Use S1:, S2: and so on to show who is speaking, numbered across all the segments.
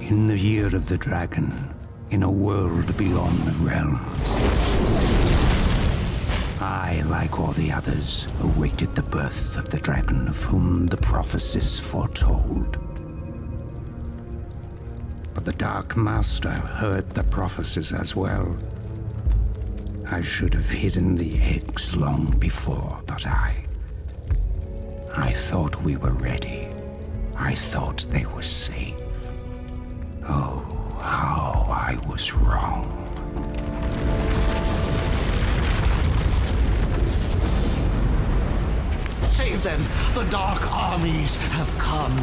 S1: In the year of the dragon, in a world beyond the realms, I, like all the others, awaited the birth of the dragon of whom the prophecies foretold. But the Dark Master heard the prophecies as well. I should have hidden the eggs long before, but I thought we were ready. I thought they were safe. Oh, how I was wrong.
S2: Save them! The Dark Armies have come!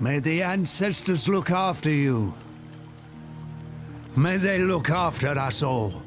S3: May the ancestors look after you. May they look after us all.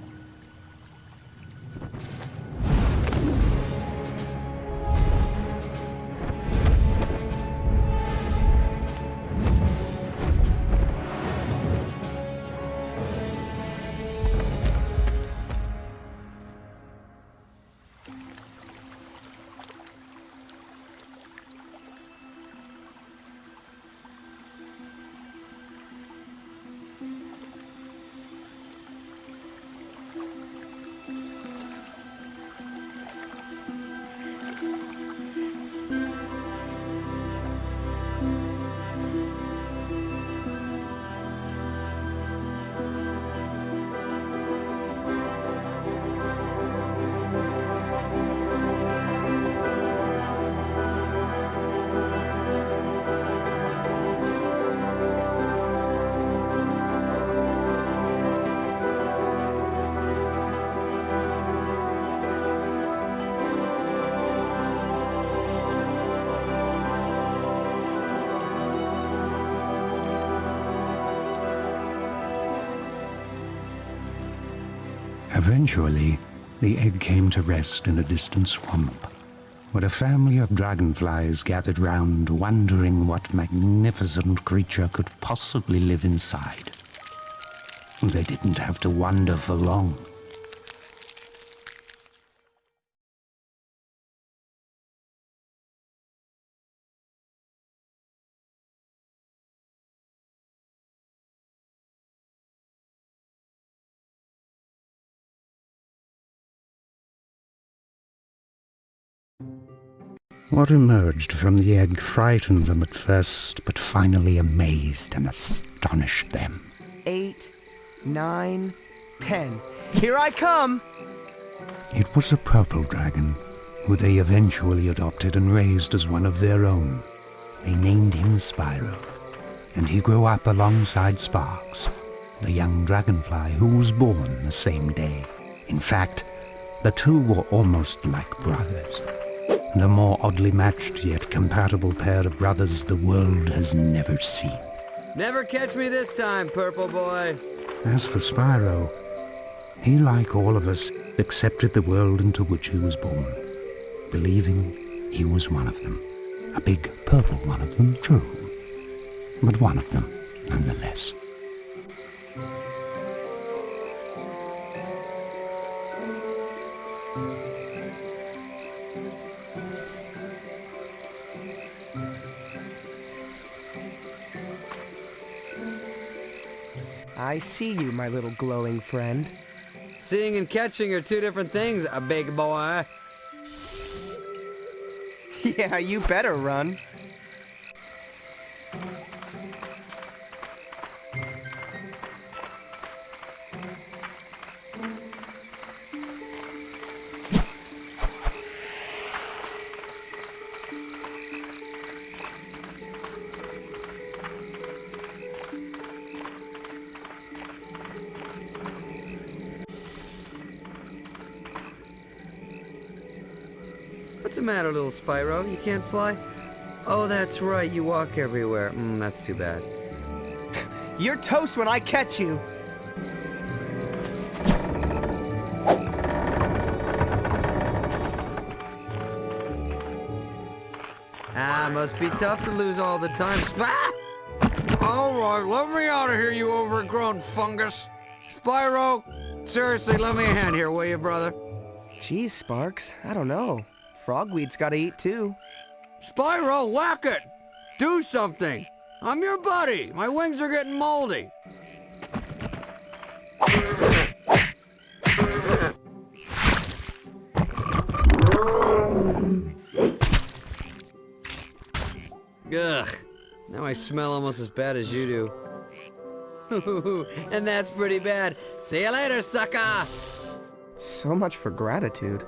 S1: Eventually, the egg came to rest in a distant swamp, where a family of dragonflies gathered round, wondering what magnificent creature could possibly live inside. They didn't have to wonder for long. What emerged from the egg frightened them at first, but finally amazed and astonished them.
S4: 8, 9, 10. Here I come!
S1: It was a purple dragon, who they eventually adopted and raised as one of their own. They named him Spyro, and he grew up alongside Sparx, the young dragonfly who was born the same day. In fact, the two were almost like brothers. And a more oddly matched yet compatible pair of brothers the world has never seen.
S5: Never catch me this time, Purple Boy.
S1: As for Spyro, he, like all of us, accepted the world into which he was born, believing he was one of them. A big purple one of them, true, but one of them nonetheless.
S4: I see you, my little glowing friend.
S5: Seeing and catching are two different things, a big boy.
S4: Yeah, you better run.
S5: the matter, little Spyro? You can't fly? Oh, that's right, you walk everywhere. That's too bad.
S4: You're toast when I catch you.
S5: Must be tough to lose all the time. All right, let me out of here, you overgrown fungus. Spyro, seriously, lend me a hand here, will you, brother?
S4: Geez, Sparx, I don't know. Frogweed's gotta eat too.
S5: Spyro, whack it! Do something! I'm your buddy! My wings are getting moldy! Ugh, now I smell almost as bad as you do. And that's pretty bad. See you later, sucker!
S4: So much for gratitude.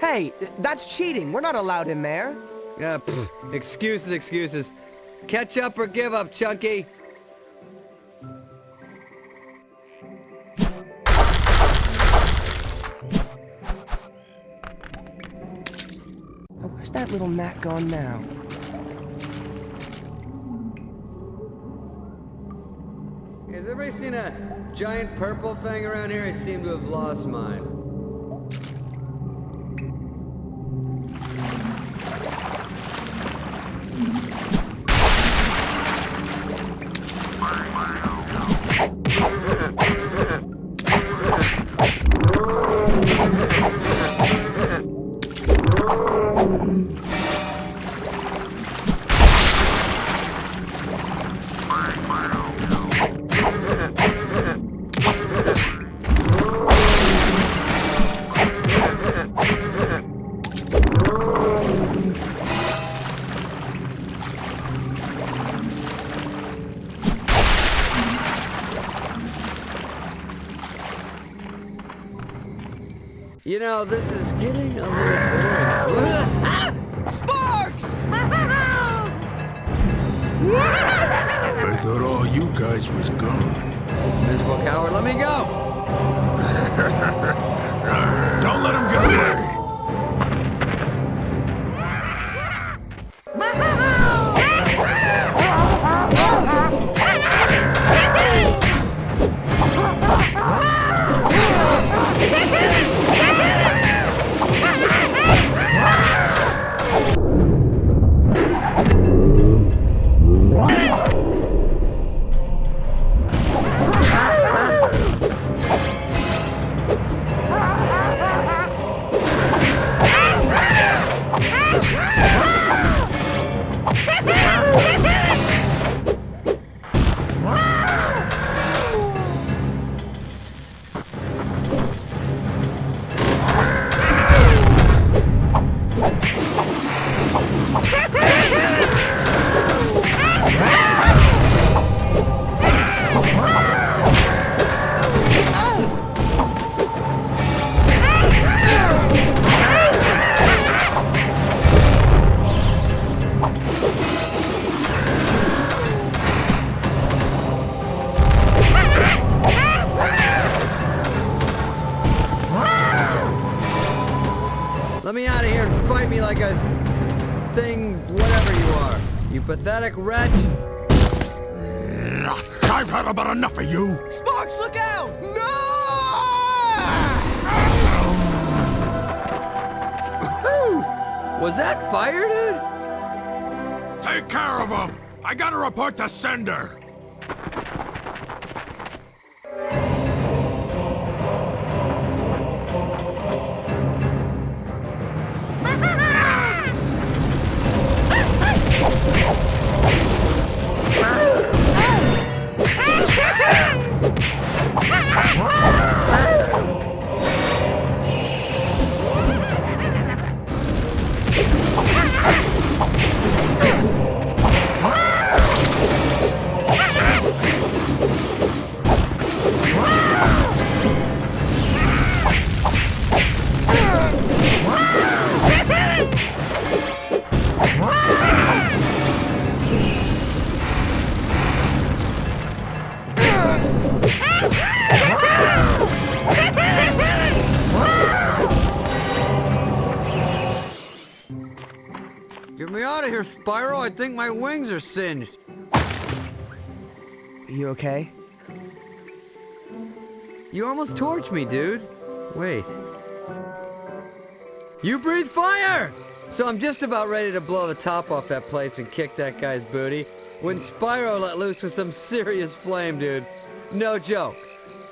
S4: Hey, that's cheating. We're not allowed in there.
S5: Yeah, excuses, excuses. Catch up or give up, Chunky.
S4: Oh, where's that little gnat gone now?
S5: Has everybody seen a giant purple thing around here? I seem to have lost mine. You know, this is getting a little boring.
S4: Sparx!
S6: I thought all you guys was gone.
S5: Miserable coward, let me go!
S6: Don't let him get away!
S5: Let me out of here and fight me like a thing, whatever you are. You pathetic wretch.
S6: I've had about enough of you!
S4: Sparx, look out! No!
S5: Was that fire, dude?
S6: Take care of him! I gotta report to sender!
S5: here, Spyro. I think my wings are singed.
S4: You okay?
S5: You almost torched me, dude. Wait. You breathe fire! So I'm just about ready to blow the top off that place and kick that guy's booty when Spyro let loose with some serious flame, dude. No joke.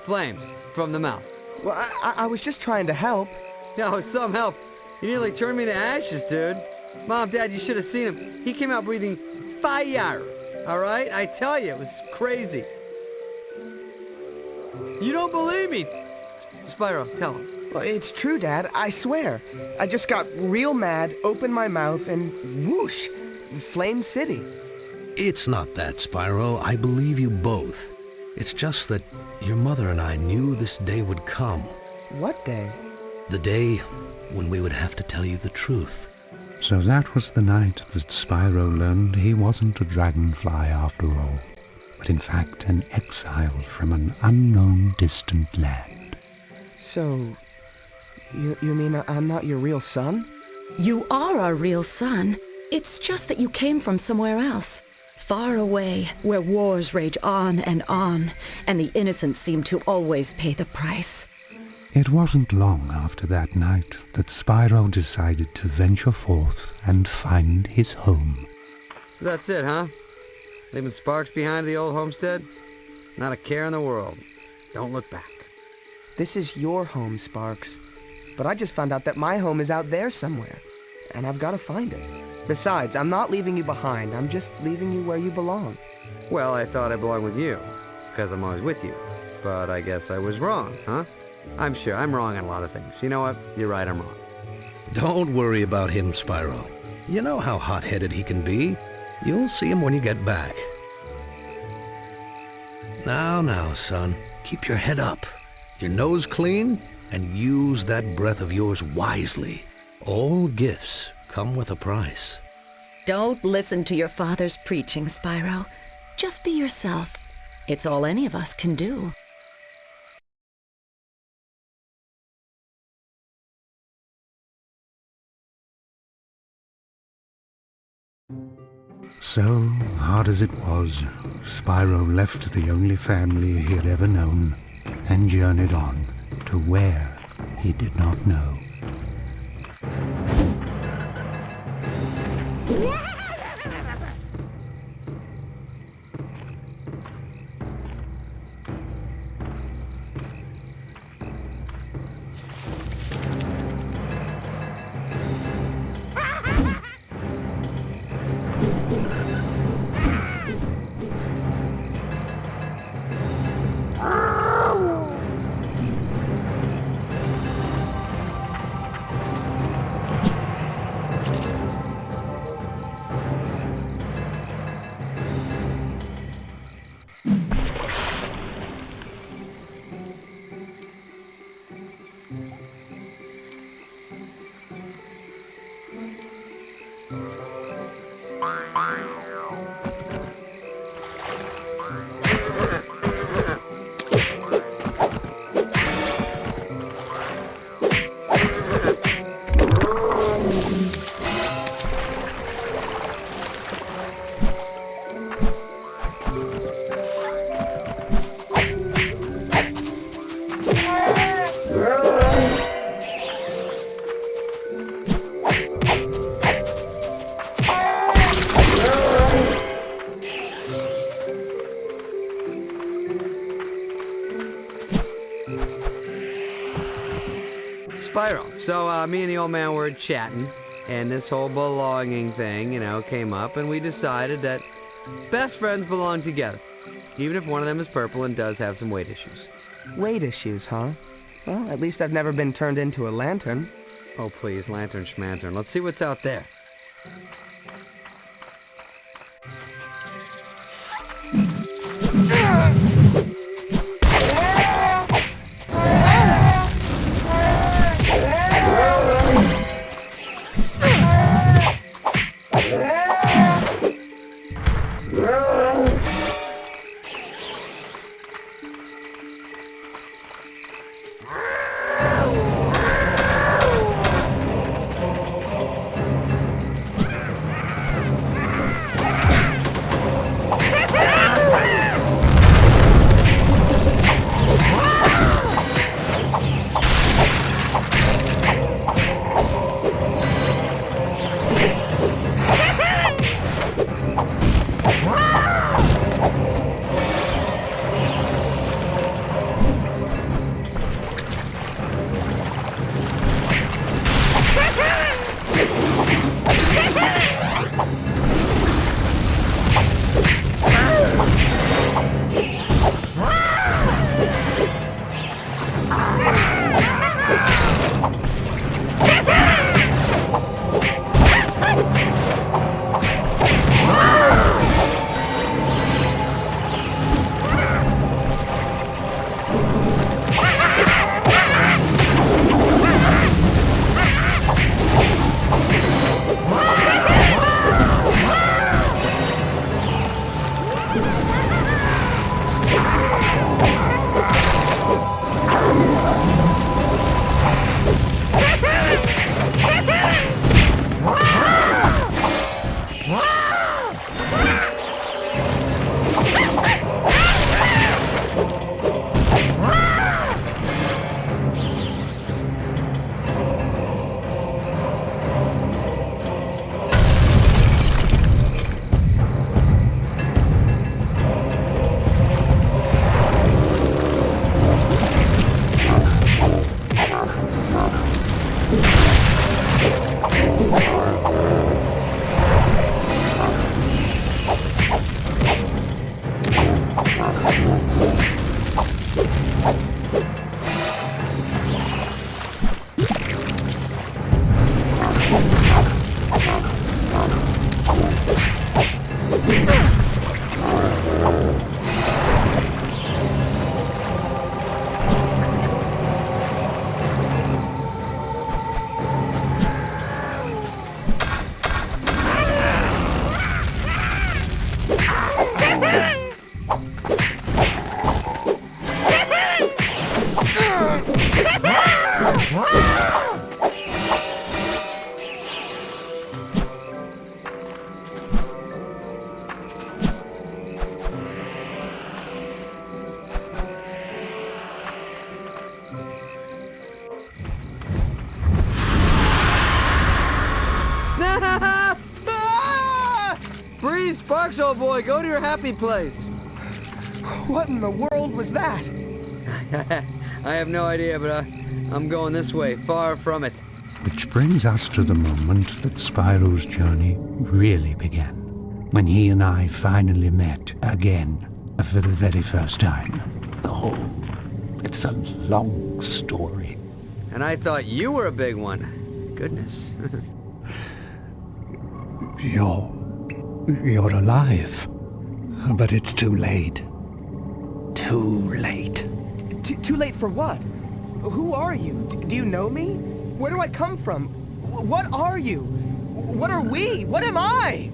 S5: Flames from the mouth.
S4: Well, I was just trying to help.
S5: No, some help. He nearly turned me to ashes, dude. Mom, Dad, you should have seen him. He came out breathing fire. All right? I tell you, it was crazy. You don't believe me. Spyro, tell him.
S4: Well, it's true, Dad. I swear. I just got real mad, opened my mouth, and whoosh, Flame City.
S7: It's not that, Spyro. I believe you both. It's just that your mother and I knew this day would come.
S4: What day?
S7: The day when we would have to tell you the truth.
S1: So that was the night that Spyro learned he wasn't a dragonfly after all, but in fact an exile from an unknown distant land.
S4: So, you mean I'm not your real son?
S8: You are our real son. It's just that you came from somewhere else. Far away, where wars rage on, and the innocent seem to always pay the price.
S1: It wasn't long after that night that Spyro decided to venture forth and find his home.
S5: So that's it, huh? Leaving Sparx behind at the old homestead? Not a care in the world. Don't look back.
S4: This is your home, Sparx. But I just found out that my home is out there somewhere, and I've got to find it. Besides, I'm not leaving you behind. I'm just leaving you where you belong.
S5: Well, I thought I belonged with you, because I'm always with you. But I guess I was wrong, huh? I'm sure I'm wrong on a lot of things. You know what? You're right, I'm wrong.
S7: Don't worry about him, Spyro. You know how hot-headed he can be. You'll see him when you get back. Now, son. Keep your head up, your nose clean, and use that breath of yours wisely. All gifts come with a price.
S8: Don't listen to your father's preaching, Spyro. Just be yourself. It's all any of us can do.
S1: So, hard as it was, Spyro left the only family he had ever known and journeyed on to where he did not know.
S5: Spyro, so me and the old man were chatting, and this whole belonging thing, came up, and we decided that best friends belong together, even if one of them is purple and does have some weight issues.
S4: Weight issues, huh? Well, at least I've never been turned into a lantern.
S5: Oh, please, lantern schmantern. Let's see what's out there. Sparx, old boy, go to your happy place.
S4: What in the world was that?
S5: I have no idea, but I'm going this way, far from it.
S1: Which brings us to the moment that Spyro's journey really began. When he and I finally met again for the very first time. Oh, it's a long story.
S5: And I thought you were a big one. Goodness.
S1: You're alive. But it's too late. Too late.
S4: Too late for what? Who are you? Do you know me? Where do I come from? What are you? What are we? What am I?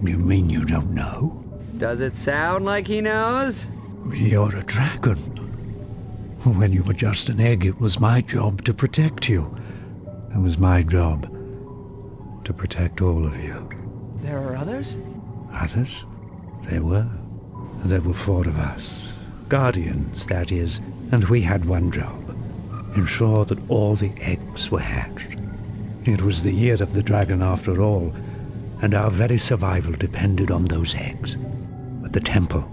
S1: You mean you don't know?
S5: Does it sound like he knows?
S1: You're a dragon. When you were just an egg, it was my job to protect you. It was my job to protect all of you.
S4: There are others?
S1: Others? There were. There were 4 of us. Guardians, that is. And we had one job. Ensure that all the eggs were hatched. It was the year of the dragon after all, and our very survival depended on those eggs. But the temple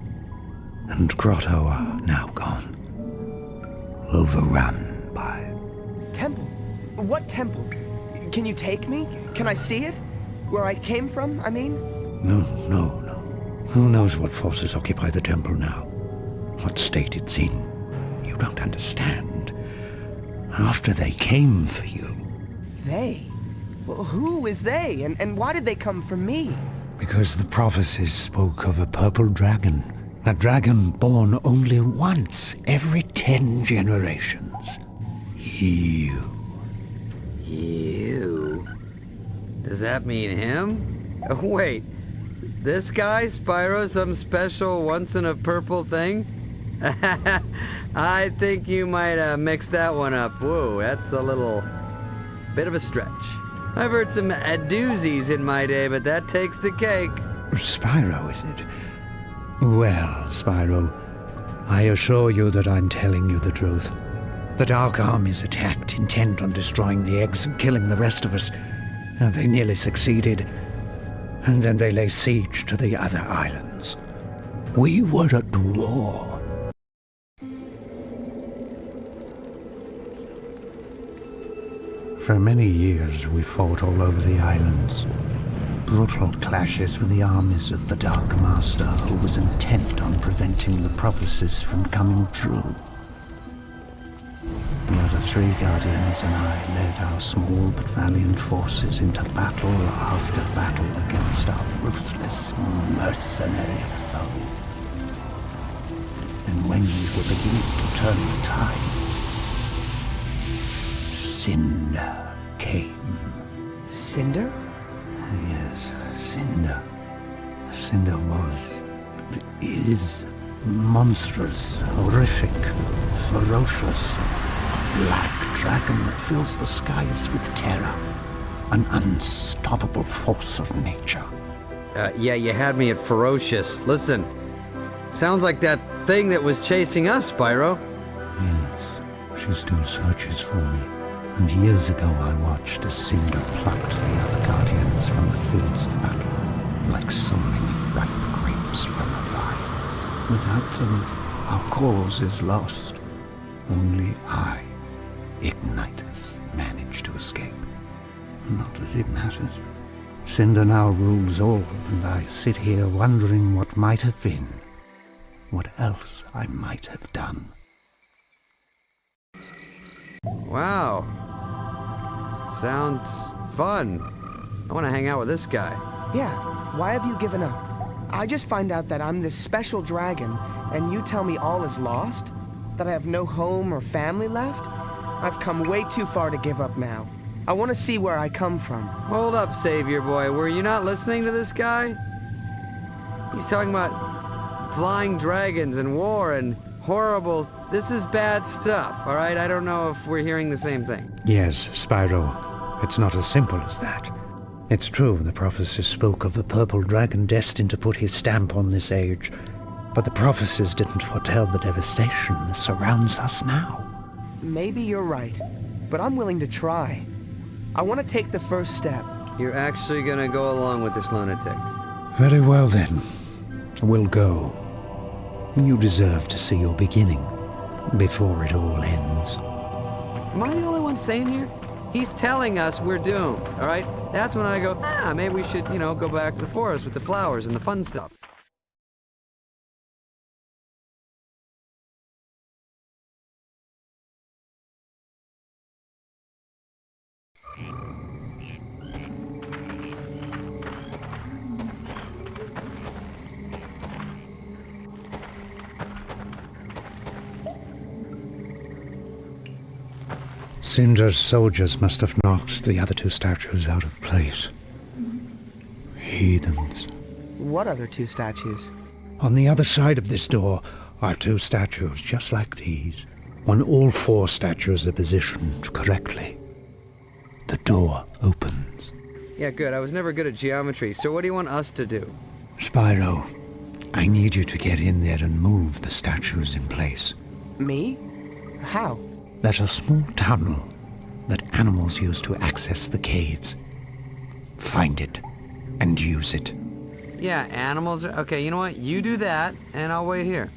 S1: and grotto are now gone. Overrun by...
S4: Temple? What temple? Can you take me? Can I see it? Where I came from, I mean?
S1: No. Who knows what forces occupy the temple now? What state it's in? You don't understand. After they came for you...
S4: They? Well, who is they? And why did they come for me?
S1: Because the prophecies spoke of a purple dragon. A dragon born only once every 10 generations. You.
S5: Does that mean him? Wait, this guy, Spyro, some special once-in-a-purple thing? I think you might mix that one up. Whoa, that's a little bit of a stretch. I've heard some doozies in my day, but that takes the cake.
S1: Spyro, is it? Well, Spyro, I assure you that I'm telling you the truth. The Dark Armies attacked, intent on destroying the eggs and killing the rest of us. And they nearly succeeded. And then they lay siege to the other islands. We were at war. For many years we fought all over the islands. Brutal clashes with the armies of the Dark Master, who was intent on preventing the prophecies from coming true. The other 3 Guardians and I led our small but valiant forces into battle after battle against our ruthless, mercenary foe. And when we were beginning to turn the tide, Cinder came.
S4: Cinder?
S1: Yes, Cinder. Cinder is monstrous, horrific, ferocious, a black dragon that fills the skies with terror, an unstoppable force of nature.
S5: Yeah, you had me at ferocious. Listen, sounds like that thing that was chasing us, Spyro.
S1: Yes, she still searches for me. And years ago I watched as Cinder plucked the other Guardians from the fields of battle, like so many ripe grapes from a vine. Without them, our cause is lost. Only I, Ignitus, managed to escape. Not that it matters. Cinder now rules all, and I sit here wondering what might have been, what else I might have done.
S5: Wow. Sounds fun. I want to hang out with this guy.
S4: Yeah, why have you given up? I just find out that I'm this special dragon, and you tell me all is lost? That I have no home or family left? I've come way too far to give up now. I want to see where I come from.
S5: Hold up, Savior Boy. Were you not listening to this guy? He's talking about flying dragons and war and horrible... This is bad stuff, all right? I don't know if we're hearing the same thing.
S1: Yes, Spyro. It's not as simple as that. It's true, the prophecies spoke of the purple dragon destined to put his stamp on this age. But the prophecies didn't foretell the devastation that surrounds us now.
S4: Maybe you're right, but I'm willing to try. I want to take the first step.
S5: You're actually gonna go along with this lunatic.
S1: Very well then. We'll go. You deserve to see your beginning before it all ends.
S5: Am I the only one sane here? He's telling us we're doomed, all right? That's when I go, maybe we should, go back to the forest with the flowers and the fun stuff.
S1: Cinder's soldiers must have knocked the other two statues out of place. Heathens.
S4: What other two statues?
S1: On the other side of this door are two statues just like these. When all four statues are positioned correctly, the door opens.
S5: Yeah, good. I was never good at geometry, so what do you want us to do?
S1: Spyro, I need you to get in there and move the statues in place.
S4: Me? How?
S1: There's a small tunnel that animals use to access the caves. Find it and use it.
S5: Yeah, animals are... Okay, you know what? You do that, and I'll wait here.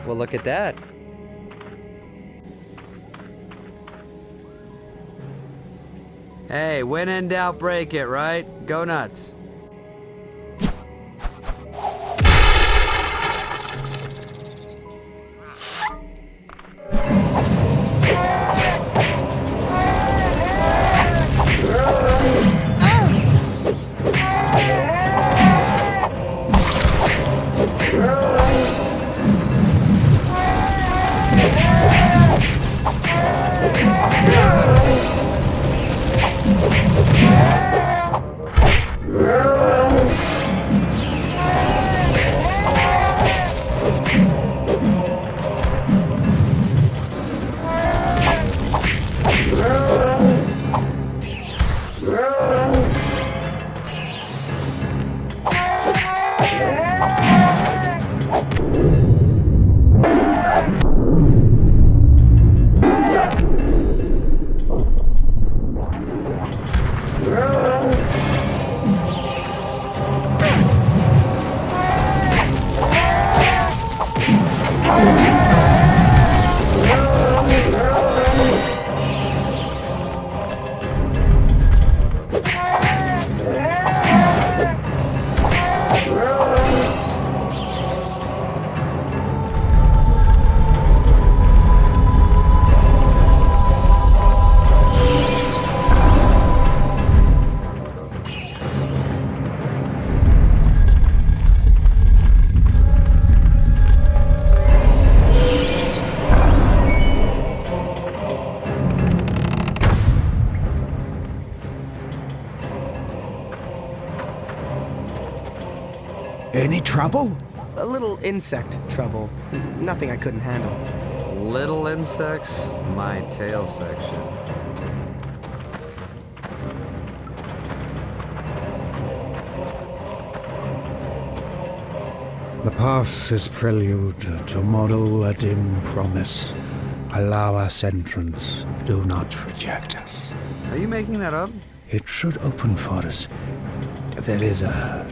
S5: Well, look at that. Hey, when in doubt, break it, right? Go nuts.
S1: Any trouble?
S4: A little insect trouble. Nothing I couldn't handle.
S5: Little insects, my tail section.
S1: The past is prelude. Tomorrow a dim promise. Allow us entrance. Do not reject us.
S5: Are you making that up?
S1: It should open for us. There is a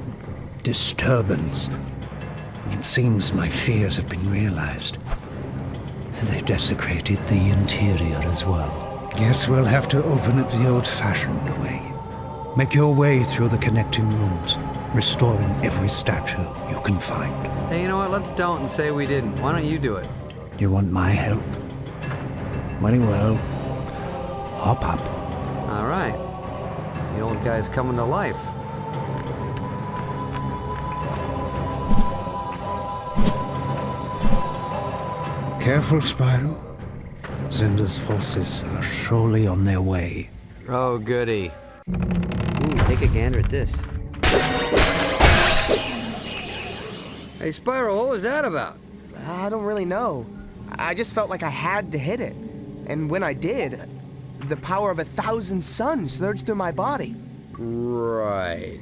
S1: disturbance. It seems my fears have been realized. They desecrated the interior as well. Guess we'll have to open it the old-fashioned way. Make your way through the connecting rooms, restoring every statue you can find.
S5: Hey, you know what? Let's don't and say we didn't. Why don't you do it?
S1: You want my help? Very well. Hop up.
S5: All right. The old guy's coming to life.
S1: Careful, Spyro. Zenda's forces are surely on their way.
S5: Oh, goody. Ooh, Take a gander at this. Hey, Spyro, what was that about?
S4: I don't really know. I just felt like I had to hit it. And when I did, the power of 1,000 suns surged through my body.
S5: Right.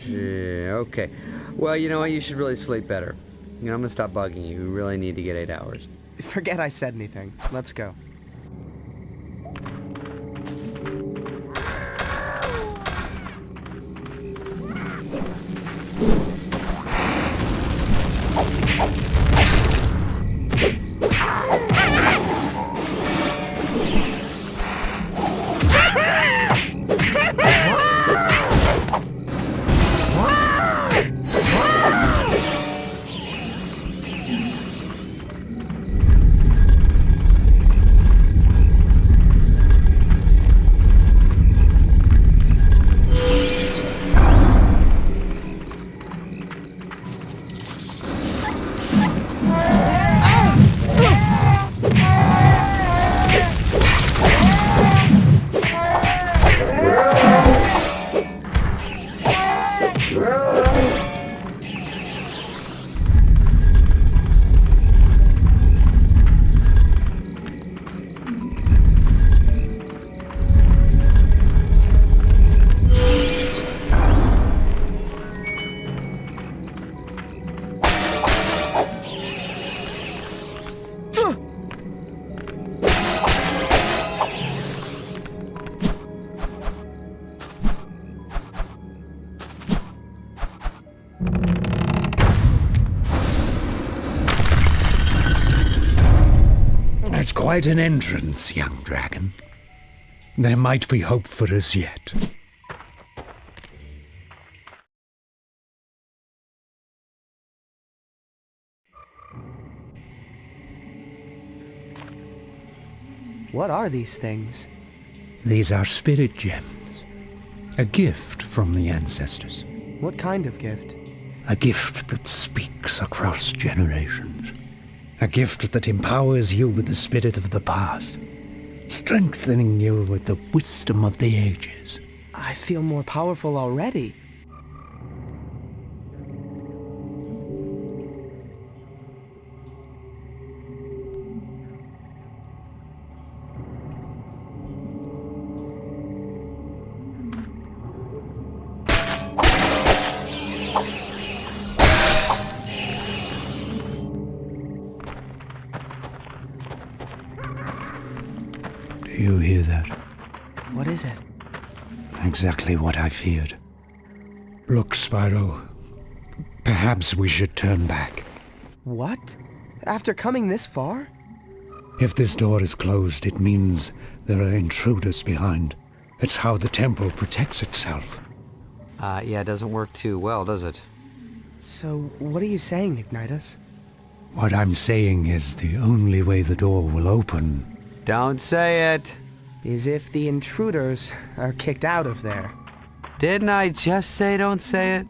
S5: Okay. Well, you know what? You should really sleep better. You know, I'm gonna stop bugging you. You really need to get 8 hours.
S4: Forget I said anything. Let's go.
S1: That's quite an entrance, young dragon. There might be hope for us yet.
S4: What are these things?
S1: These are spirit gems. A gift from the ancestors.
S4: What kind of gift?
S1: A gift that speaks across generations. A gift that empowers you with the spirit of the past, strengthening you with the wisdom of the ages.
S4: I feel more powerful already.
S1: Do you hear that?
S4: What is it?
S1: Exactly what I feared. Look, Spyro. Perhaps we should turn back.
S4: What? After coming this far?
S1: If this door is closed, it means there are intruders behind. It's how the temple protects itself.
S5: Yeah, it doesn't work too well, does it?
S4: So, what are you saying, Ignitus?
S1: What I'm saying is the only way the door will open.
S5: Don't say it!
S4: Is if the intruders are kicked out of there.
S5: Didn't I just say don't say it?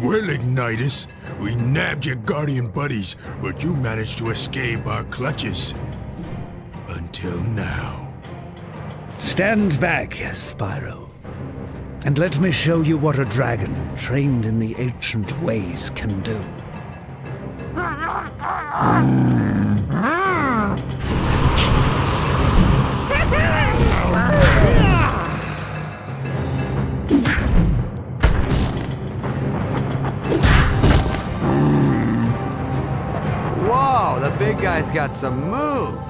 S6: Well, Ignitus, we nabbed your guardian buddies, but you managed to escape our clutches. Until now.
S3: Stand back, Spyro, and let me show you what a dragon trained in the ancient ways can do.
S5: Whoa, the big guy's got some moves.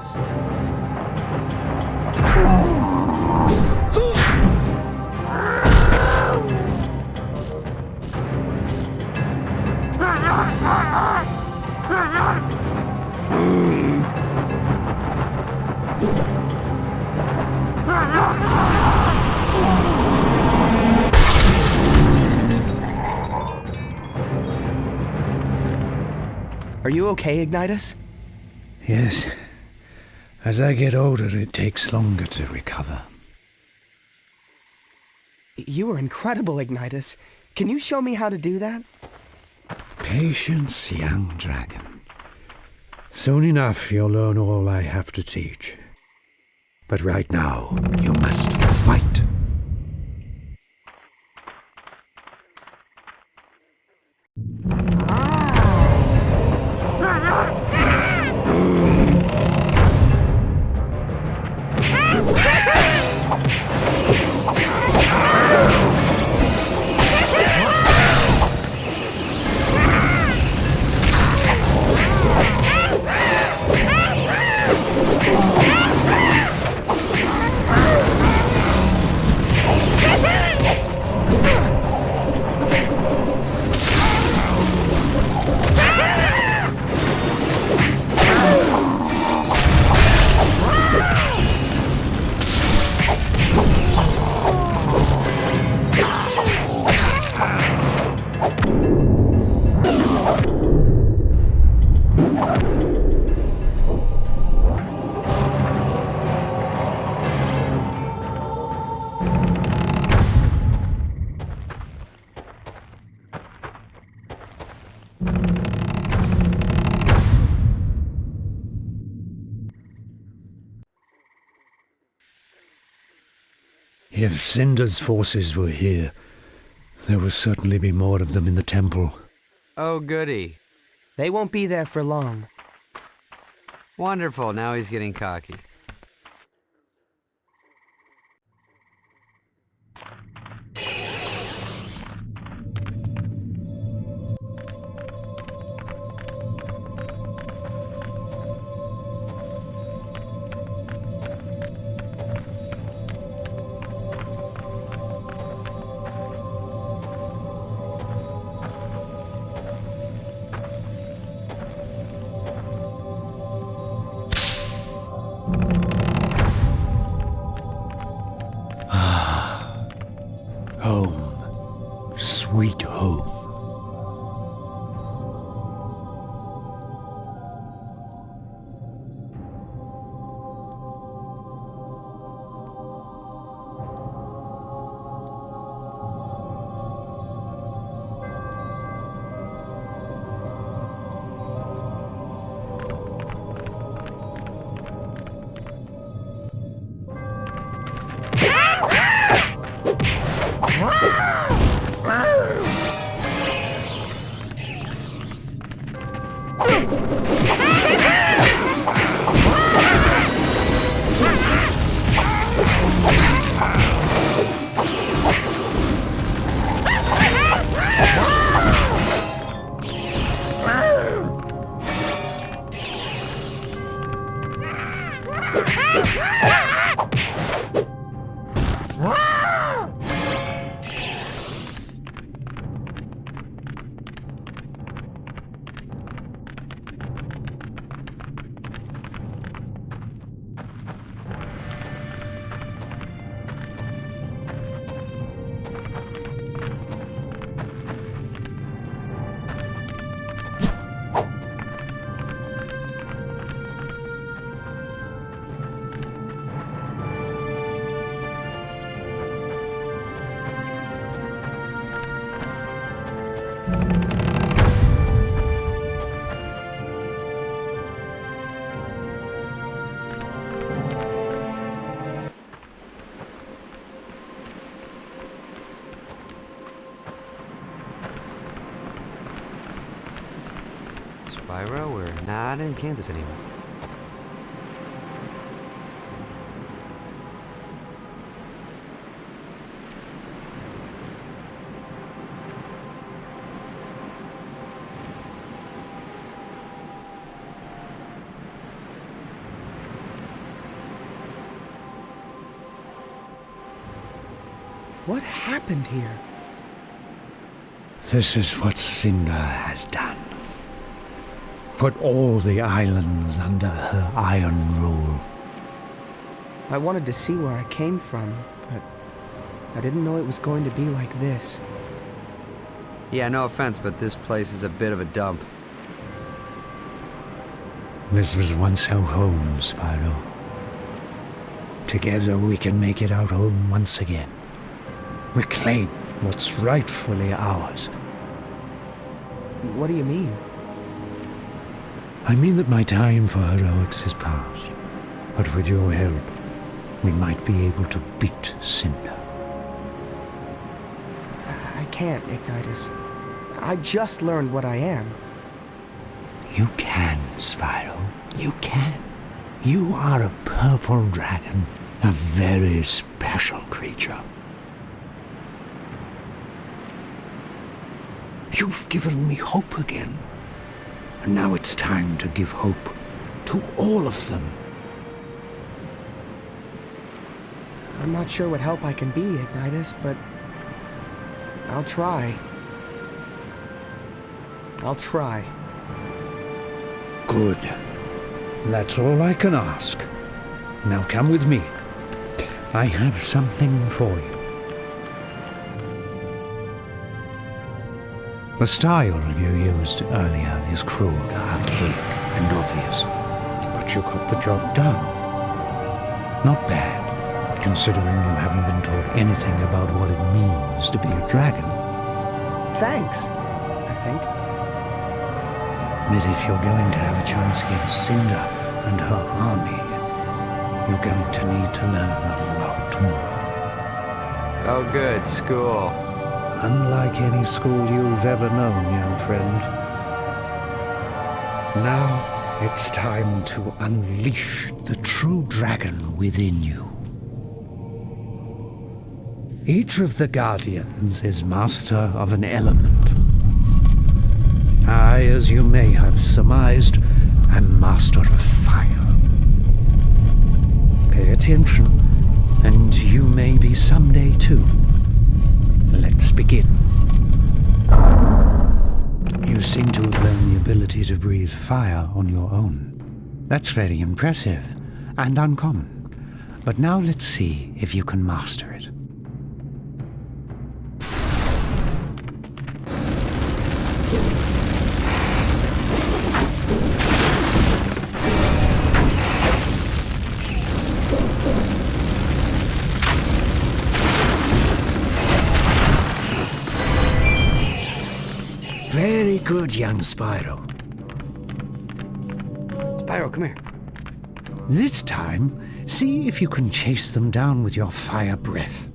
S4: Are you okay, Ignitus?
S3: Yes. As I get older, it takes longer to recover.
S4: You are incredible, Ignitus. Can you show me how to do that?
S3: Patience, young dragon. Soon enough, you'll learn all I have to teach. But right now, you must fight. If Cinder's forces were here, there would certainly be more of them in the temple.
S5: Oh, goody.
S4: They won't be there for long.
S5: Wonderful, now he's getting cocky.
S3: Home. Sweet home.
S9: Spyro, we're not in Kansas anymore.
S4: What happened here?
S3: This is what Cinder has done. Put all the islands under her iron rule.
S4: I wanted to see where I came from, but I didn't know it was going to be like this.
S5: Yeah, no offense, but this place is a bit of a dump.
S3: This was once our home, Spyro. Together we can make it our home once again. Reclaim what's rightfully ours.
S4: What do you mean?
S3: I mean that my time for heroics is past. But with your help, we might be able to beat Cinder.
S4: I can't, Ignitus. I just learned what I am.
S3: You can, Spyro. You can. You are a purple dragon, a very special creature. You've given me hope again. And now it's time to give hope to all of them.
S4: I'm not sure what help I can be, Ignitus, but I'll try. I'll try.
S3: Good. That's all I can ask. Now come with me. I have something for you. The style you used earlier is crude, archaic, and obvious. But you got the job done. Not bad, considering you haven't been taught anything about what it means to be a dragon.
S4: Thanks, I think.
S3: But if you're going to have a chance against Cinder and her army, you're going to need to learn a lot more.
S5: Oh good, school.
S3: Unlike any school you've ever known, young friend. Now it's time to unleash the true dragon within you. Each of the Guardians is master of an element. I, as you may have surmised, am master of fire. Pay attention, and you may be someday too. Let's begin. You seem to have learned the ability to breathe fire on your own. That's very impressive and uncommon. But now let's see if you can master it. Very good, young Spyro.
S9: Spyro, come here.
S3: This time, see if you can chase them down with your fire breath.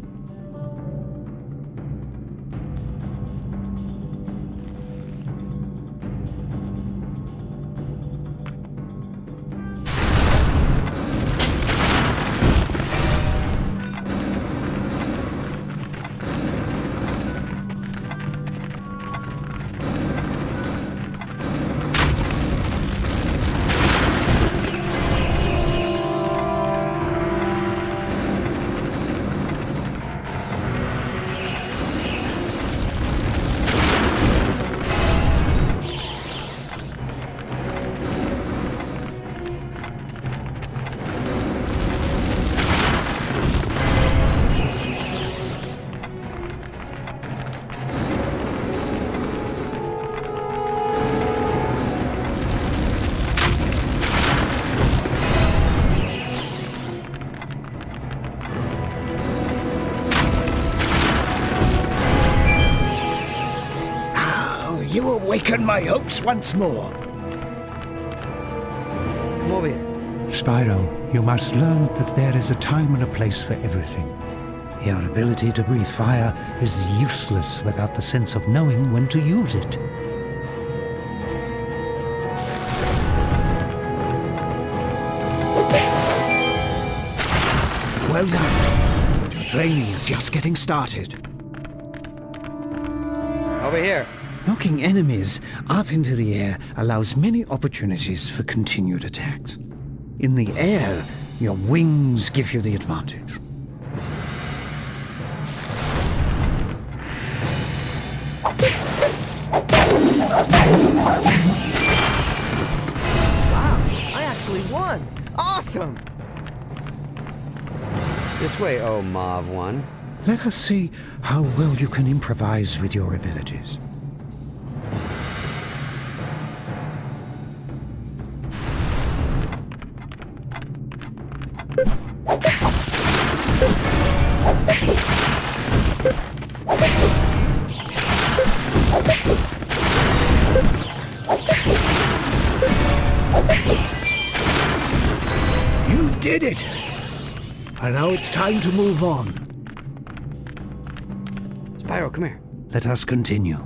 S3: You awaken my hopes once more.
S5: Come over here.
S3: Spyro, you must learn that there is a time and a place for everything. Your ability to breathe fire is useless without the sense of knowing when to use it.
S1: Well done. But your training is just getting started.
S5: Over here.
S3: Knocking enemies up into the air allows many opportunities for continued attacks. In the air, your wings give you the advantage.
S4: Wow, I actually won. Awesome.
S5: This way, oh Mauve one.
S3: Let us see how well you can improvise with your abilities.
S1: You did it! And now it's time to move on.
S9: Spyro, come here.
S3: Let us continue.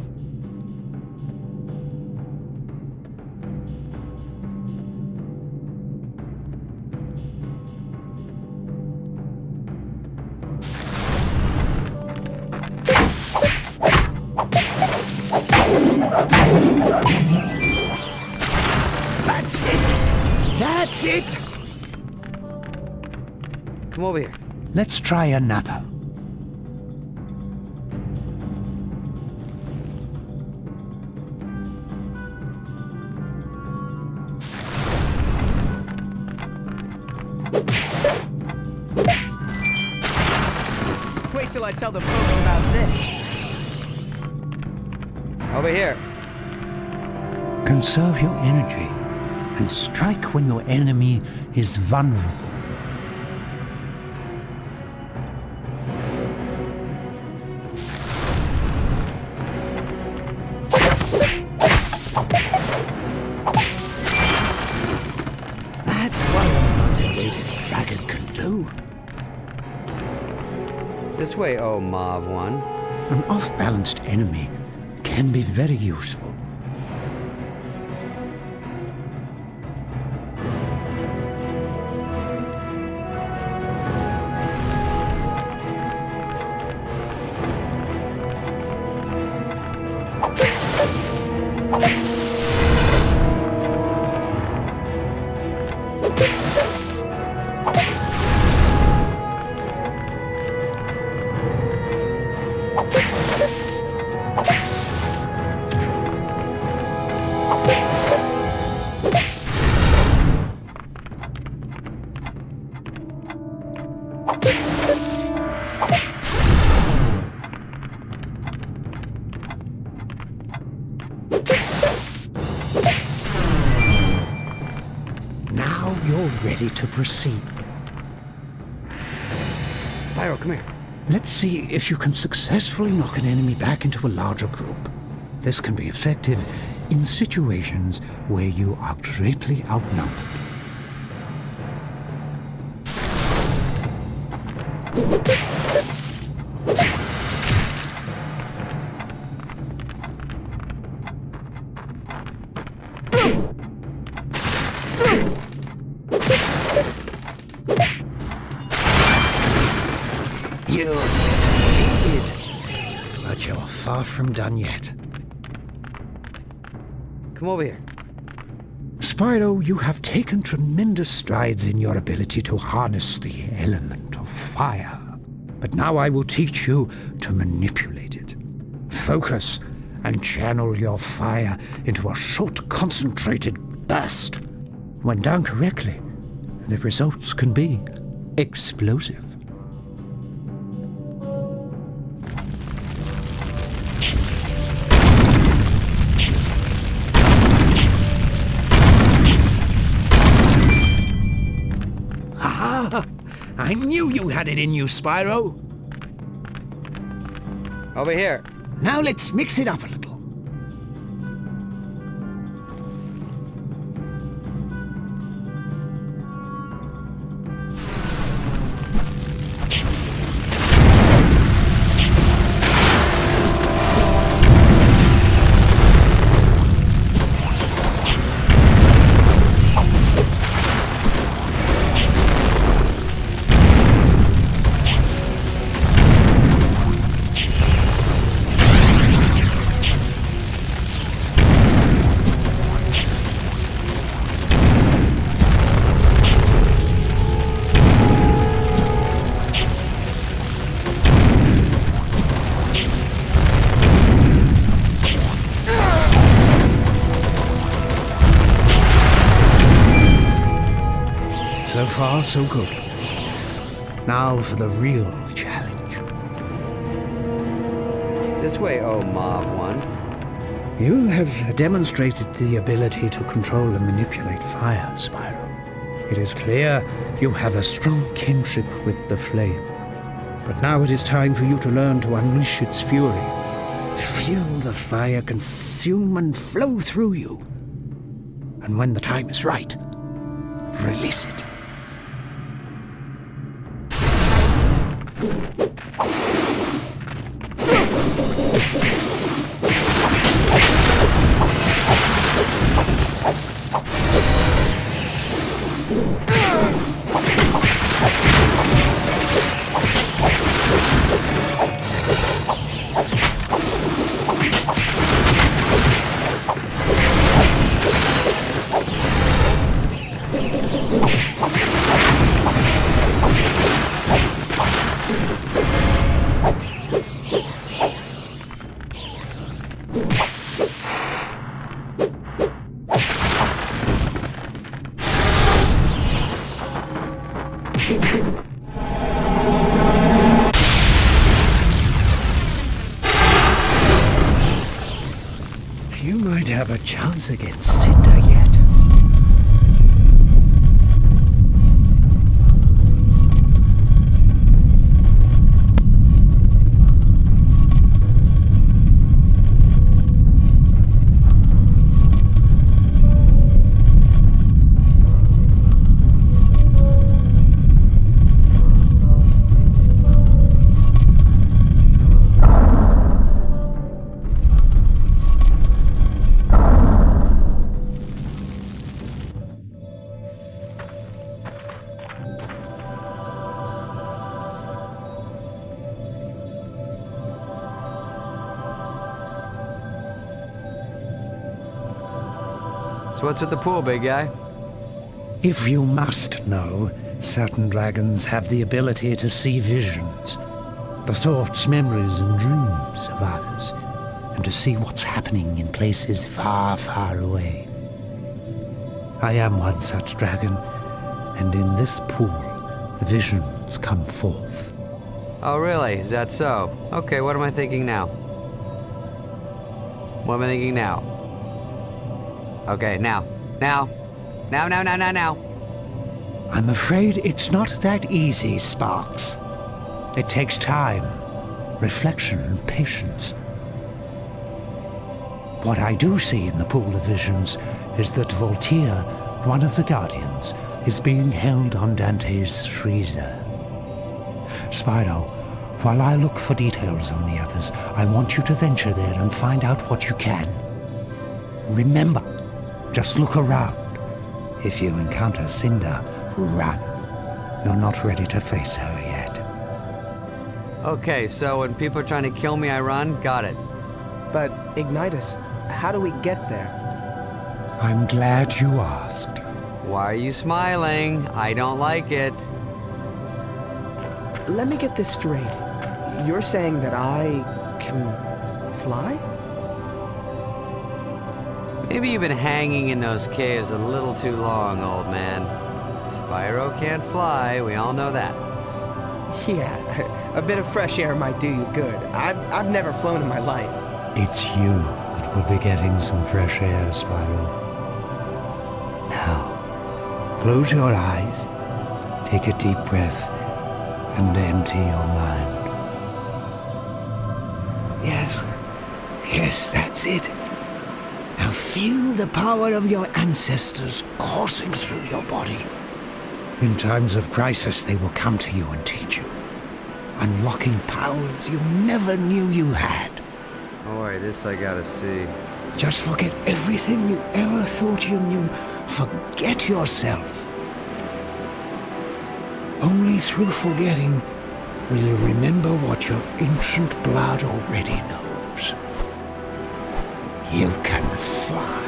S1: That's it! That's it!
S9: Come over here.
S3: Let's try another.
S4: Wait till I tell the folks about this.
S5: Over here.
S3: Conserve your energy and strike when your enemy is vulnerable.
S1: That's what a motivated dragon can do.
S5: This way, oh Mauve one.
S3: An off-balanced enemy can be very useful. Now you're ready to proceed.
S9: Spyro, come here.
S3: Let's see if you can successfully knock an enemy back into a larger group. This can be effective in situations where you are greatly outnumbered.
S1: You've succeeded. But you're far from done yet.
S9: Come over here.
S3: Spyro, you have taken tremendous strides in your ability to harness the element of fire. But now I will teach you to manipulate it. Focus and channel your fire into a short, concentrated burst. When done correctly, the results can be explosive. I knew you had it in you, Spyro.
S5: Over here.
S3: Now let's mix it up a little. So far, so good. Now for the real challenge.
S9: This way, oh Mauve one.
S3: You have demonstrated the ability to control and manipulate fire, Spyro. It is clear you have a strong kinship with the flame. But now it is time for you to learn to unleash its fury. Feel the fire consume and flow through you. And when the time is right, release it. You might have a chance against Cinder yet.
S5: So what's with the pool, big guy?
S3: If you must know, certain dragons have the ability to see visions, the thoughts, memories, and dreams of others, and to see what's happening in places far, far away. I am one such dragon, and in this pool, the visions come forth.
S5: Oh, really? Is that so? Okay, what am I thinking now? What am I thinking now? Okay, now. Now.
S3: I'm afraid it's not that easy, Sparx. It takes time, reflection, and patience. What I do see in the pool of visions is that Voltaire, one of the Guardians, is being held on Dante's freezer. Spyro, while I look for details on the others, I want you to venture there and find out what you can. Remember, just look around. If you encounter Cinder, run. You're not ready to face her yet.
S5: Okay, so when people are trying to kill me, I run? Got it.
S4: But, Ignitus, how do we get there?
S3: I'm glad you asked.
S5: Why are you smiling? I don't like it.
S4: Let me get this straight. You're saying that I can fly?
S5: Maybe you've been hanging in those caves a little too long, old man. Spyro can't fly, we all know that.
S4: Yeah, a bit of fresh air might do you good. I've never flown in my life.
S3: It's you that will be getting some fresh air, Spyro. Now, close your eyes, take a deep breath, and empty your mind. Yes, that's it. Now feel the power of your ancestors coursing through your body. In times of crisis, they will come to you and teach you, unlocking powers you never knew you had.
S5: Boy, this I gotta see.
S3: Just forget everything you ever thought you knew. Forget yourself. Only through forgetting will you remember what your ancient blood already knows. You can fly.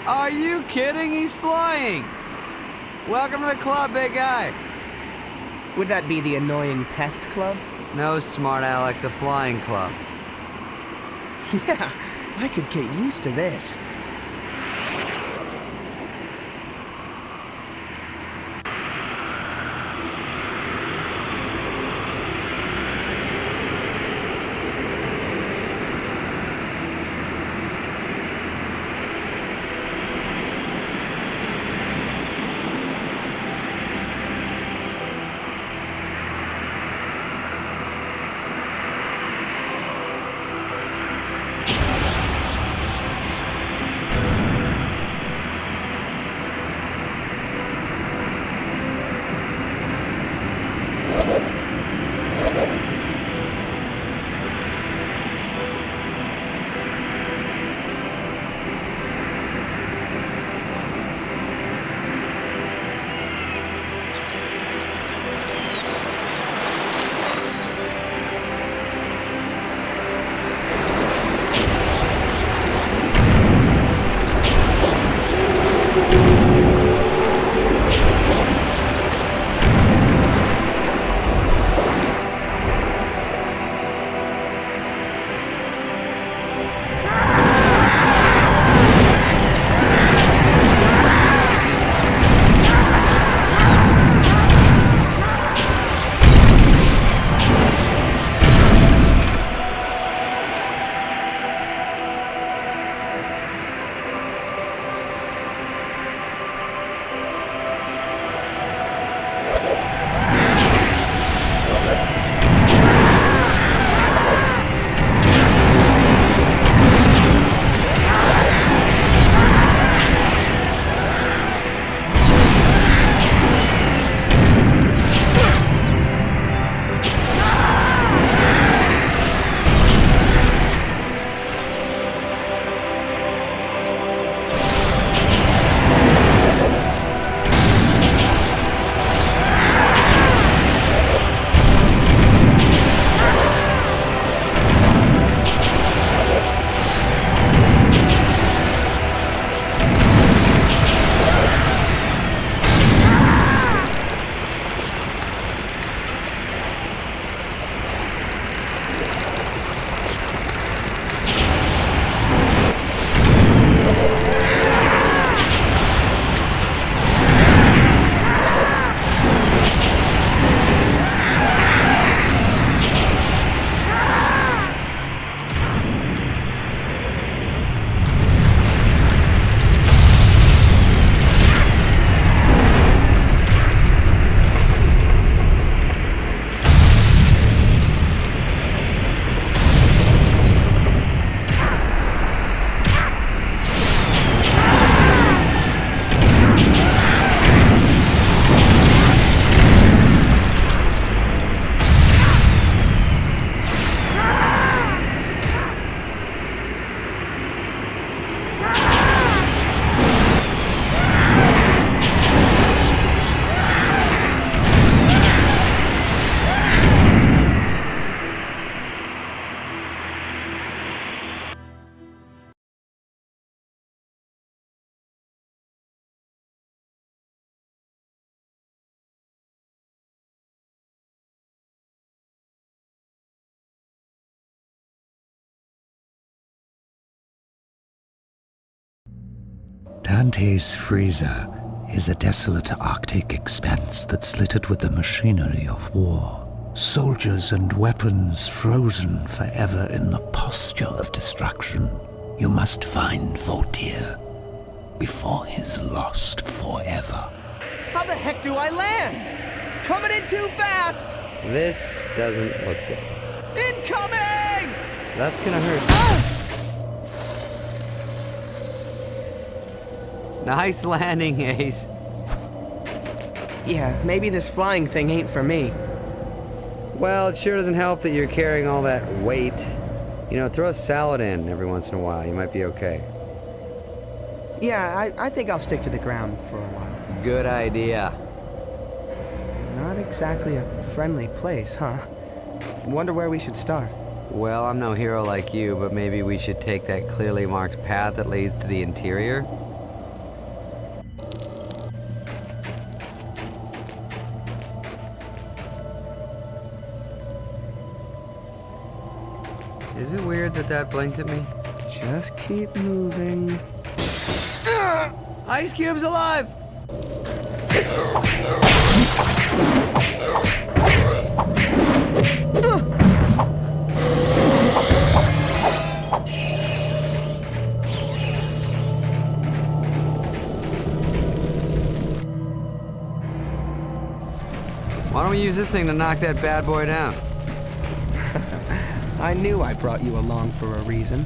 S5: Are you kidding? He's flying! Welcome to the club, big guy.
S4: Would that be the annoying pest club?
S5: No, smart Alec, the flying club.
S4: Yeah, I could get used to this.
S1: Dante's Freezer is a desolate Arctic expanse that's littered with the machinery of war. Soldiers and weapons frozen forever in the posture of destruction. You must find Voltaire before he's lost forever.
S4: How the heck do I land? Coming in too fast!
S9: This doesn't look good.
S4: Incoming!
S9: That's gonna hurt.
S5: Nice landing, Ace.
S4: Yeah, maybe this flying thing ain't for me.
S9: Well, it sure doesn't help that you're carrying all that weight. You know, throw a salad in every once in a while. You might be okay.
S4: Yeah, I think I'll stick to the ground for a while.
S5: Good idea.
S4: Not exactly a friendly place, huh? Wonder where we should start.
S5: Well, I'm no hero like you, but maybe we should take that clearly marked path that leads to the interior?
S9: Is it weird that that blinked at me?
S4: Just keep moving.
S9: Ice Cube's alive! Why don't we use this thing to knock that bad boy down?
S4: I knew I brought you along for a reason.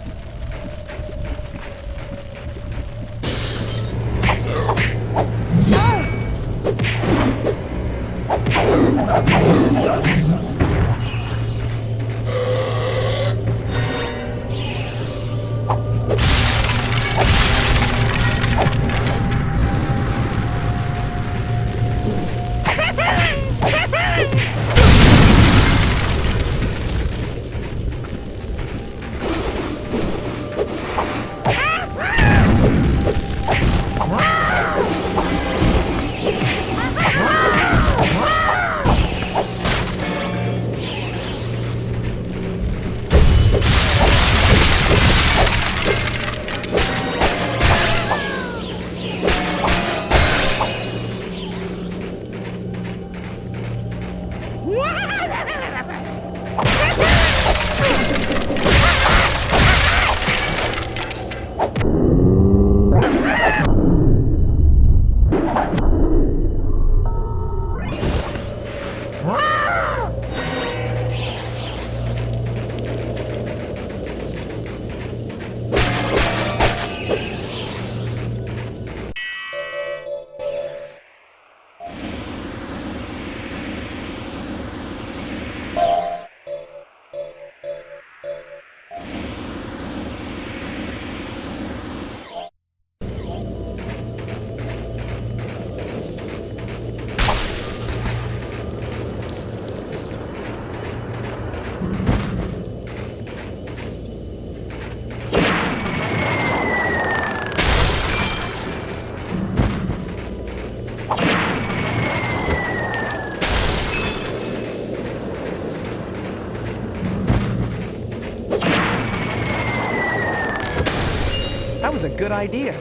S4: That was a good idea.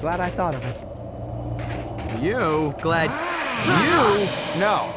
S4: Glad I thought of it.
S5: You? Glad you? No.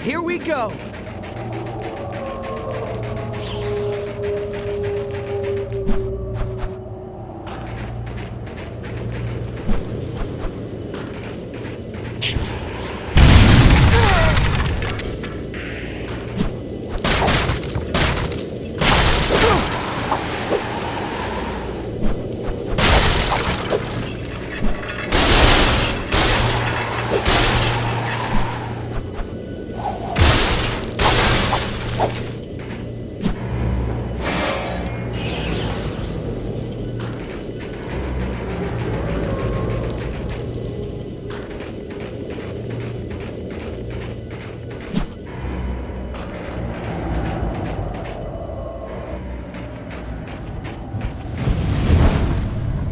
S4: Here we go!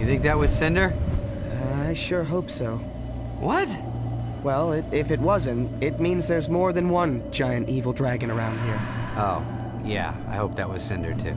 S5: Think that was Cinder?
S4: I sure hope so.
S5: What?
S4: Well, if it wasn't, it means there's more than one giant evil dragon around here.
S5: Oh, yeah, I hope that was Cinder too.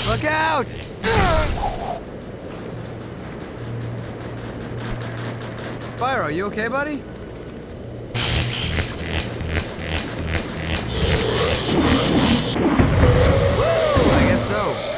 S5: Look out! Spyro, you okay, buddy? Woo! I guess so.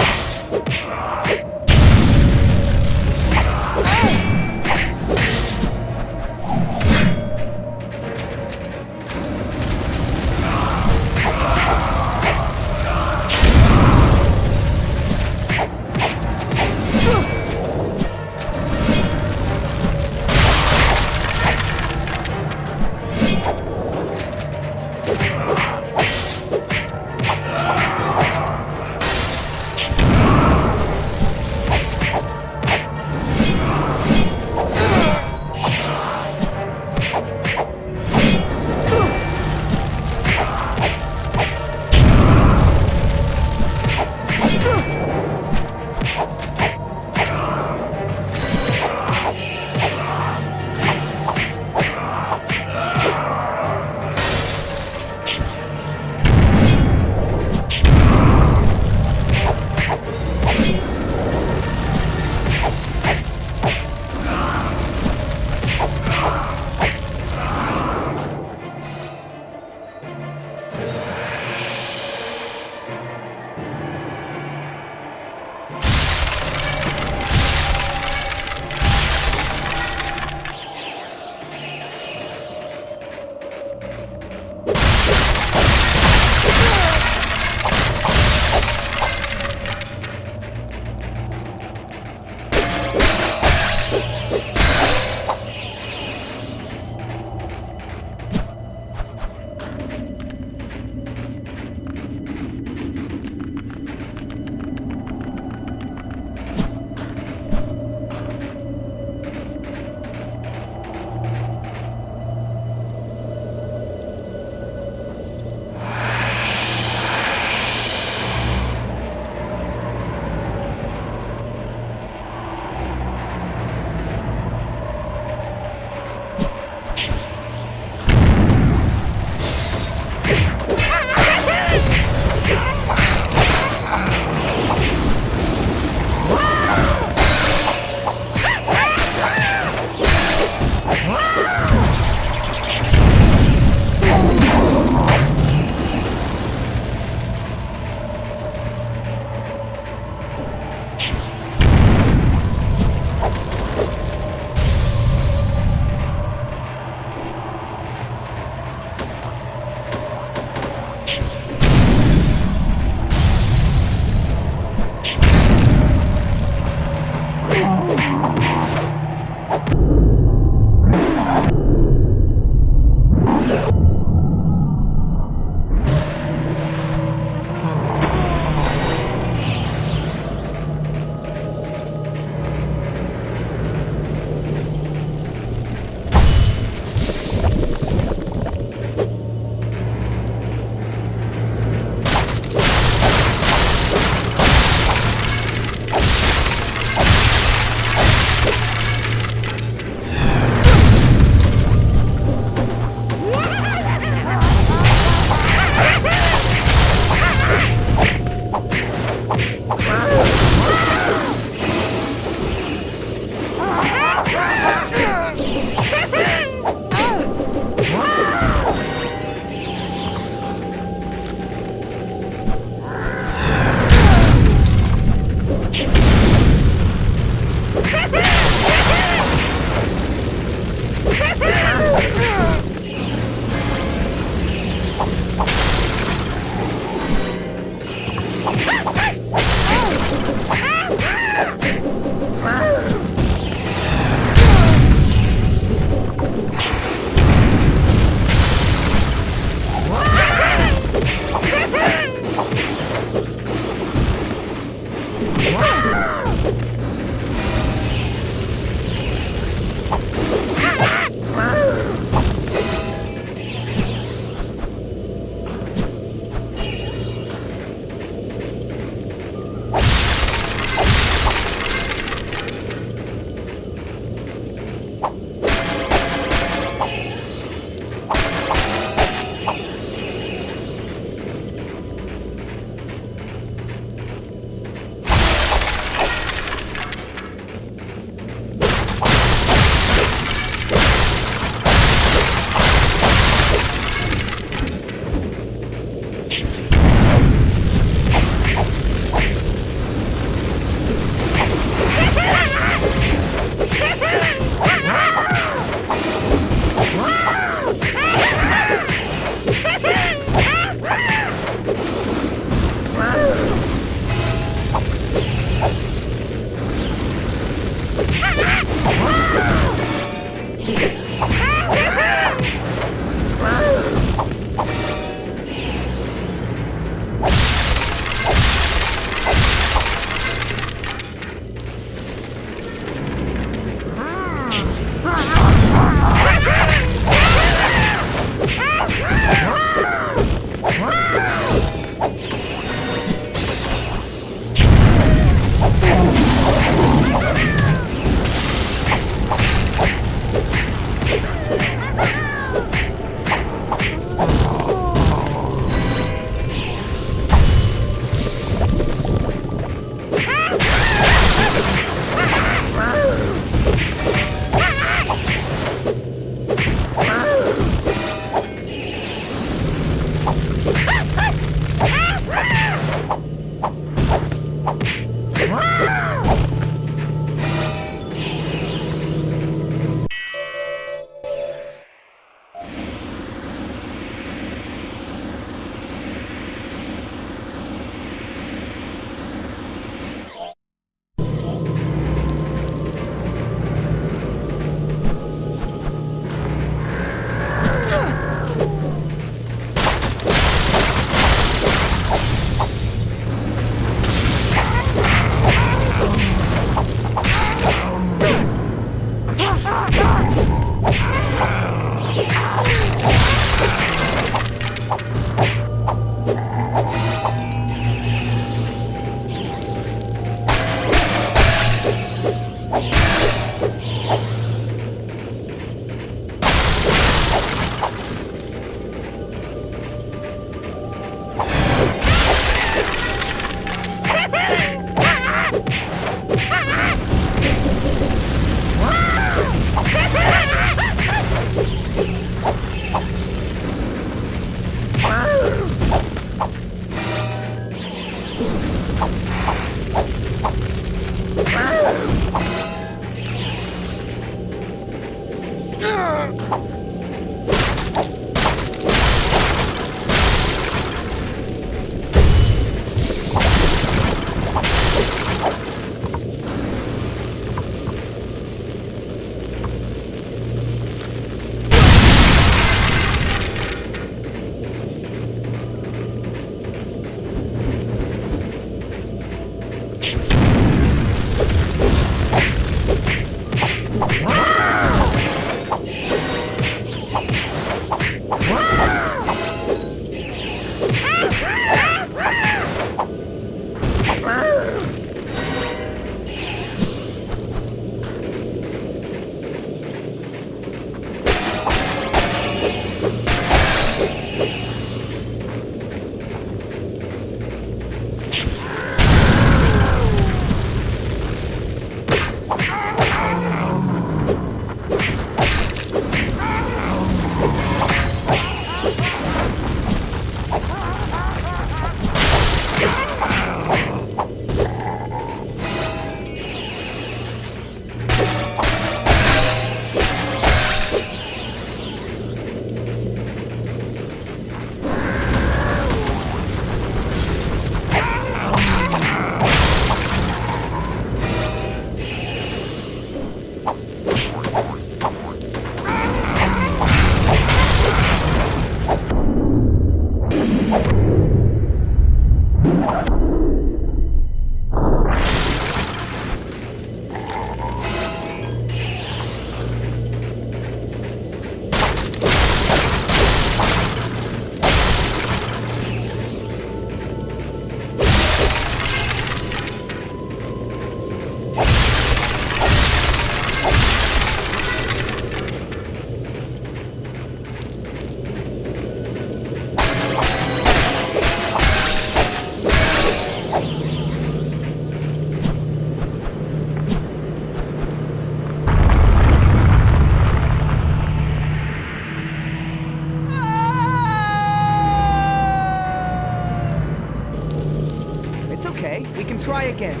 S4: It's okay. We can try again.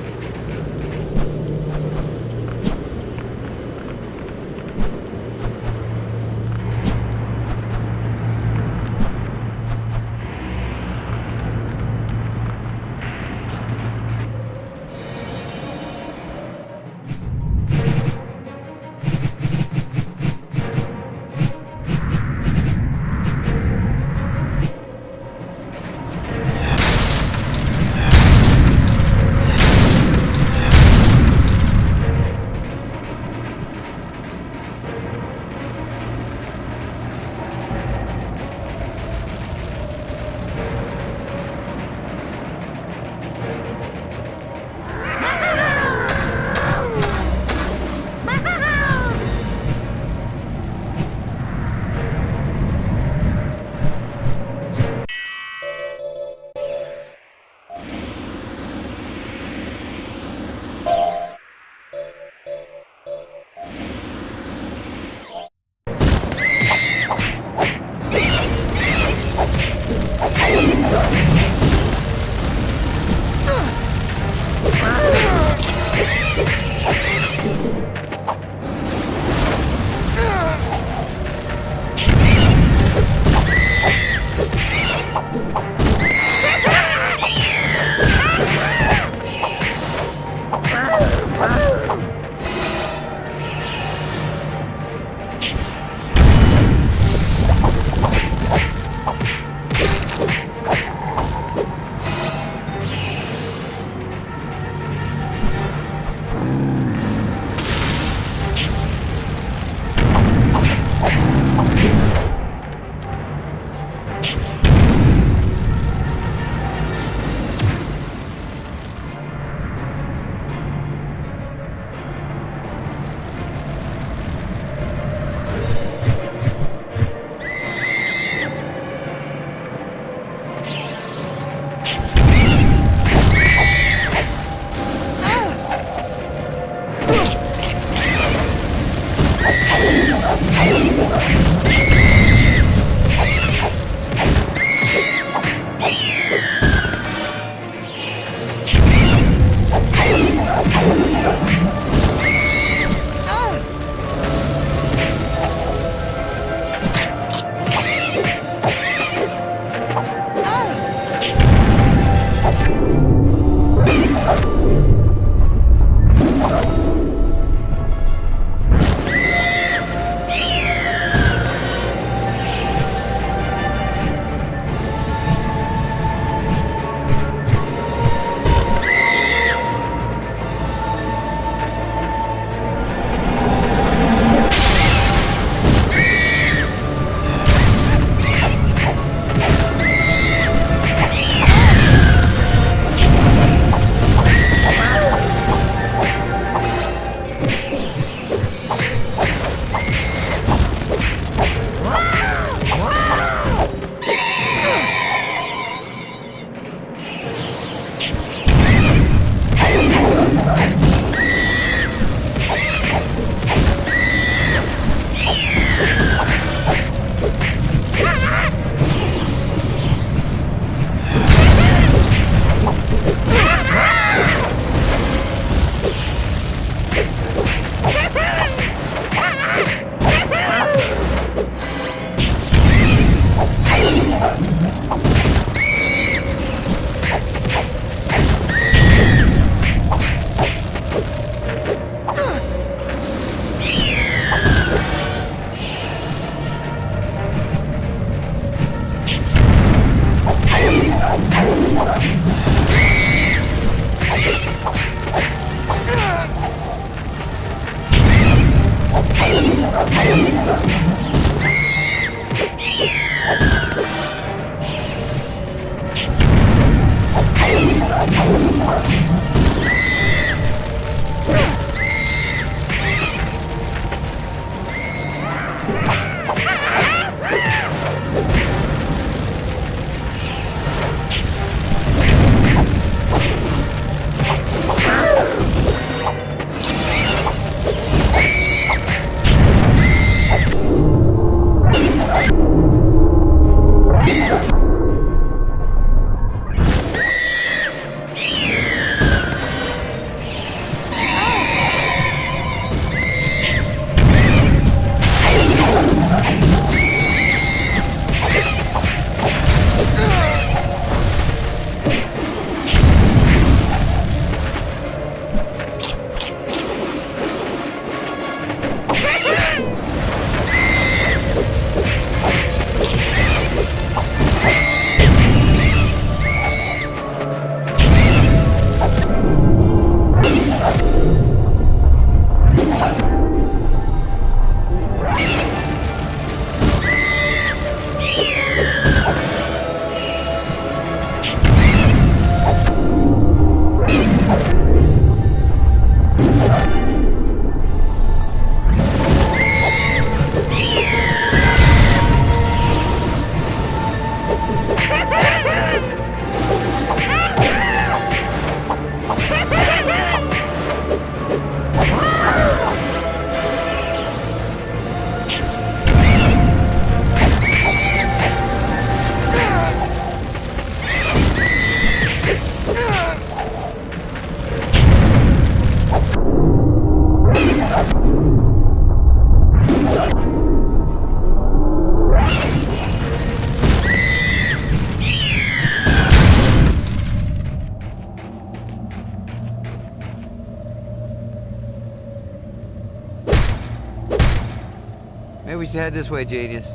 S5: Maybe we should head this way, genius.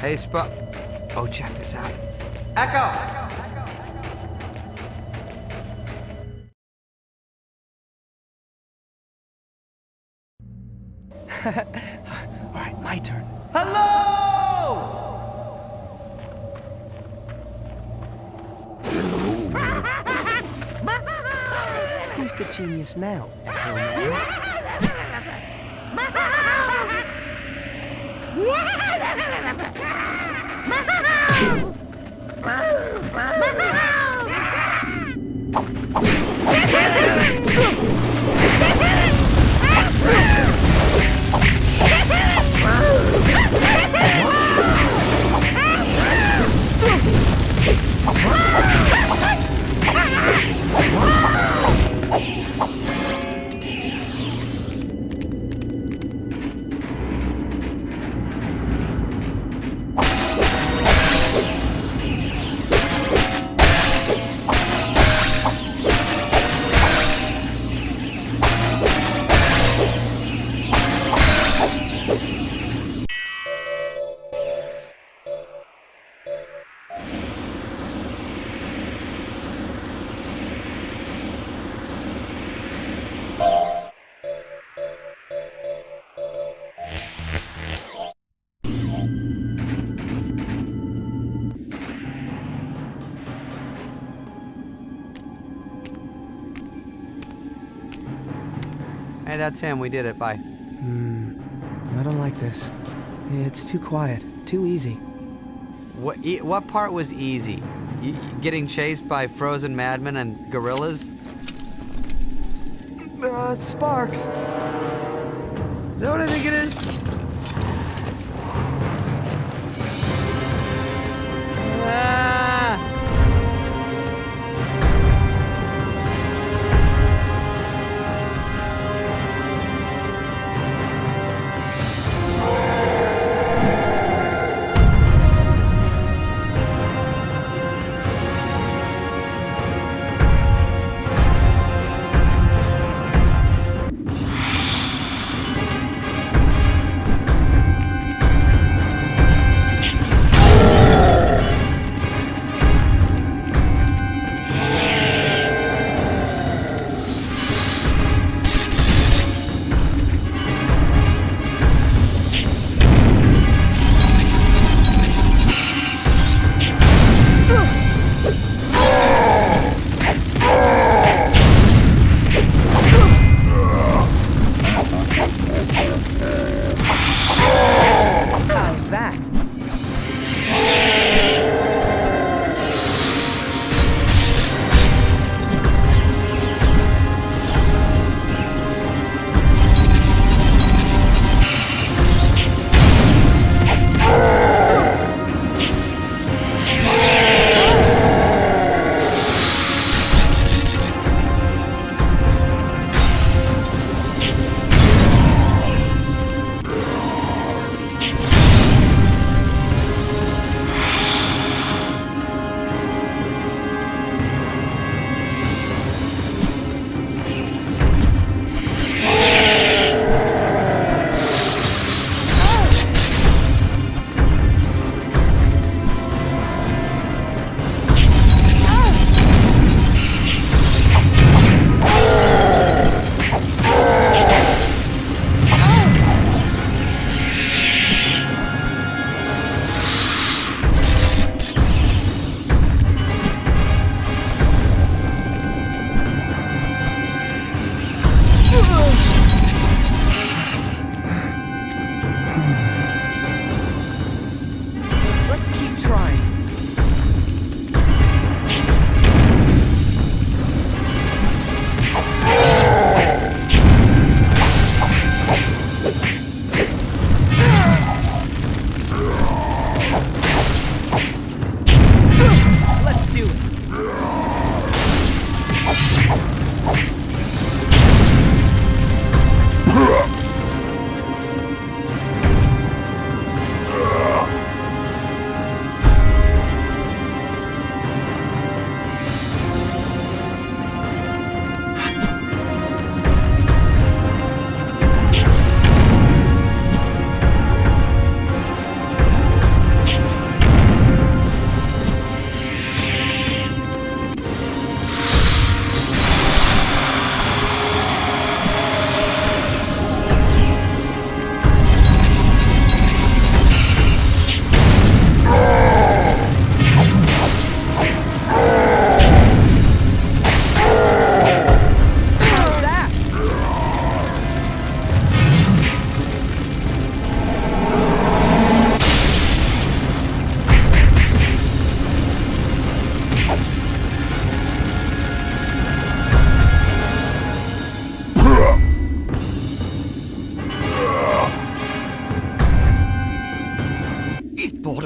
S5: Hey, Sparx. Oh, check this out. Echo!
S4: All right, my turn.
S5: Hello!
S4: Who's the genius now, Echo Man?
S5: Hey, that's him. We did it. Bye.
S4: I don't like this. It's too quiet, too easy.
S5: What part was easy? Getting chased by frozen madmen and gorillas?
S4: Sparx.
S5: Is that what I think it is? Ah!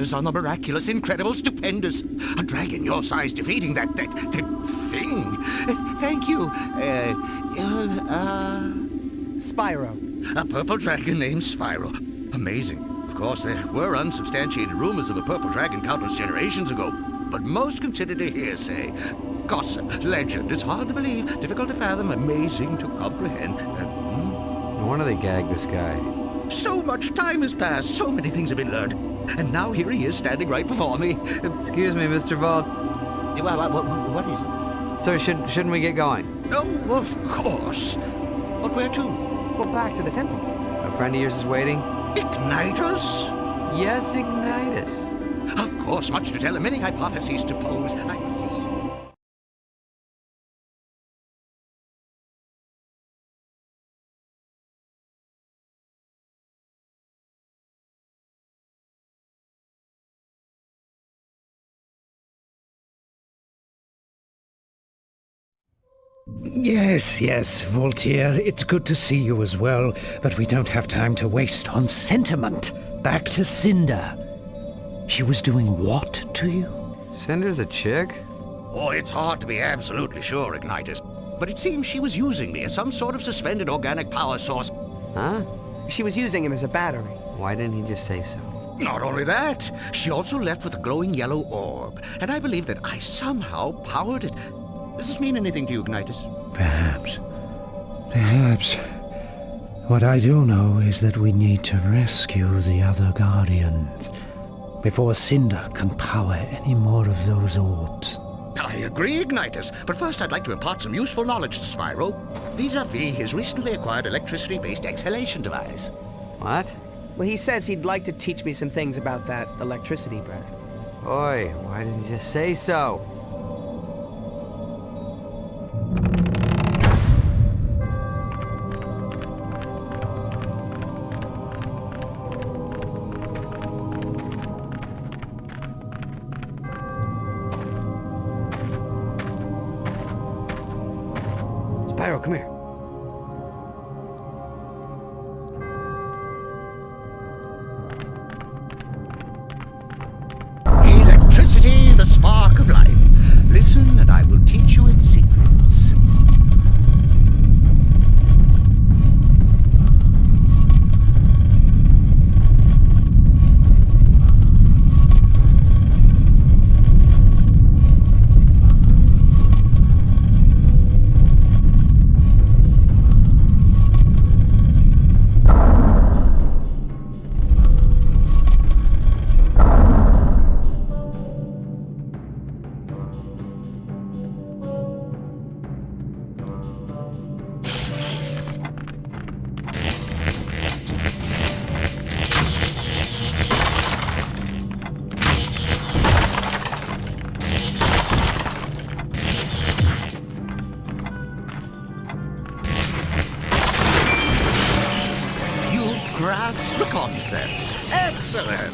S2: marvelous, on the miraculous, incredible, stupendous. A dragon your size defeating that thing. Thank you.
S4: Spyro.
S2: A purple dragon named Spyro. Amazing. Of course, there were unsubstantiated rumors of a purple dragon countless generations ago, but most considered a hearsay. Gossip, legend. It's hard to believe, difficult to fathom, amazing to comprehend.
S9: No wonder they gagged this guy.
S2: So much time has passed, so many things have been learned, and now here he is standing right before me.
S5: Excuse me, Mr. Vaughn.
S2: What is it?
S5: So shouldn't we get going?
S2: Oh, of course. But where to?
S4: Well, back to the temple.
S5: A friend of yours is waiting?
S2: Ignitus?
S5: Yes, Ignitus.
S2: Of course, much to tell, many hypotheses to pose.
S3: Yes, Voltaire, it's good to see you as well, but we don't have time to waste on sentiment. Back to Cinder. She was doing what to you?
S5: Cinder's a chick?
S2: Oh, it's hard to be absolutely sure, Ignitus, but it seems she was using me as some sort of suspended organic power source.
S5: Huh?
S4: She was using him as a battery.
S5: Why didn't he just say so?
S2: Not only that, she also left with a glowing yellow orb, and I believe that I somehow powered it. Does this mean anything to you, Ignitus?
S3: Perhaps. What I do know is that we need to rescue the other Guardians before Cinder can power any more of those orbs.
S2: I agree, Ignitus, but first I'd like to impart some useful knowledge to Spyro, vis-a-vis his recently acquired electricity-based exhalation device.
S5: What?
S4: Well, he says he'd like to teach me some things about that electricity breath.
S5: Oi, why doesn't he just say so?
S9: Spyro, come here.
S2: Electricity, the spark of life. Listen, and I will teach you its secrets. Grasp the concept. Excellent.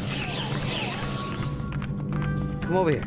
S5: Come over here.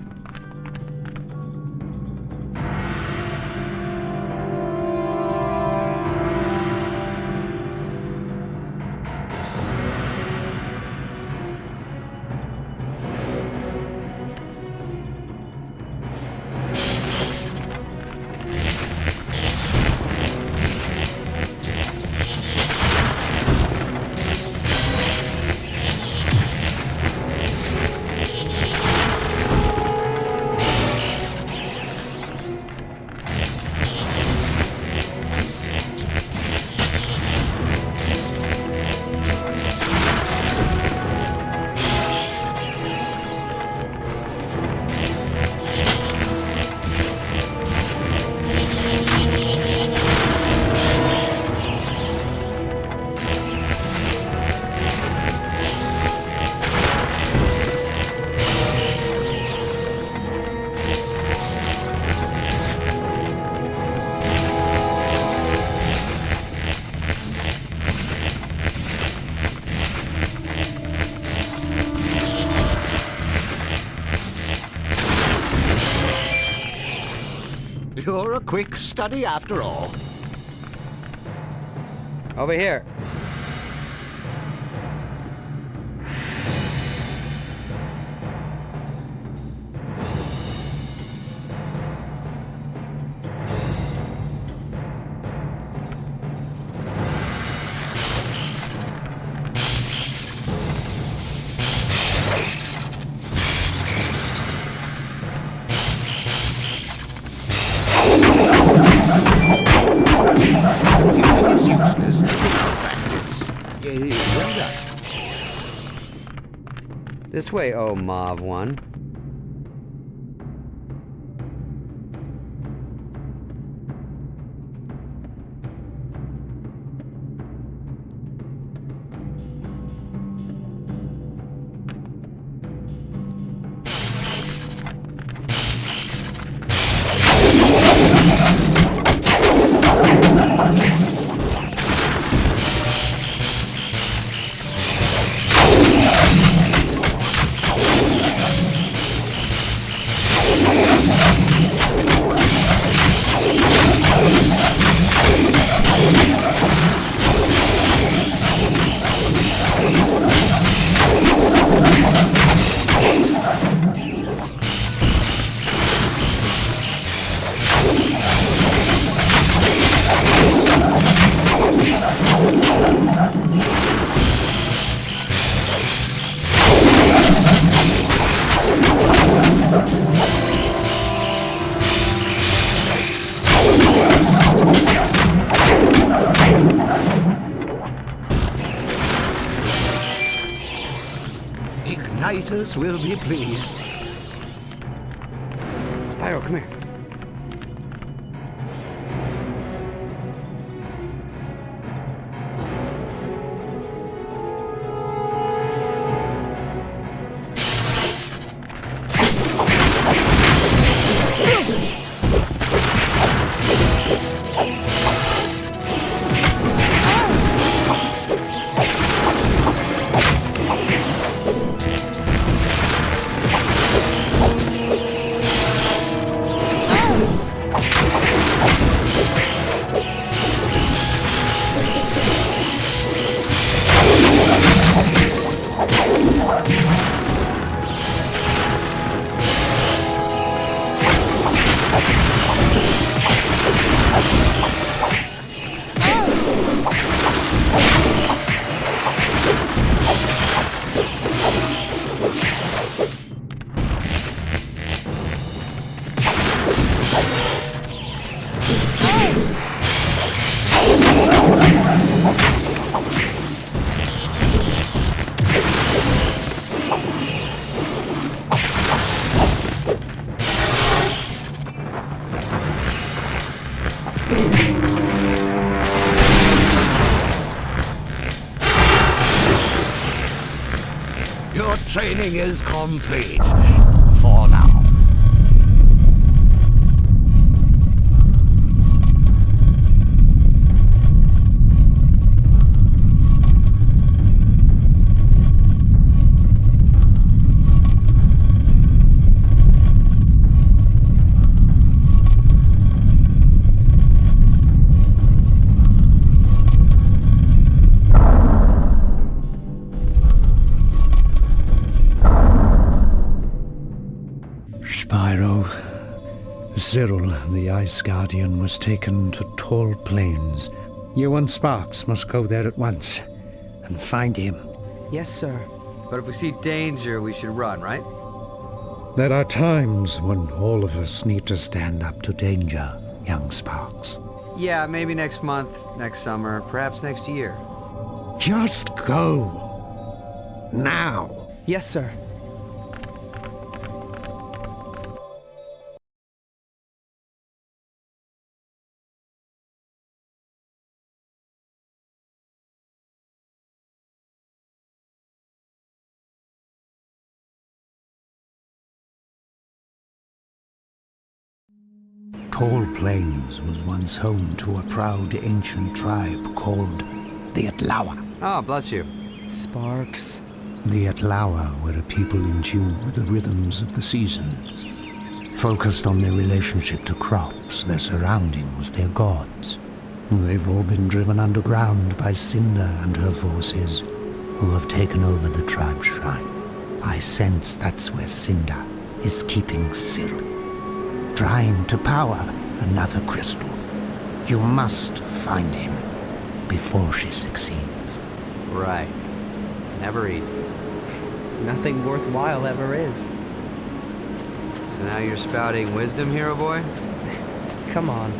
S2: You're a quick study after all.
S5: Over here.
S9: This way, oh Mauve one.
S2: Igniters will be pleased.
S9: Spyro, come here.
S2: Your training is complete. For now.
S3: Spyro, Cyril, the Ice Guardian, was taken to Tall Plains. You and Sparx must go there at once and find him.
S4: Yes, sir.
S5: But if we see danger, we should run, right?
S3: There are times when all of us need to stand up to danger, young Sparx.
S5: Yeah, maybe next month, next summer, perhaps next year.
S3: Just go. Now.
S4: Yes, sir.
S1: Tall Plains was once home to a proud ancient tribe called the Atlawa.
S5: Oh, bless you.
S4: Sparx.
S1: The Atlawa were a people in tune with the rhythms of the seasons. Focused on their relationship to crops, their surroundings, their gods. They've all been driven underground by Cinder and her forces, who have taken over the tribe shrine. I sense that's where Cinder is keeping Cyril, trying to power another crystal. You must find him before she succeeds.
S5: Right. It's never easy.
S4: Nothing worthwhile ever is.
S5: So now you're spouting wisdom, hero boy?
S4: Come on.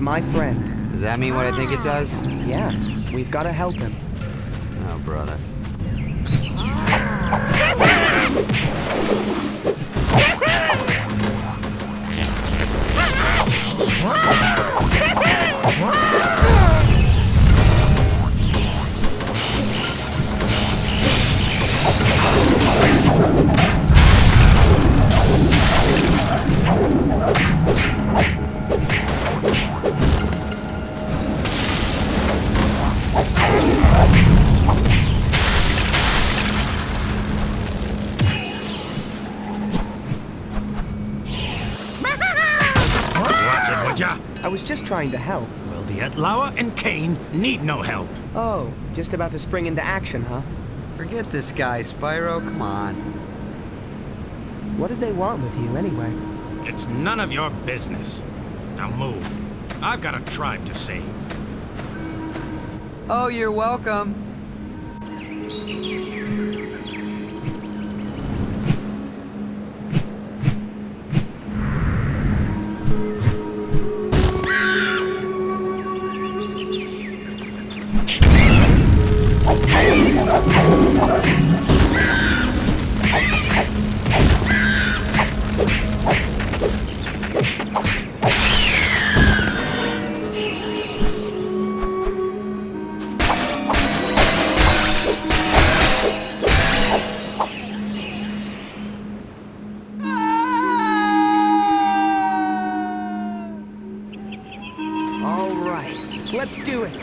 S4: My friend.
S9: Does that mean what I think it does?
S4: Yeah, we've got to help him.
S9: Oh, brother.
S4: trying to help.
S10: Well, the Etlaua and Kane need no help.
S4: Oh, just about to spring into action, huh?
S5: Forget this guy, Spyro. Come on.
S4: What did they want with you, anyway?
S10: It's none of your business. Now move. I've got a tribe to save.
S5: Oh, you're welcome.
S4: All right, let's do it.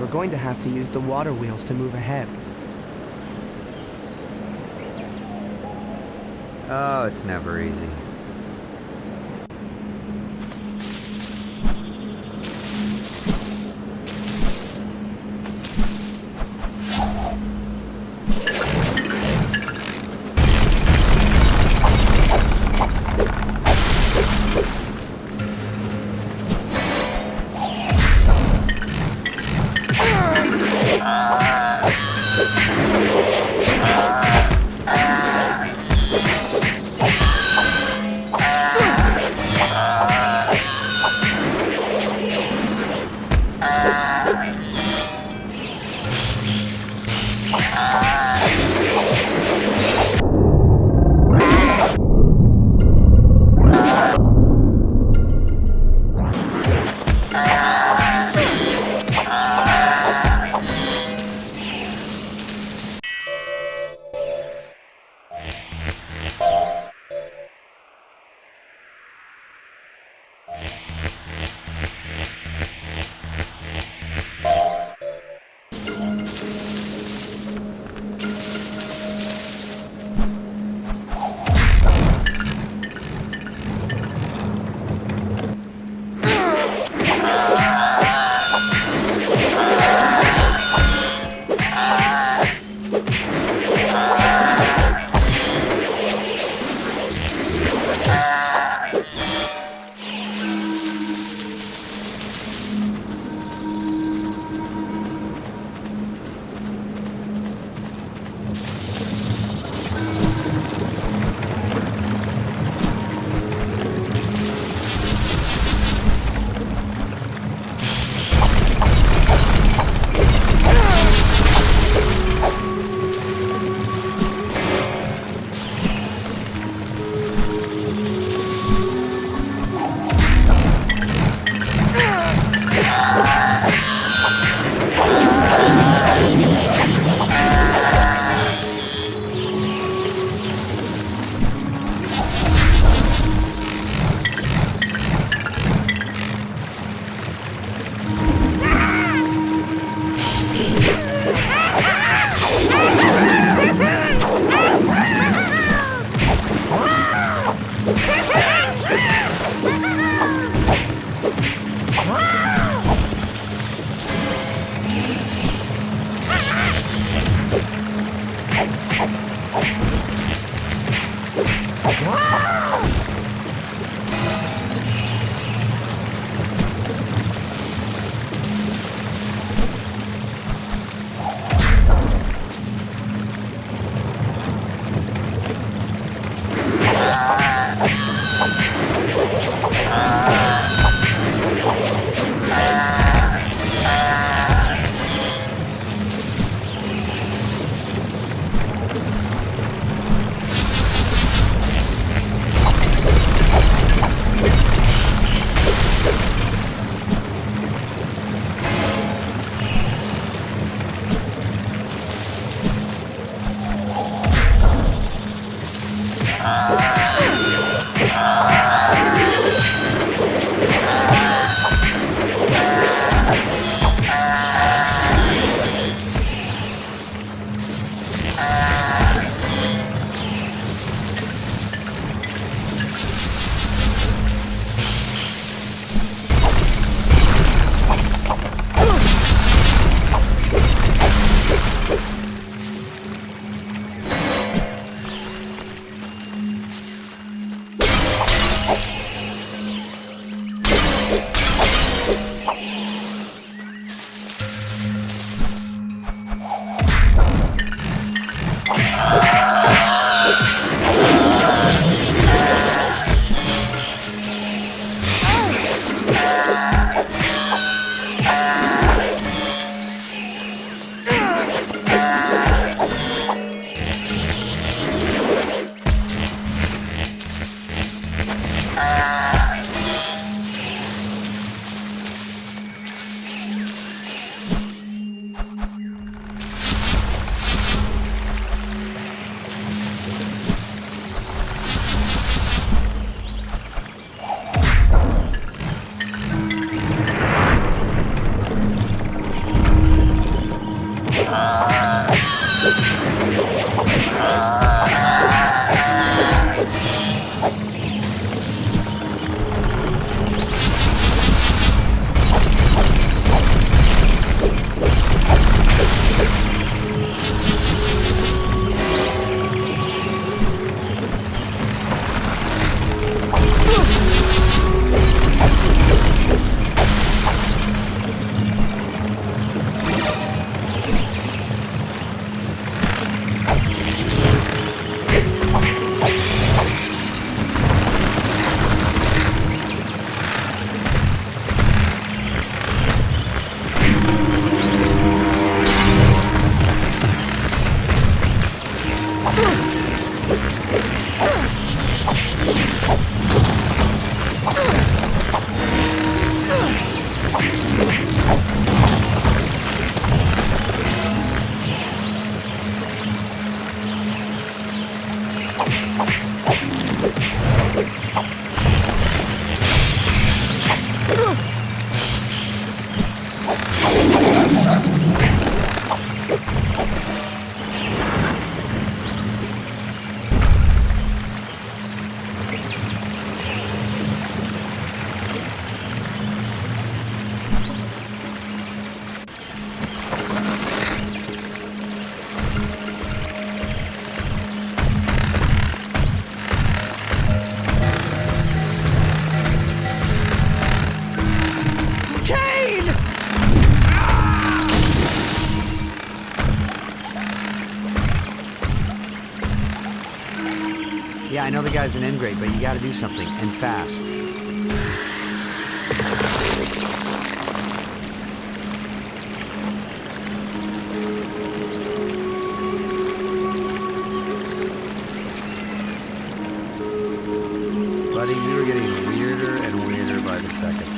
S4: We're going to have to use the water wheels to move ahead.
S9: Oh, it's never easy. Yeah, I know the guy's an ingrate, but you gotta do something, and fast. Buddy, you are getting weirder and weirder by the second.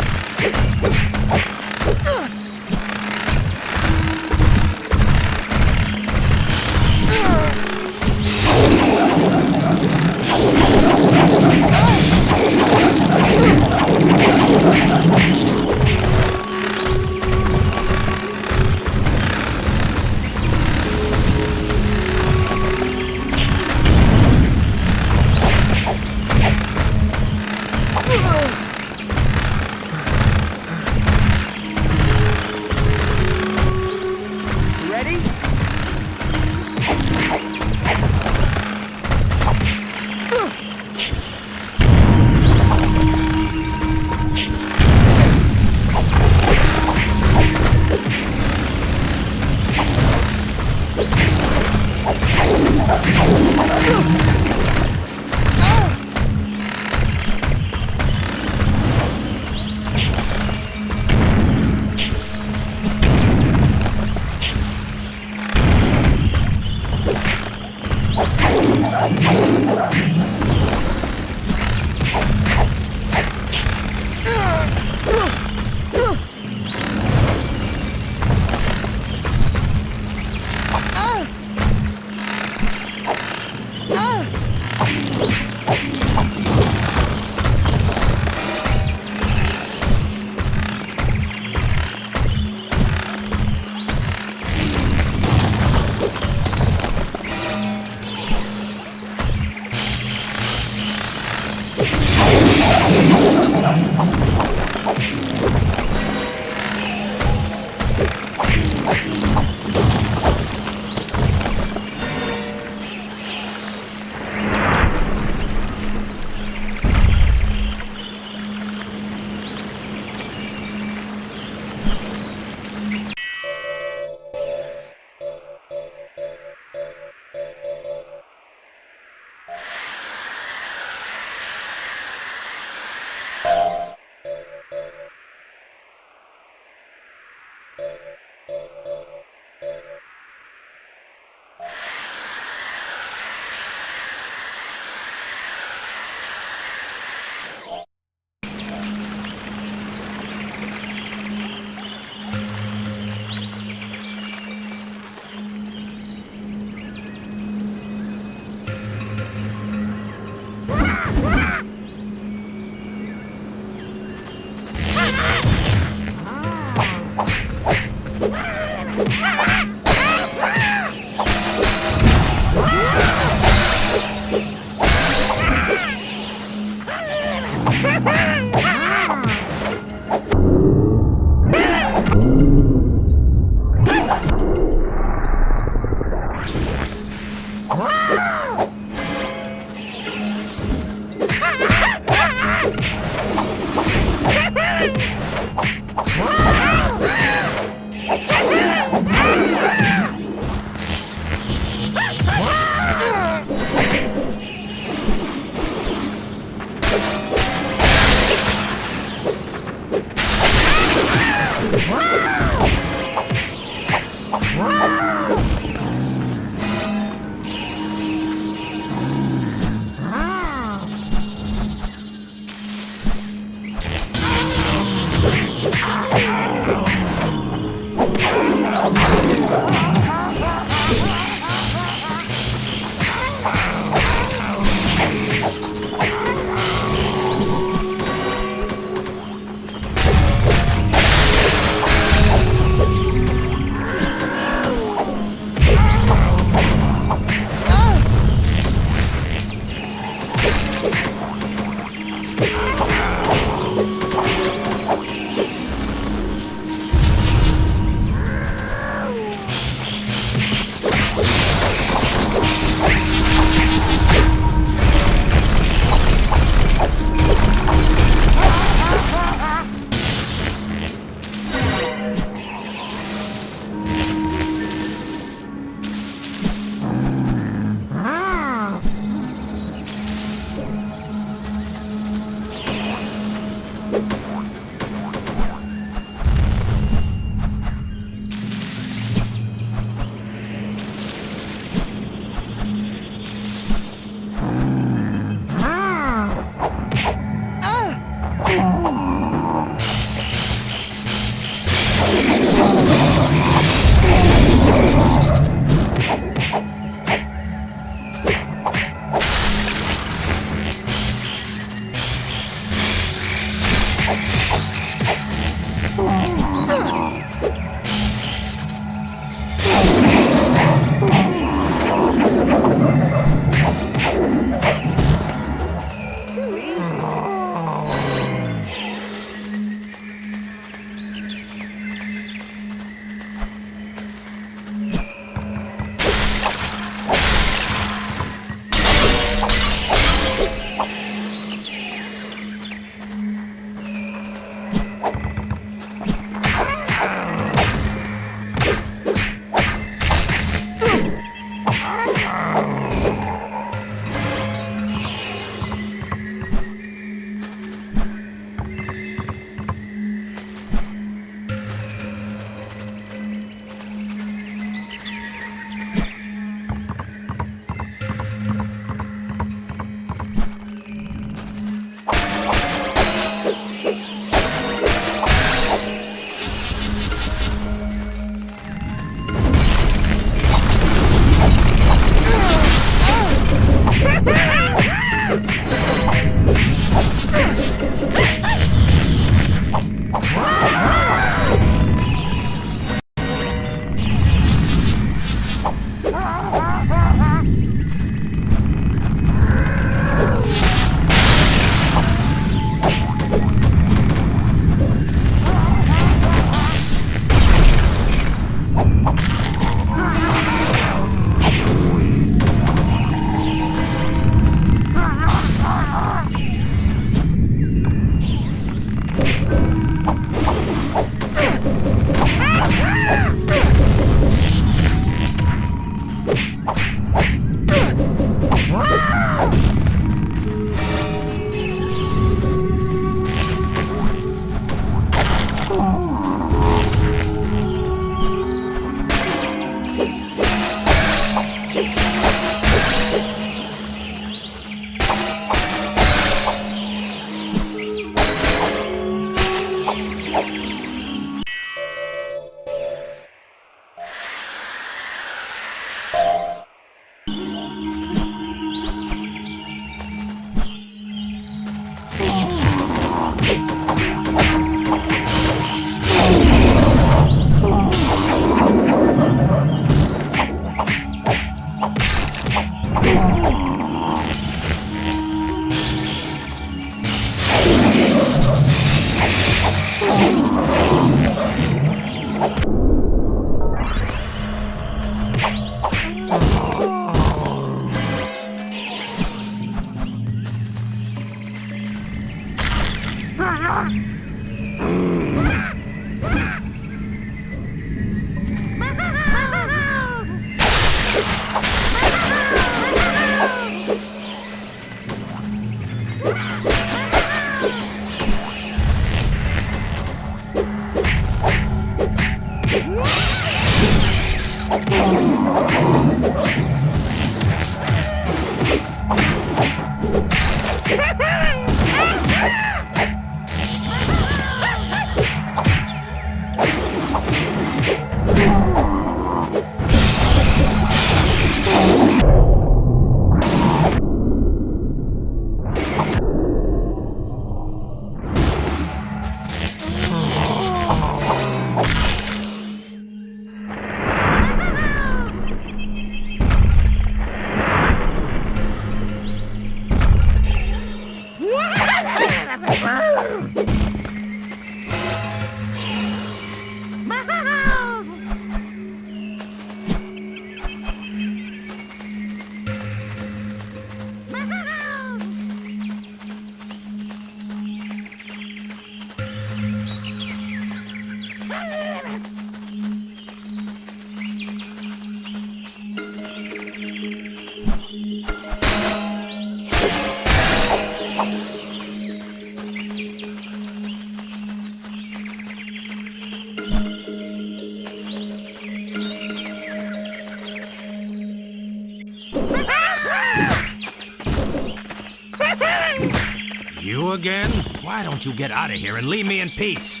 S10: You again? Why don't you get out of here and leave me in peace?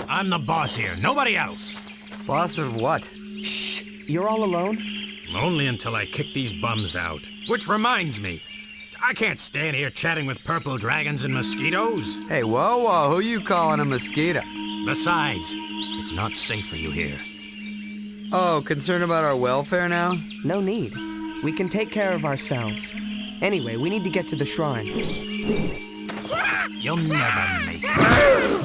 S10: I'm the boss here, nobody else.
S5: Boss of what?
S4: Shh! You're all alone?
S10: Only until I kick these bums out. Which reminds me, I can't stand here chatting with purple dragons and mosquitoes.
S5: Hey, whoa, who you calling a mosquito?
S10: Besides, it's not safe for you here.
S5: Oh, concerned about our welfare now?
S4: No need. We can take care of ourselves. Anyway, we need to get to the shrine.
S10: You'll never make it.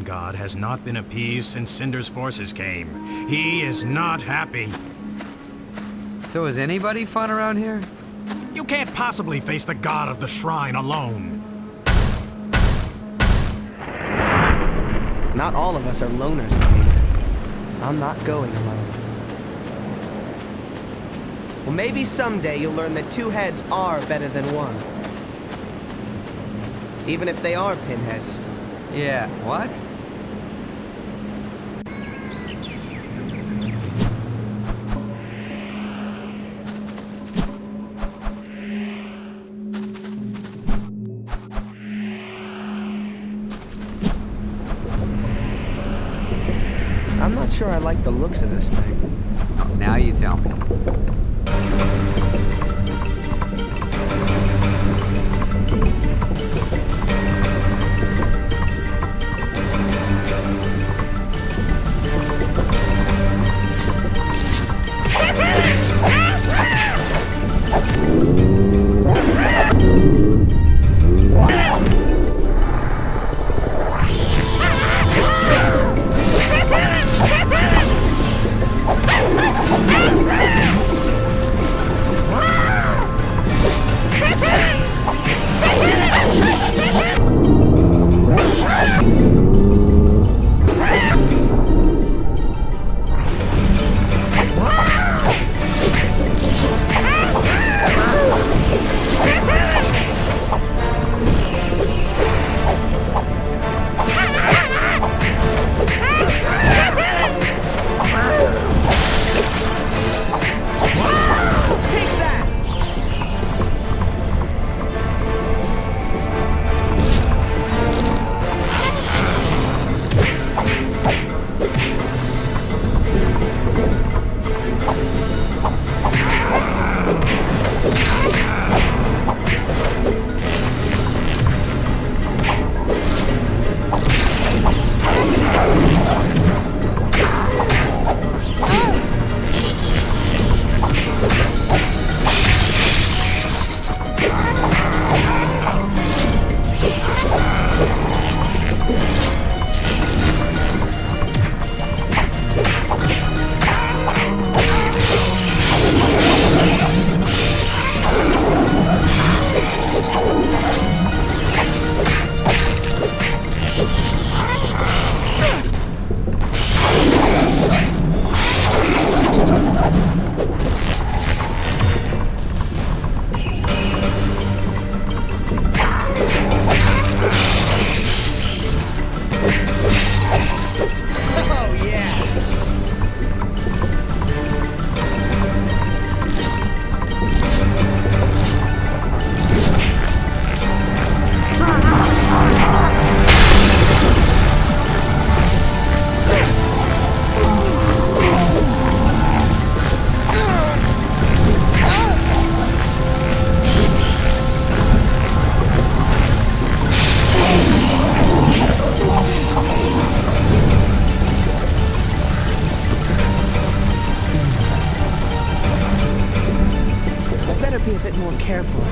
S10: god has not been appeased since Cinder's forces came. He is not happy.
S9: So is anybody fun around here?
S10: You can't possibly face the god of the shrine alone.
S4: Not all of us are loners, Queen. I'm not going alone. Well, maybe someday you'll learn that two heads are better than one. Even if they are pinheads.
S9: Yeah, what?
S4: I'm not sure I like the looks of this thing.
S9: Now you tell me.
S4: Be a bit more careful.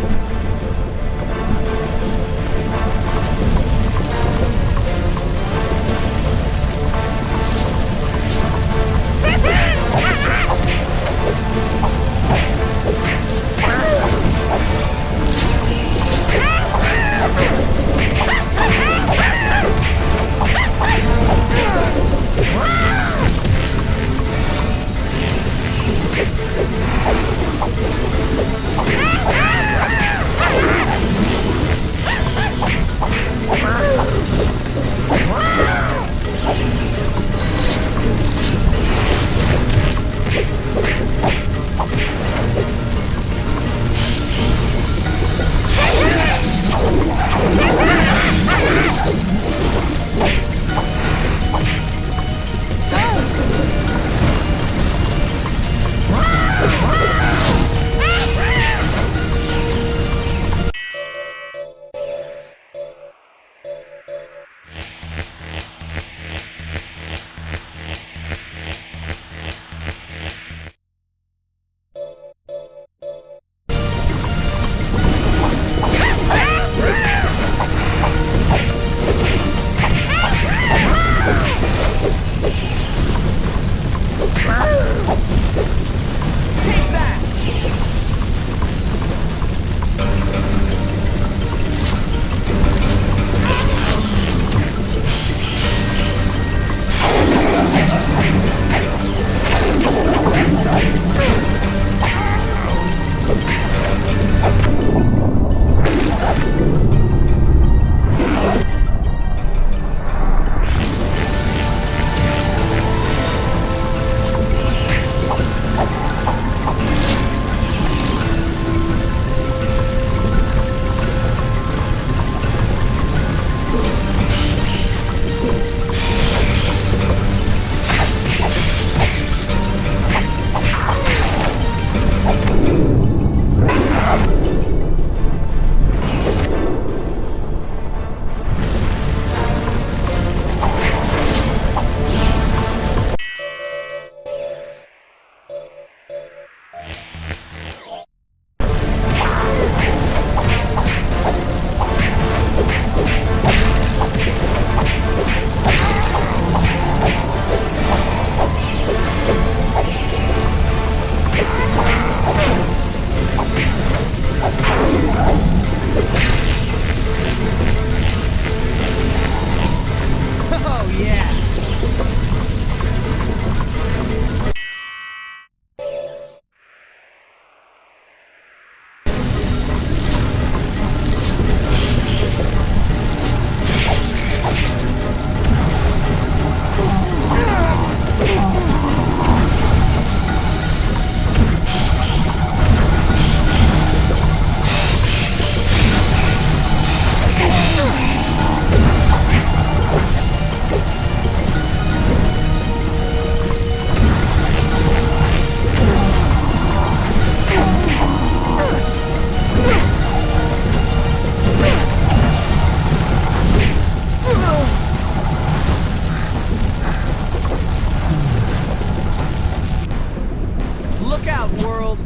S4: world.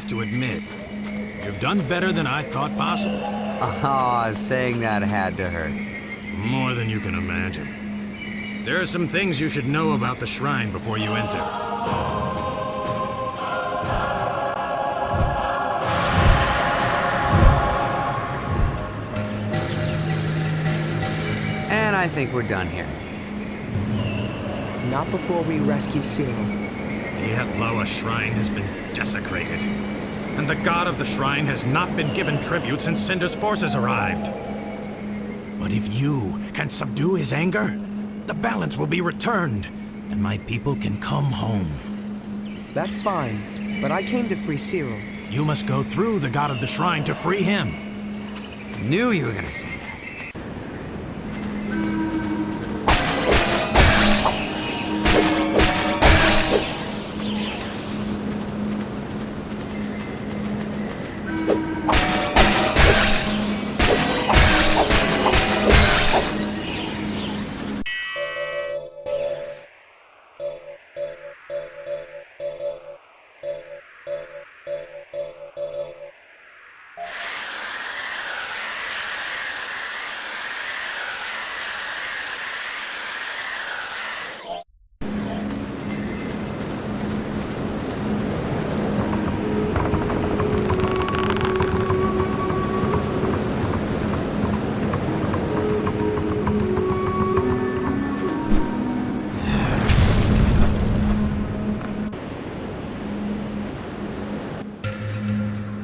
S10: To admit, you've done better than I thought possible.
S9: Ah, saying that had to hurt.
S10: More than you can imagine. There are some things you should know about the shrine before you enter.
S9: And I think we're done here.
S4: Not before we rescue Cyril.
S10: The Etloa shrine has been desecrated. And the god of the shrine has not been given tribute since Cinder's forces arrived. But if you can subdue his anger, the balance will be returned, and my people can come home.
S4: That's fine, but I came to free Cyril.
S10: You must go through the god of the shrine to free him.
S9: Knew you were gonna say that.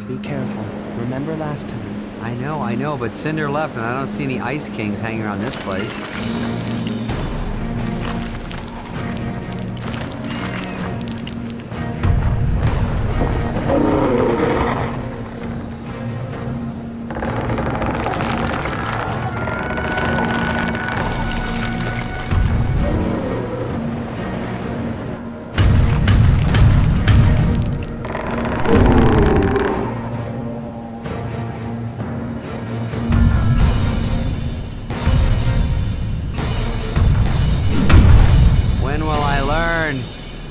S4: Be careful. Remember last time?
S9: I know, but Cinder left and I don't see any Ice Kings hanging around this place.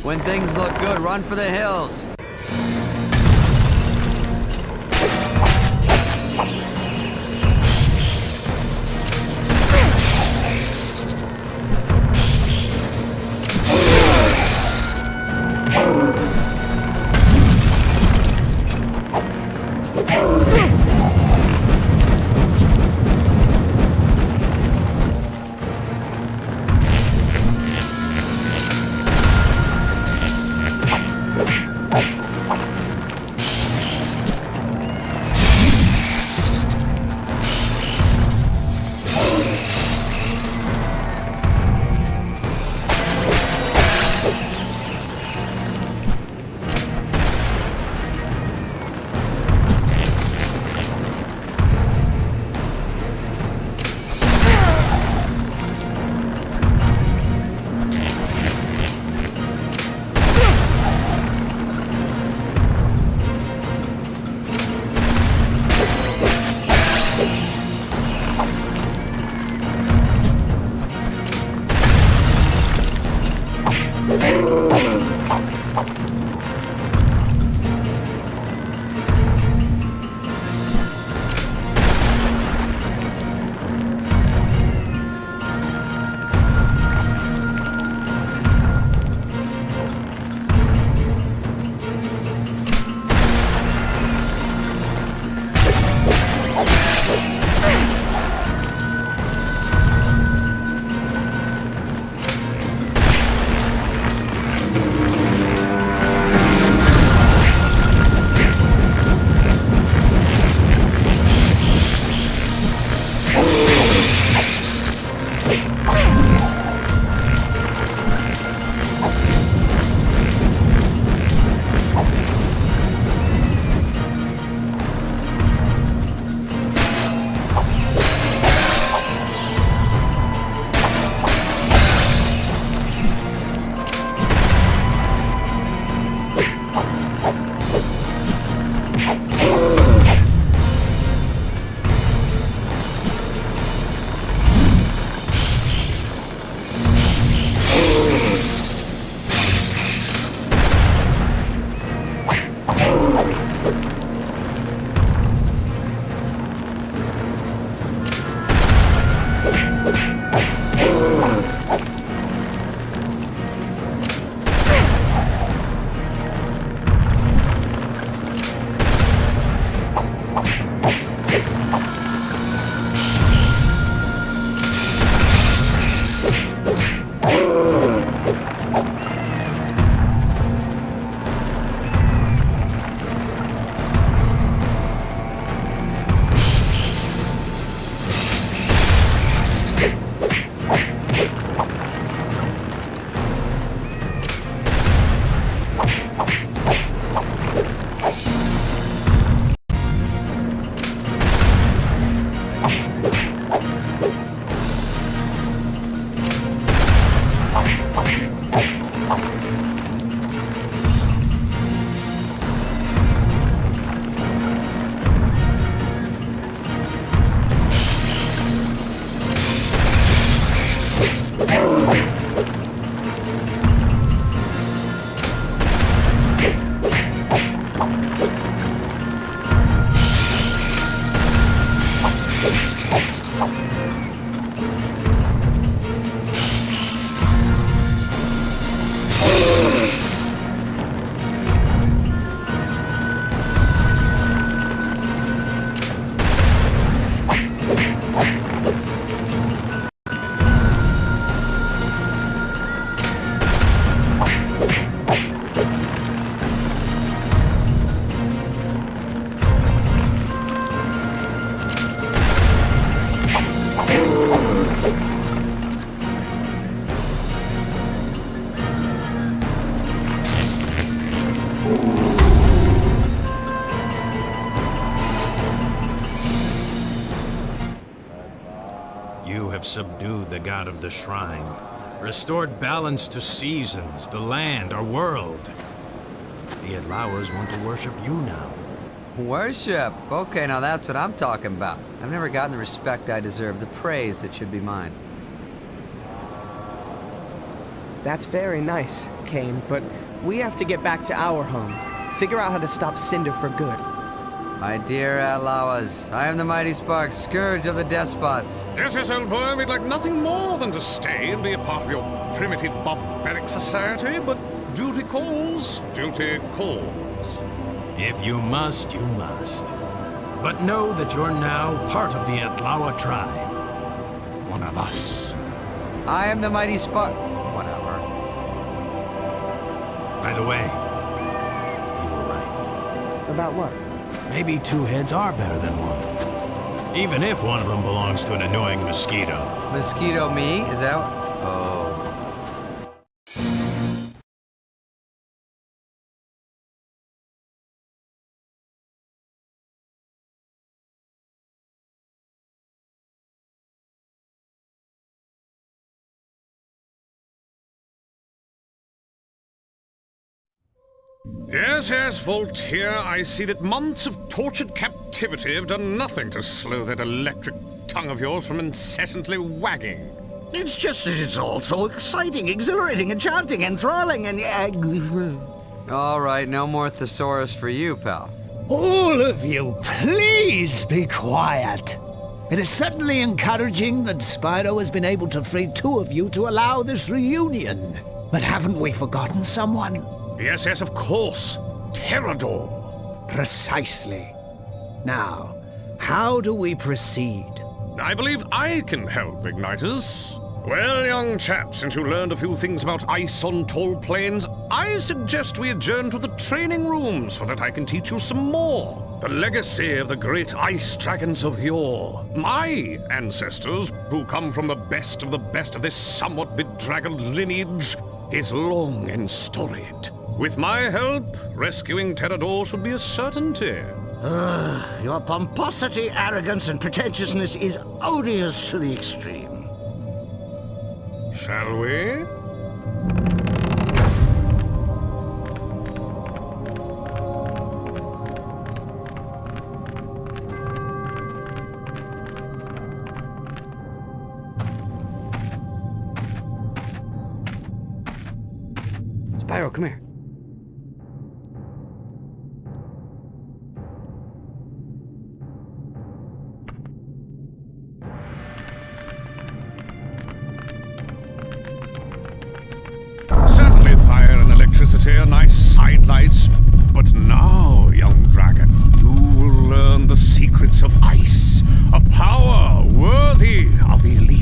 S9: When things look good, run for the hills.
S10: You have subdued the god of the shrine, restored balance to seasons, the land, our world. The Adlowers want to worship you now.
S5: Worship? Okay, now that's what I'm talking about. I've never gotten the respect I deserve, the praise that should be mine.
S4: That's very nice, Kane, but we have to get back to our home. Figure out how to stop Cinder for good.
S5: My dear Adlowers, I am the mighty Sparx, scourge of the despots.
S11: Yes, yes, old boy, we'd like nothing more than to stay and be a part of your primitive barbaric society, but duty calls, duty calls.
S10: If you must, you must. But know that you're now part of the Adlawa tribe. One of us.
S5: I am the mighty Sparx. Whatever.
S10: By the way, you were right.
S4: About what?
S10: Maybe two heads are better than one. Even if one of them belongs to an annoying mosquito.
S5: Mosquito me? Is that what? Oh.
S11: Yes, yes, Voltaire, I see that months of tortured captivity have done nothing to slow that electric tongue of yours from incessantly wagging.
S2: It's just that it's all so exciting, exhilarating, enchanting, enthralling, and...
S5: All right, no more thesaurus for you, pal.
S1: All of you, please be quiet. It is certainly encouraging that Spyro has been able to free two of you to allow this reunion. But haven't we forgotten someone?
S11: Yes, yes, of course. Terrador.
S1: Precisely. Now, how do we proceed?
S11: I believe I can help, Ignitus. Well, young chap, since you learned a few things about ice on tall plains, I suggest we adjourn to the training room so that I can teach you some more. The legacy of the great ice dragons of yore. My ancestors, who come from the best of this somewhat bedraggled lineage, is long and storied. With my help, rescuing Terrador should be a certainty.
S2: Your pomposity, arrogance, and pretentiousness is odious to the extreme.
S11: Shall we?
S9: Spyro, come here.
S11: Certainly fire and electricity are nice sidelights, but now, young dragon, you will learn the secrets of ice, a power worthy of the elite.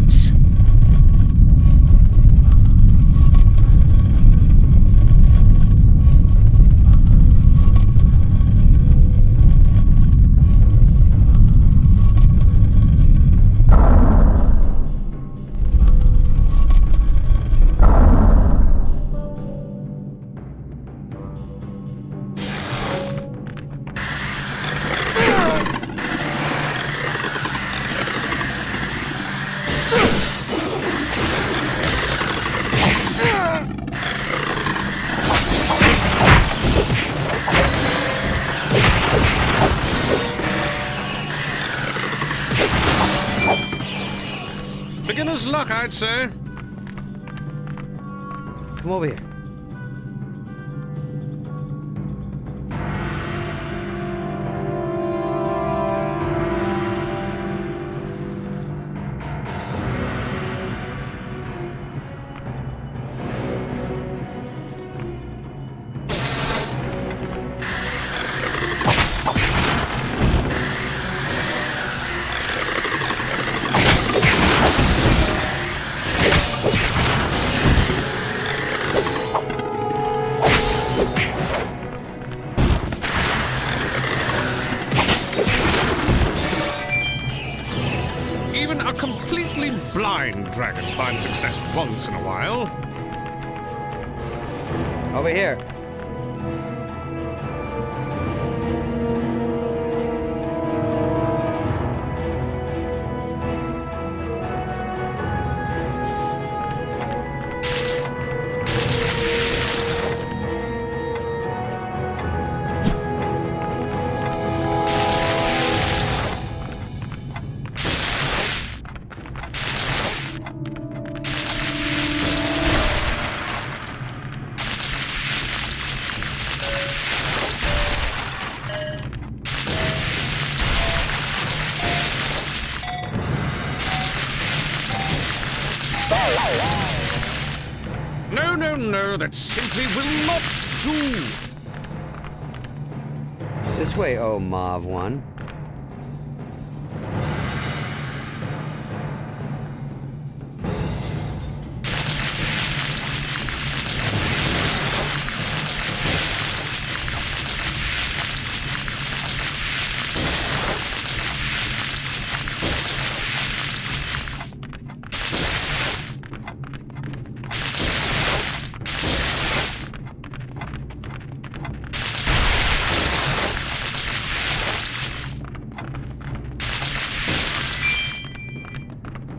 S11: Beginner's luck, I'd say.
S9: Come over here.
S11: Even a completely blind dragon finds success once in a while.
S9: Over here.
S11: No, no, no, that simply will not do.
S9: This way, oh Mauve one.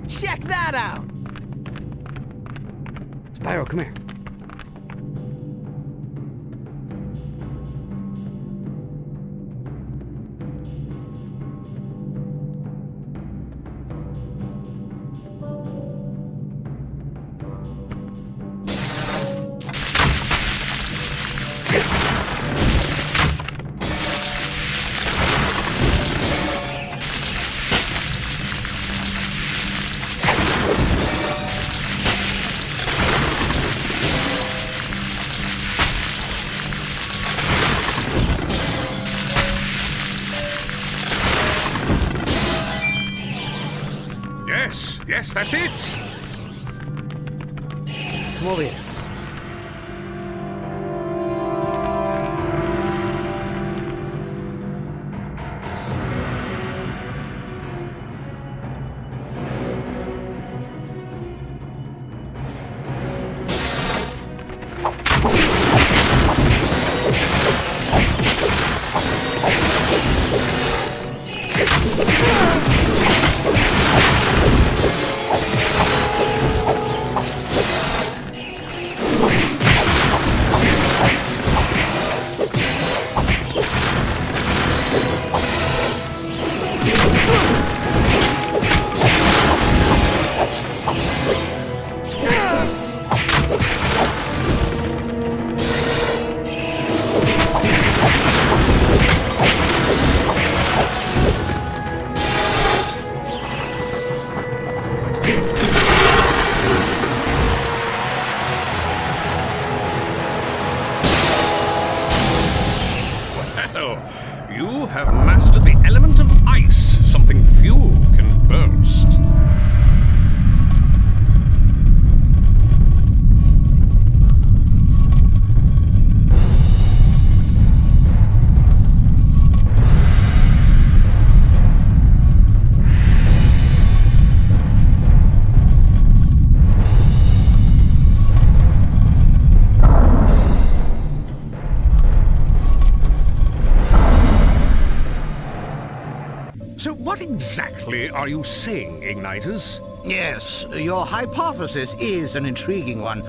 S4: Check that out!
S9: Spyro, come here.
S11: Yes, that's it!
S9: Come over here.
S11: have mastered the element of ice, something few can boast. So what exactly are you saying, Igniters?
S2: Yes, your hypothesis is an intriguing one,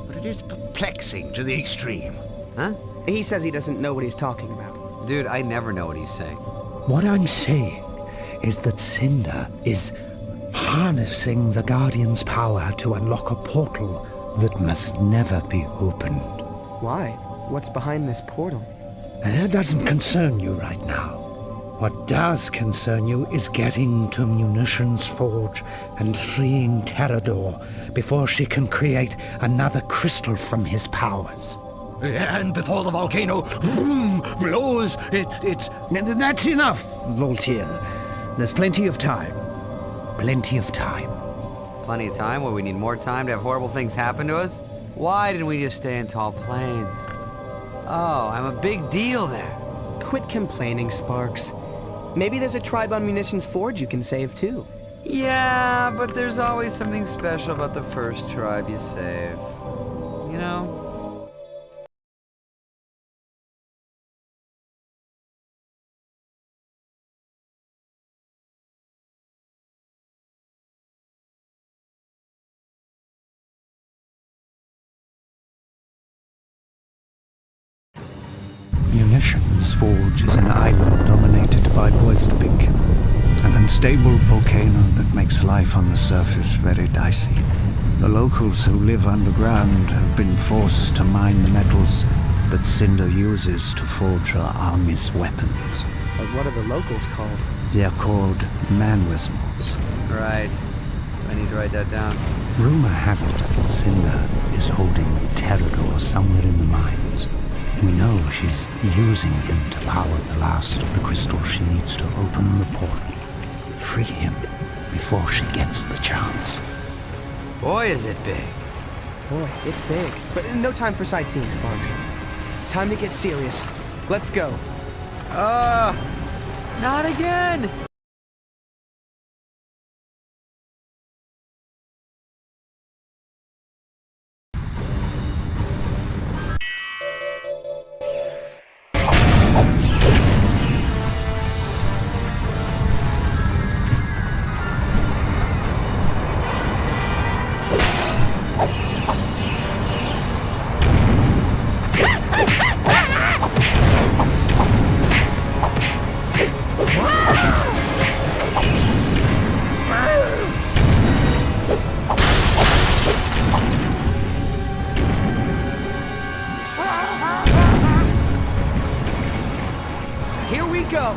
S2: but it is perplexing to the extreme.
S9: Huh?
S4: He says he doesn't know what he's talking about.
S9: Dude, I never know what he's saying.
S3: What I'm saying is that Cinder is harnessing the Guardian's power to unlock a portal that must never be opened.
S4: Why? What's behind this portal?
S3: And that doesn't concern you right now. What does concern you is getting to Munitions Forge and freeing Terrador before she can create another crystal from his powers.
S2: And before the volcano blows, it's...
S3: That's enough, Voltaire. There's plenty of time. Plenty of time.
S9: Plenty of time where we need more time to have horrible things happen to us? Why didn't we just stay in tall plains? Oh, I'm a big deal there.
S4: Quit complaining, Sparx. Maybe there's a tribe on Munitions Forge you can save too.
S9: Yeah, but there's always something special about the first tribe you save. You know?
S1: Munitions Forge is an island dominated by Boistbik, an unstable volcano that makes life on the surface very dicey. The locals who live underground have been forced to mine the metals that Cinder uses to forge her army's weapons.
S4: But what are the locals called?
S1: They're called manwismals.
S9: Right. I need to write that down.
S1: Rumor has it that Cinder is holding Terrador somewhere in the mines. We know she's using him to power the last of the crystals she needs to open the portal. Free him before she gets the chance.
S9: Boy, is it big.
S4: Boy, it's big. But no time for sightseeing, Sparx. Time to get serious. Let's go.
S9: Not again!
S4: Here we go.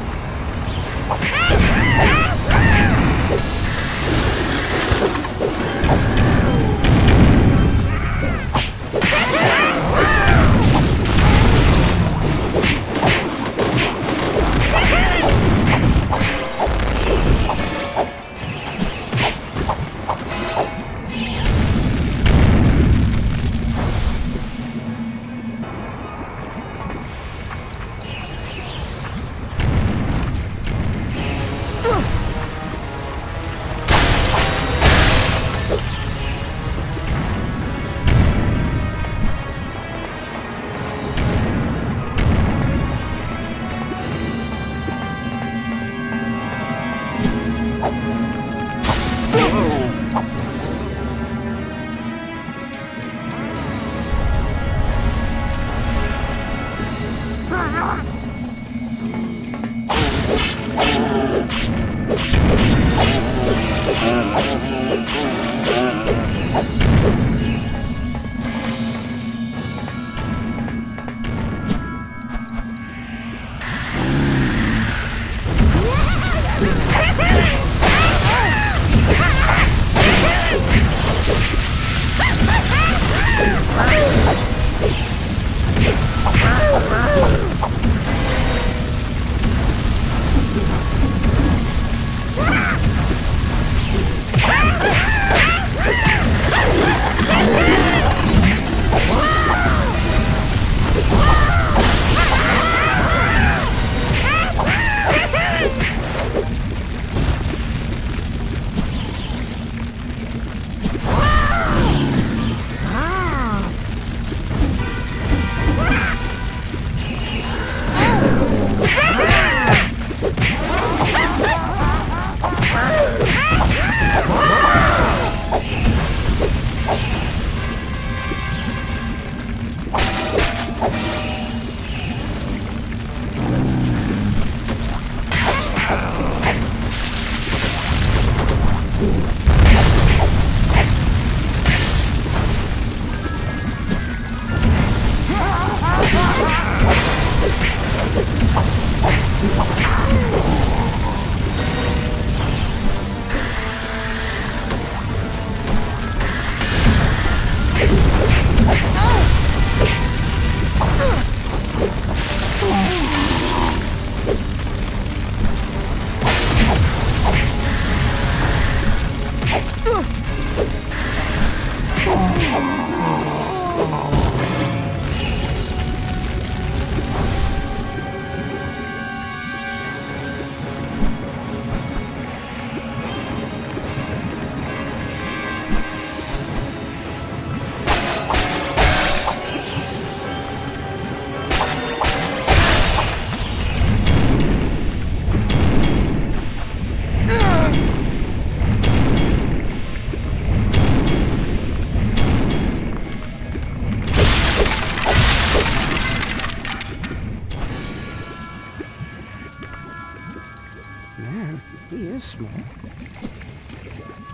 S4: Man, he is small.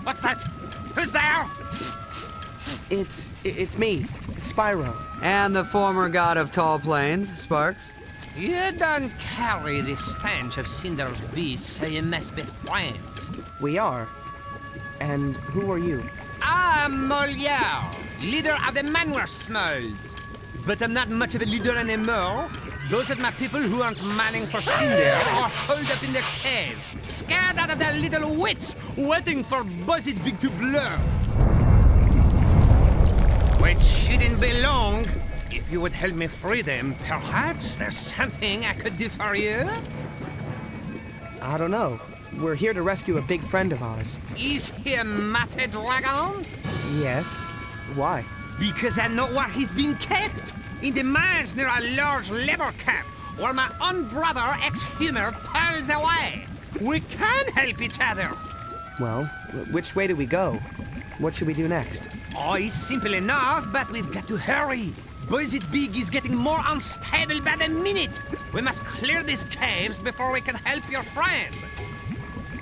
S12: What's that? Who's there?
S4: It's me, Spyro.
S9: And the former god of tall plains, Sparx.
S12: You don't carry the stench of Cinder's beast, so you must be friends.
S4: We are. And who are you?
S12: I'm Molière, leader of the Manware Smalls. But I'm not much of a leader anymore. Those are my people who aren't manning for Cinder are holed up in their caves, scared out of their little wits, waiting for Buzzard Big to blow. Which shouldn't be long. If you would help me free them, perhaps there's something I could do for you?
S4: I don't know. We're here to rescue a big friend of ours.
S12: Is he a Mate Dragon?
S4: Yes. Why?
S12: Because I know where he's been kept. In the mines near a large labor camp, where my own brother, ex-Humor, toils away. We can help each other.
S4: Well, which way do we go? What should we do next?
S12: Oh, it's simple enough, but we've got to hurry. Buzzard Big is getting more unstable by the minute. We must clear these caves before we can help your friend.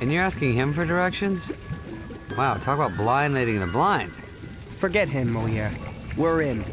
S9: And you're asking him for directions? Wow, talk about blind leading the blind.
S4: Forget him, Molière. We're in.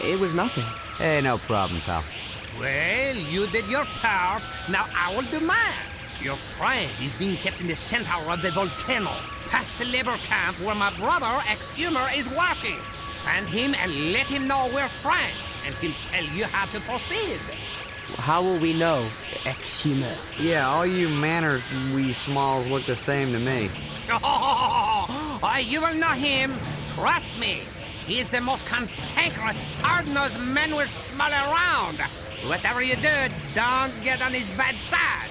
S4: It was nothing.
S9: Hey, no problem, pal.
S12: Well, you did your part. Now I will do mine. Your friend is being kept in the center of the volcano, past the labor camp where my brother, ex-Humor, is working. Find him and let him know we're friends, and he'll tell you how to proceed.
S4: How will we know, ex-Humor?
S9: Yeah, all you manor wee smalls look the same to me.
S12: You will know him. Trust me. He is the most cantankerous, hard-nosed manure smell around. Whatever you do, don't get on his bad side.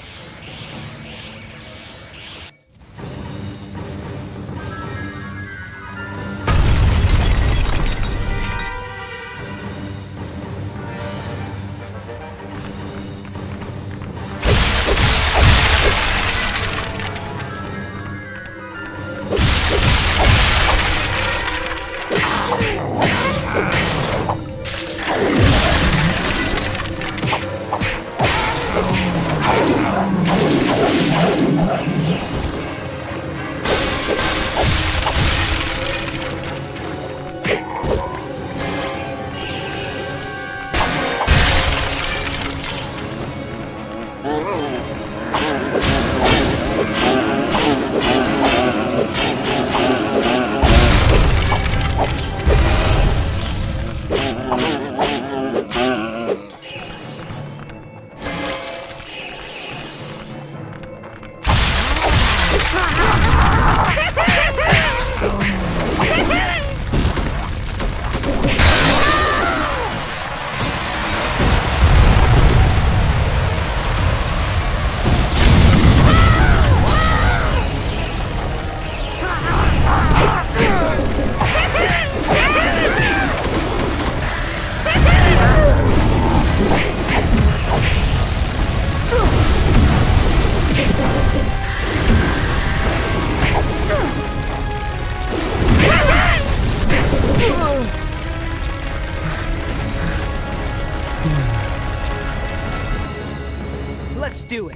S4: Let's do it.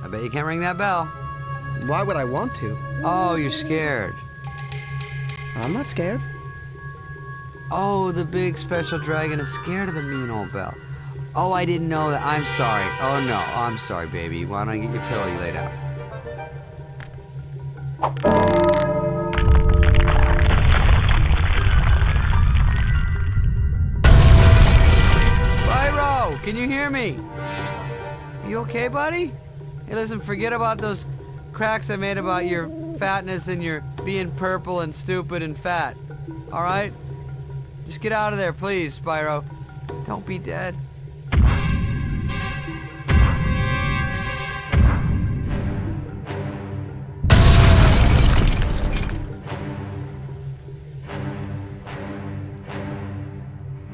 S9: I bet you can't ring that bell.
S4: Why would I want to?
S9: Oh, you're scared.
S4: I'm not scared.
S9: Oh, the big special dragon is scared of the mean old bell. Oh, I didn't know that. I'm sorry. Oh, no. I'm sorry, baby. Why don't I get your pillow? You lay down. Spyro, can you hear me? You okay, buddy? Hey, listen, forget about those cracks I made about your fatness and your being purple and stupid and fat. All right? Just get out of there, please, Spyro. Don't be dead.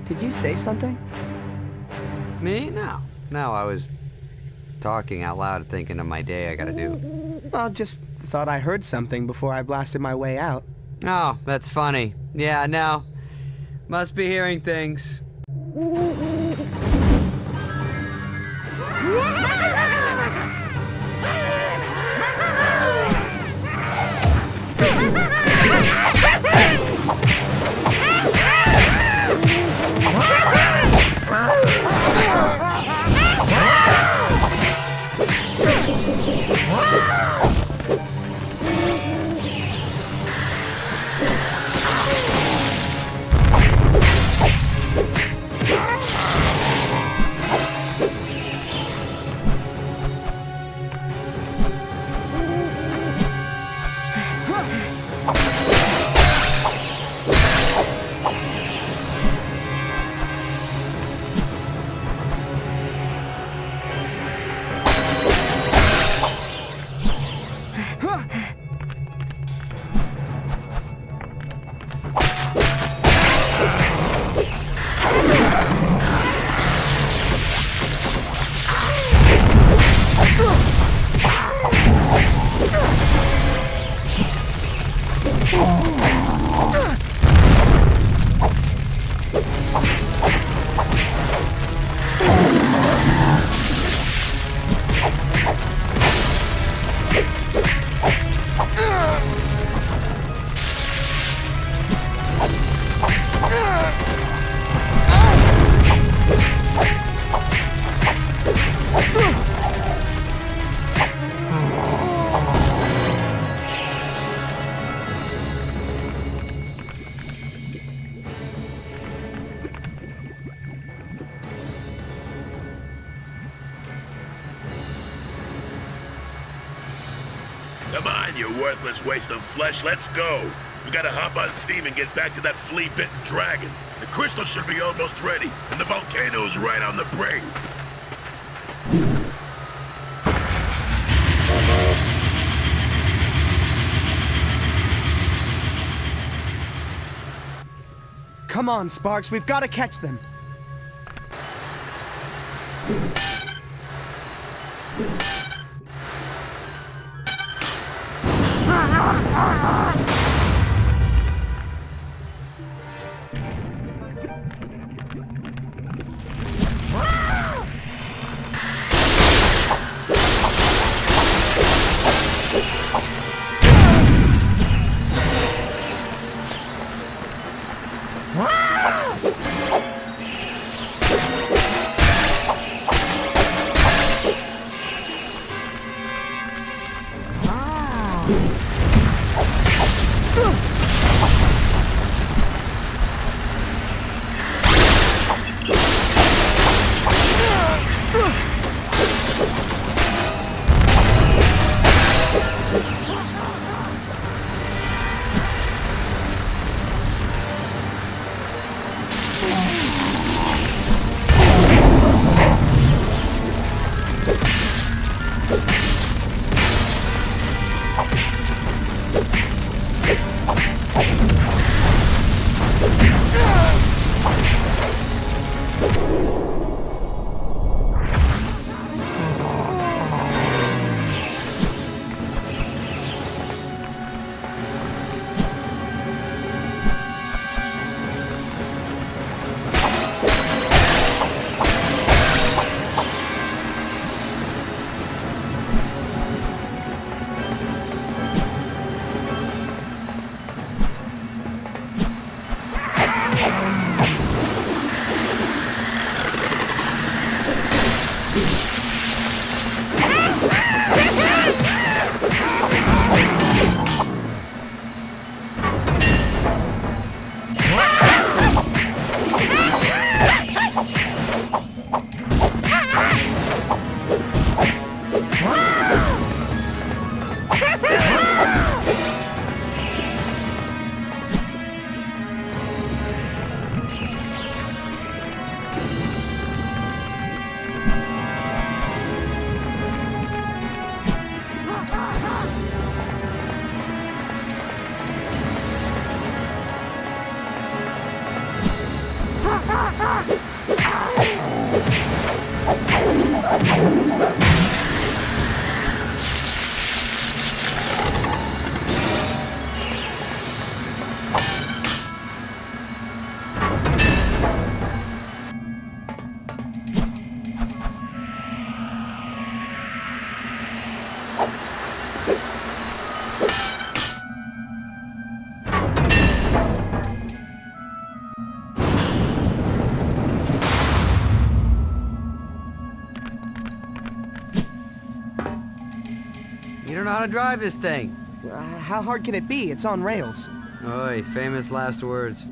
S4: Did you say something?
S9: Me? No. No, I was talking out loud, thinking of my day I gotta do.
S4: Well, just thought I heard something before I blasted my way out.
S9: Oh, that's funny. Yeah, no. Must be hearing things.
S6: Come on, you worthless waste of flesh, let's go. We gotta hop on steam and get back to that flea-bitten dragon. The crystal should be almost ready, and the volcano's right on the brink.
S4: Come on, Sparx, we've got to catch them.
S9: You don't know how to drive this thing.
S4: How hard can it be? It's on rails.
S5: Oi, famous last words.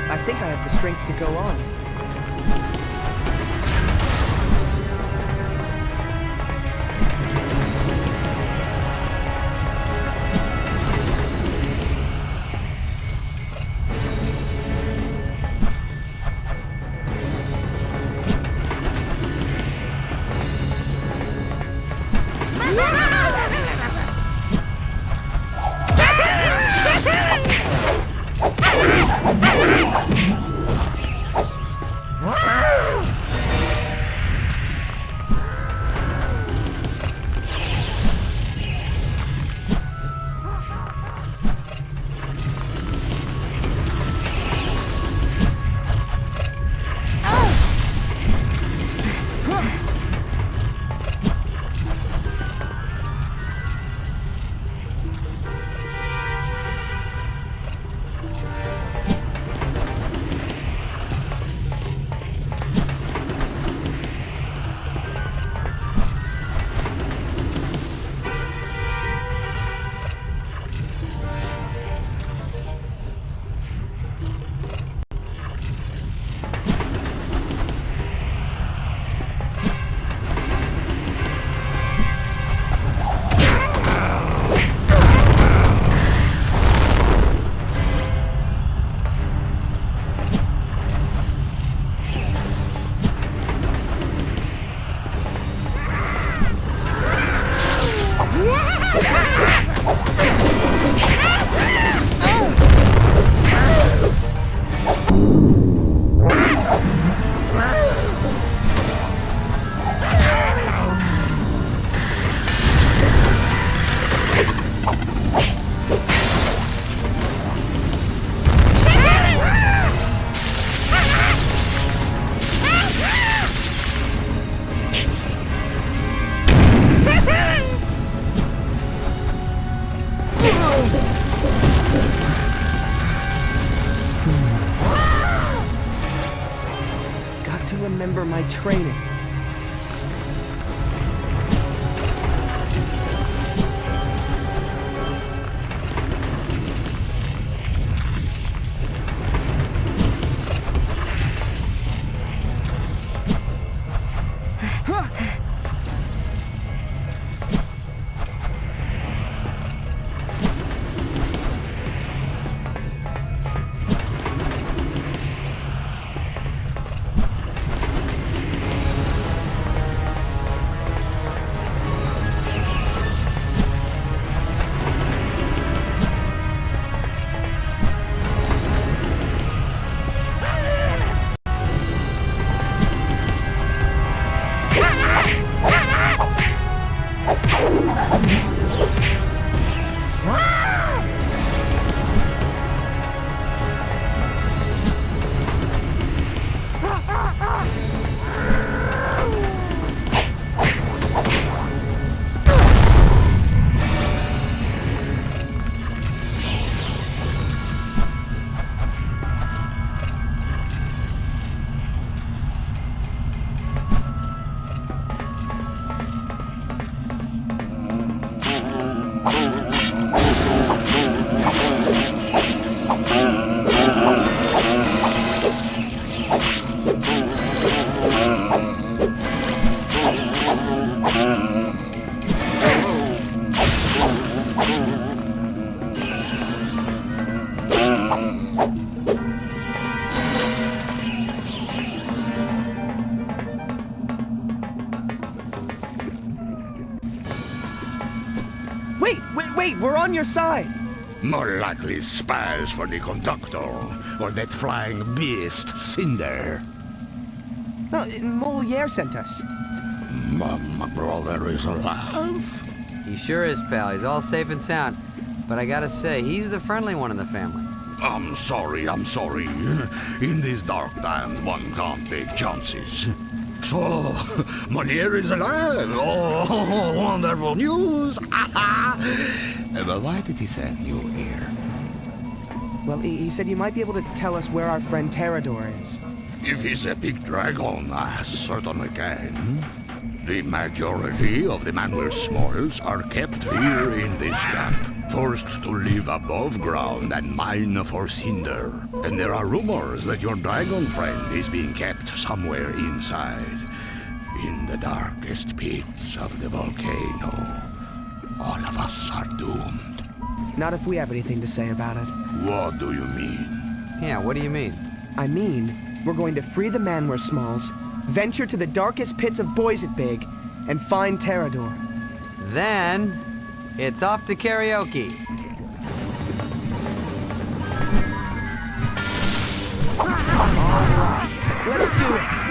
S4: I think I have the strength to go on. Remember my training. Wait, we're on your side.
S2: More likely spies for the conductor, or that flying beast, Cinder.
S4: No, Moliere sent us.
S2: My brother is alive.
S5: He sure is, pal. He's all safe and sound. But I gotta say, he's the friendly one in the family.
S2: I'm sorry. In these dark times, one can't take chances. So, Moliere is alive. Oh, wonderful news. But why did he send you here?
S4: Well, he said you might be able to tell us where our friend Terrador is.
S2: If he's a big dragon, I certainly can. The majority of the Manuel Smalls are kept here in this camp Forced to live above ground and mine for cinder. And there are rumors that your dragon friend is being kept somewhere inside. In the darkest pits of the volcano. All of us are doomed.
S4: Not if we have anything to say about it.
S2: What do you mean?
S9: Yeah, what do you mean?
S4: I mean, we're going to free the Manware Smalls, venture to the darkest pits of Boys It Big, and find Terrador.
S9: Then, it's off to karaoke.
S4: Let's do it!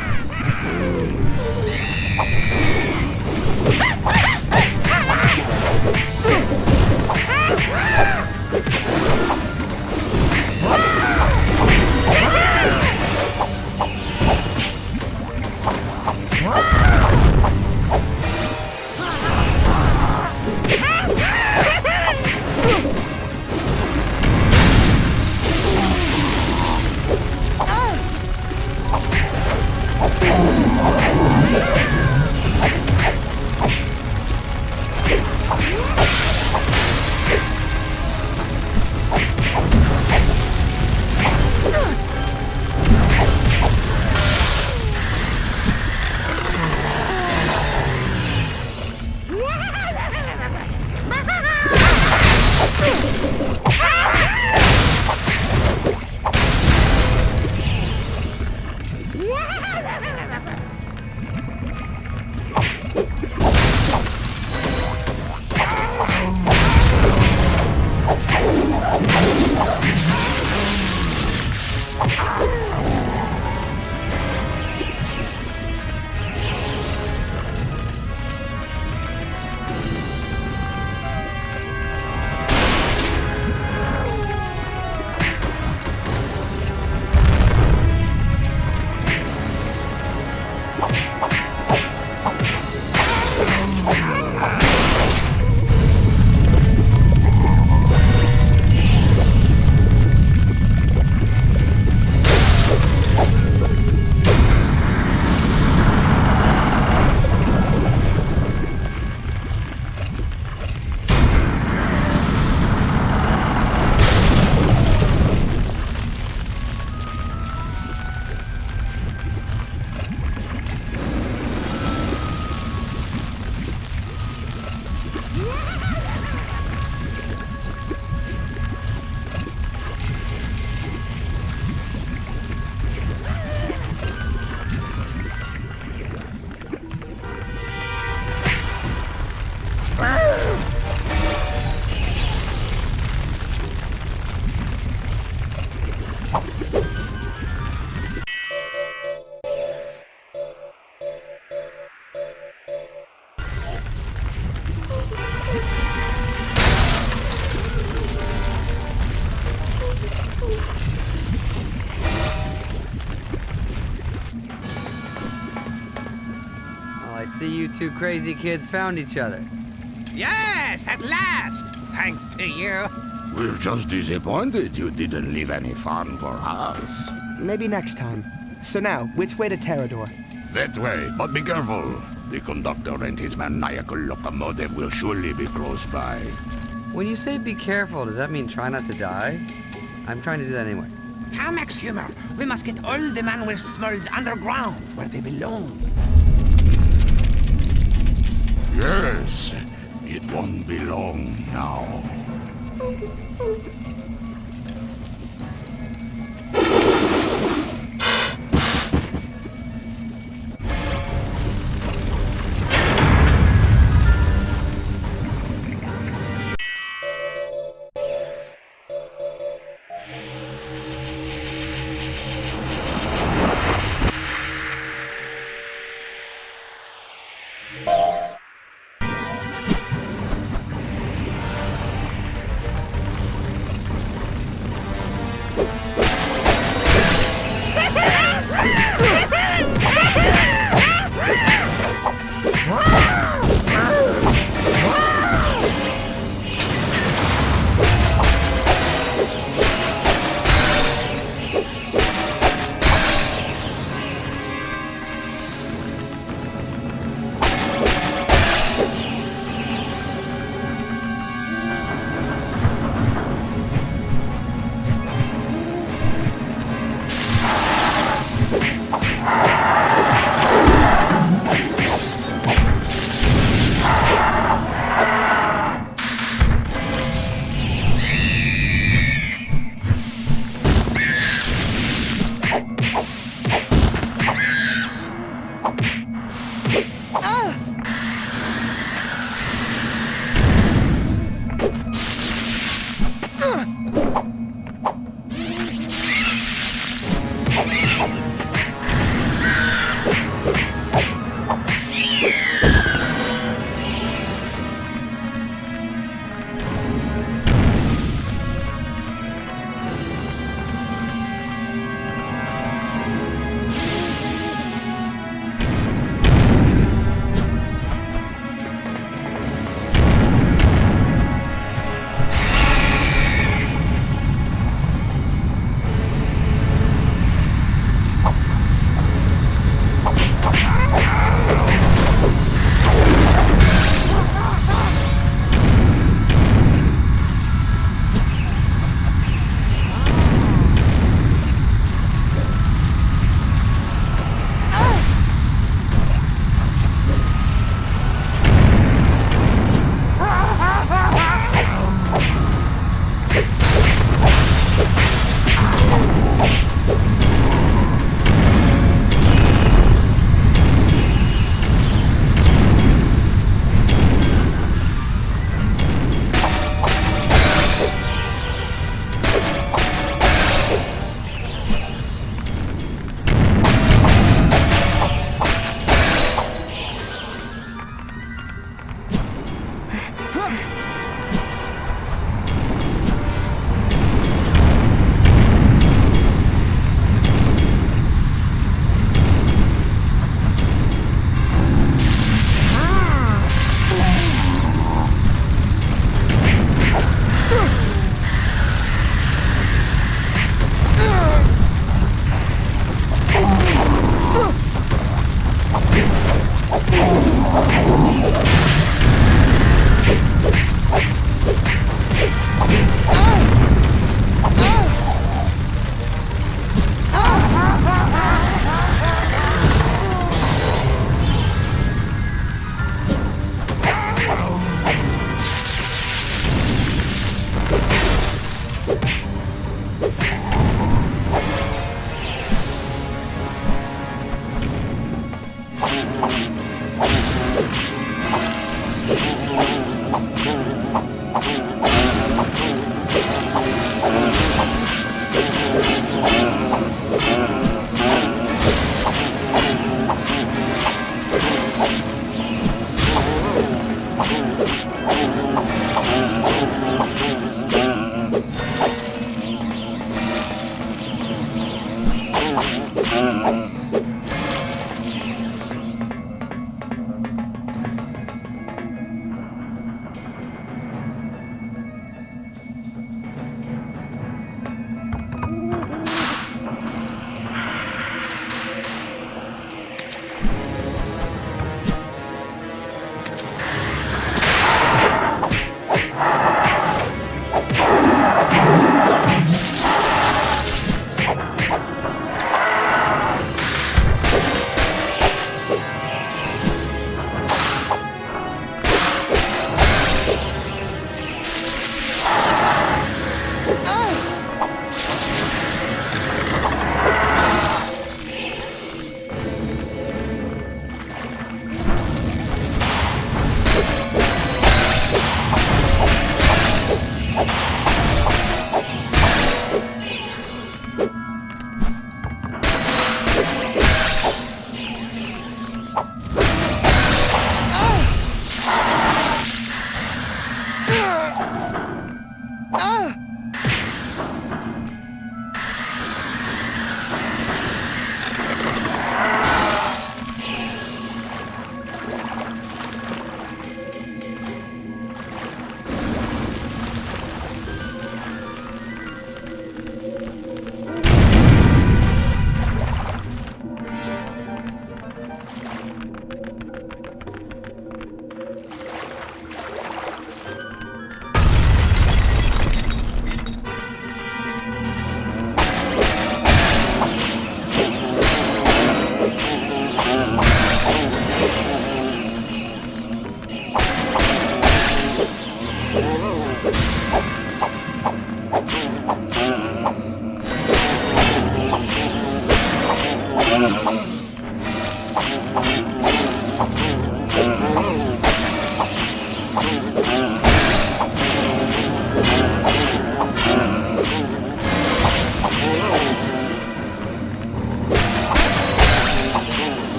S9: I see you two crazy kids found each other.
S12: Yes, at last! Thanks to you.
S2: We're just disappointed you didn't leave any fun for us.
S4: Maybe next time. So now, which way to Terrador?
S2: That way, but be careful. The conductor and his maniacal locomotive will surely be close by.
S9: When you say be careful, does that mean try not to die? I'm trying to do that anyway.
S12: Come, Max Humor. We must get all the Manware Smalls underground, where they belong.
S2: Yes, it won't be long now.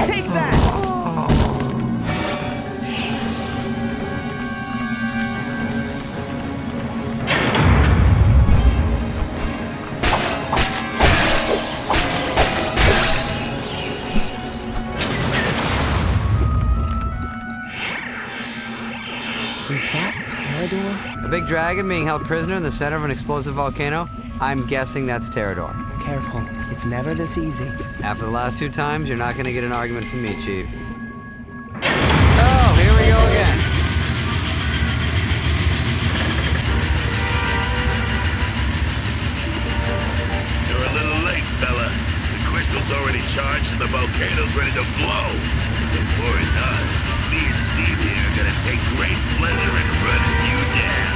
S4: Take that! Is that Terrador?
S9: A big dragon being held prisoner in the center of an explosive volcano? I'm guessing that's Terrador.
S4: Careful, it's never this easy.
S9: After the last 2 times, you're not gonna get an argument from me, Chief. Oh, here we go again.
S6: You're a little late, fella. The crystal's already charged and the volcano's ready to blow. Before it does, me and Steve here are gonna take great pleasure in running you down.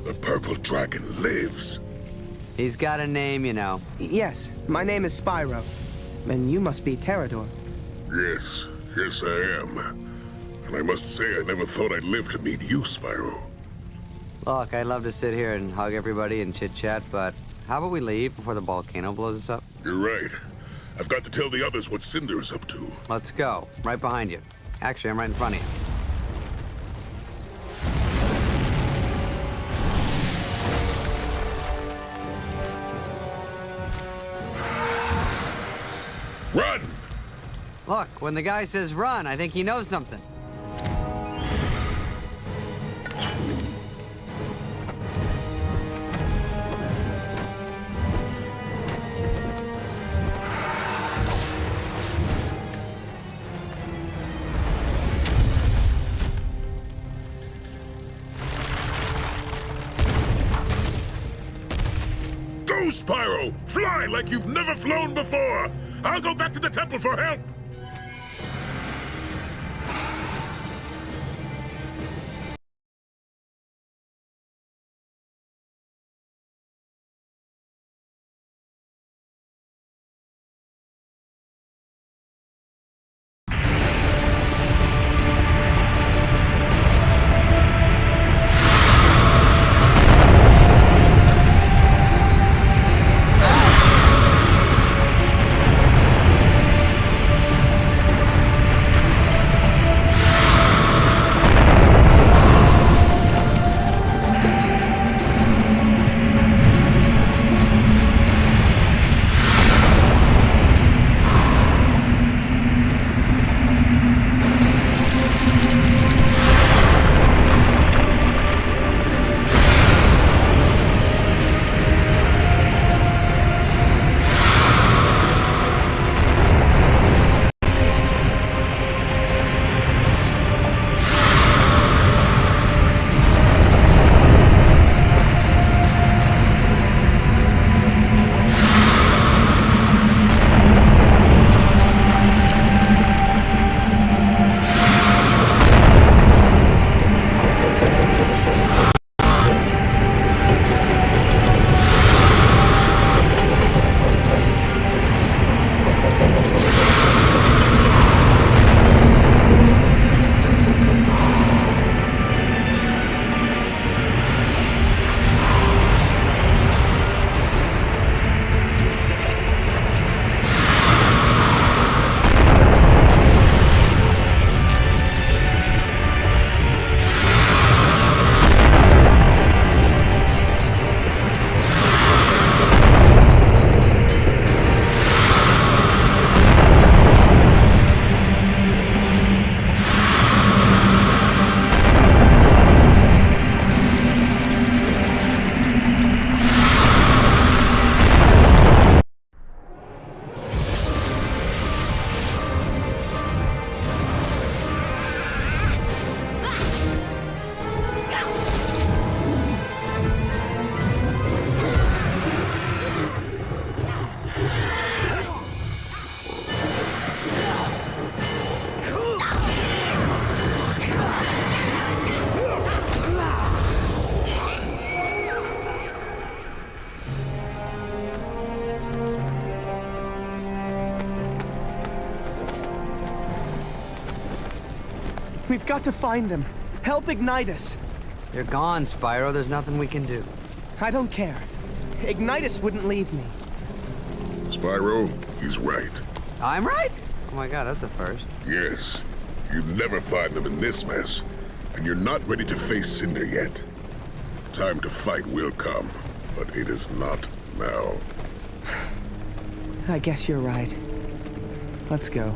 S6: The purple dragon lives.
S9: He's got a name, you know.
S4: Yes, my name is Spyro. And you must be Terrador.
S6: Yes, yes I am. And I must say I never thought I'd live to meet you, Spyro.
S9: Look, I'd love to sit here and hug everybody and chit-chat, but how about we leave before the volcano blows us up?
S6: You're right. I've got to tell the others what Cinder is up to.
S9: Let's go. Right behind you. Actually, I'm right in front of you.
S6: Run!
S9: Look, when the guy says run, I think he knows something.
S6: Go, Spyro! Fly like you've never flown before! I'll go back to the temple for help!
S4: We've got to find them. Help Ignitus.
S9: They're gone, Spyro. There's nothing we can do.
S4: I don't care. Ignitus wouldn't leave me.
S6: Spyro, he's right.
S9: I'm right? Oh my god, that's a first.
S6: Yes. You'd never find them in this mess. And you're not ready to face Cinder yet. Time to fight will come, but it is not now.
S4: I guess you're right. Let's go.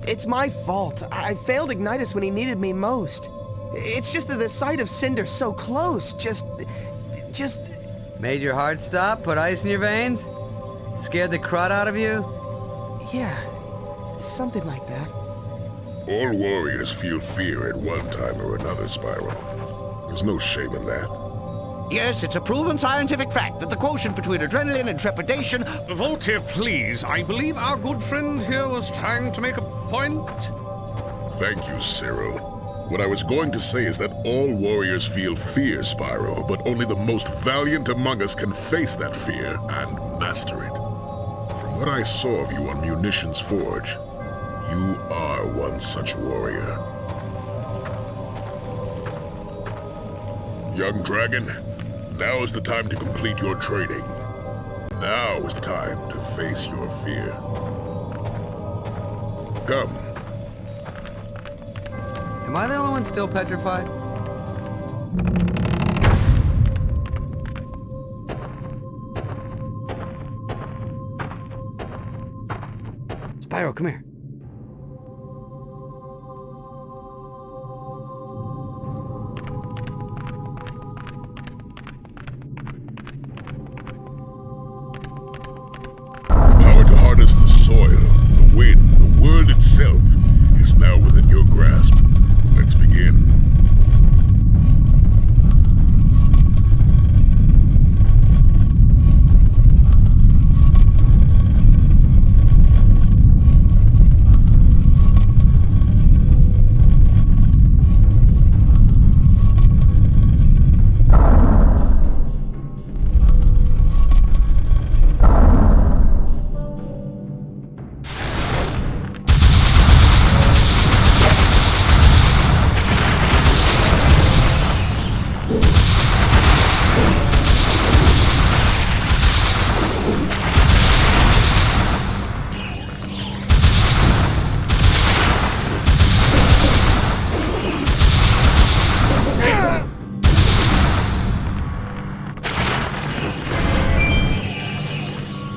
S4: It's my fault. I failed Ignitus when he needed me most. It's just that the sight of Cinder so close just...
S9: Made your heart stop? Put ice in your veins?
S5: Scared the crud out of you?
S4: Yeah, something like that.
S6: All warriors feel fear at one time or another, Spyro. There's no shame in that.
S2: Yes, it's a proven scientific fact that the quotient between adrenaline and trepidation...
S11: Voltaire, please. I believe our good friend here was trying to make a point.
S6: Thank you, Cyril. What I was going to say is that all warriors feel fear, Spyro, but only the most valiant among us can face that fear and master it. From what I saw of you on Munitions Forge, you are one such warrior. Young dragon, now is the time to complete your training. Now is the time to face your fear. Come.
S5: Am I the only one still petrified?
S9: Spyro, come here.
S6: The soil, the wind, the world itself is now within your grasp. Let's begin.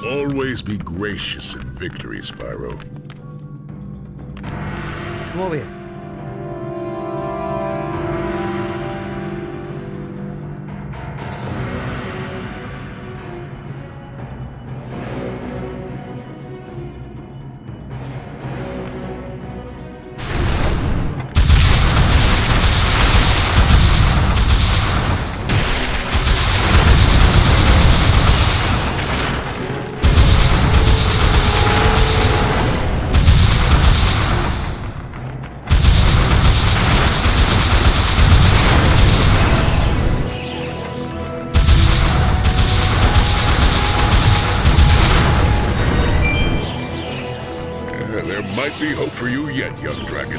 S6: Always be gracious in victory, Spyro.
S5: Come over here.
S6: Might be hope for you yet, young dragon.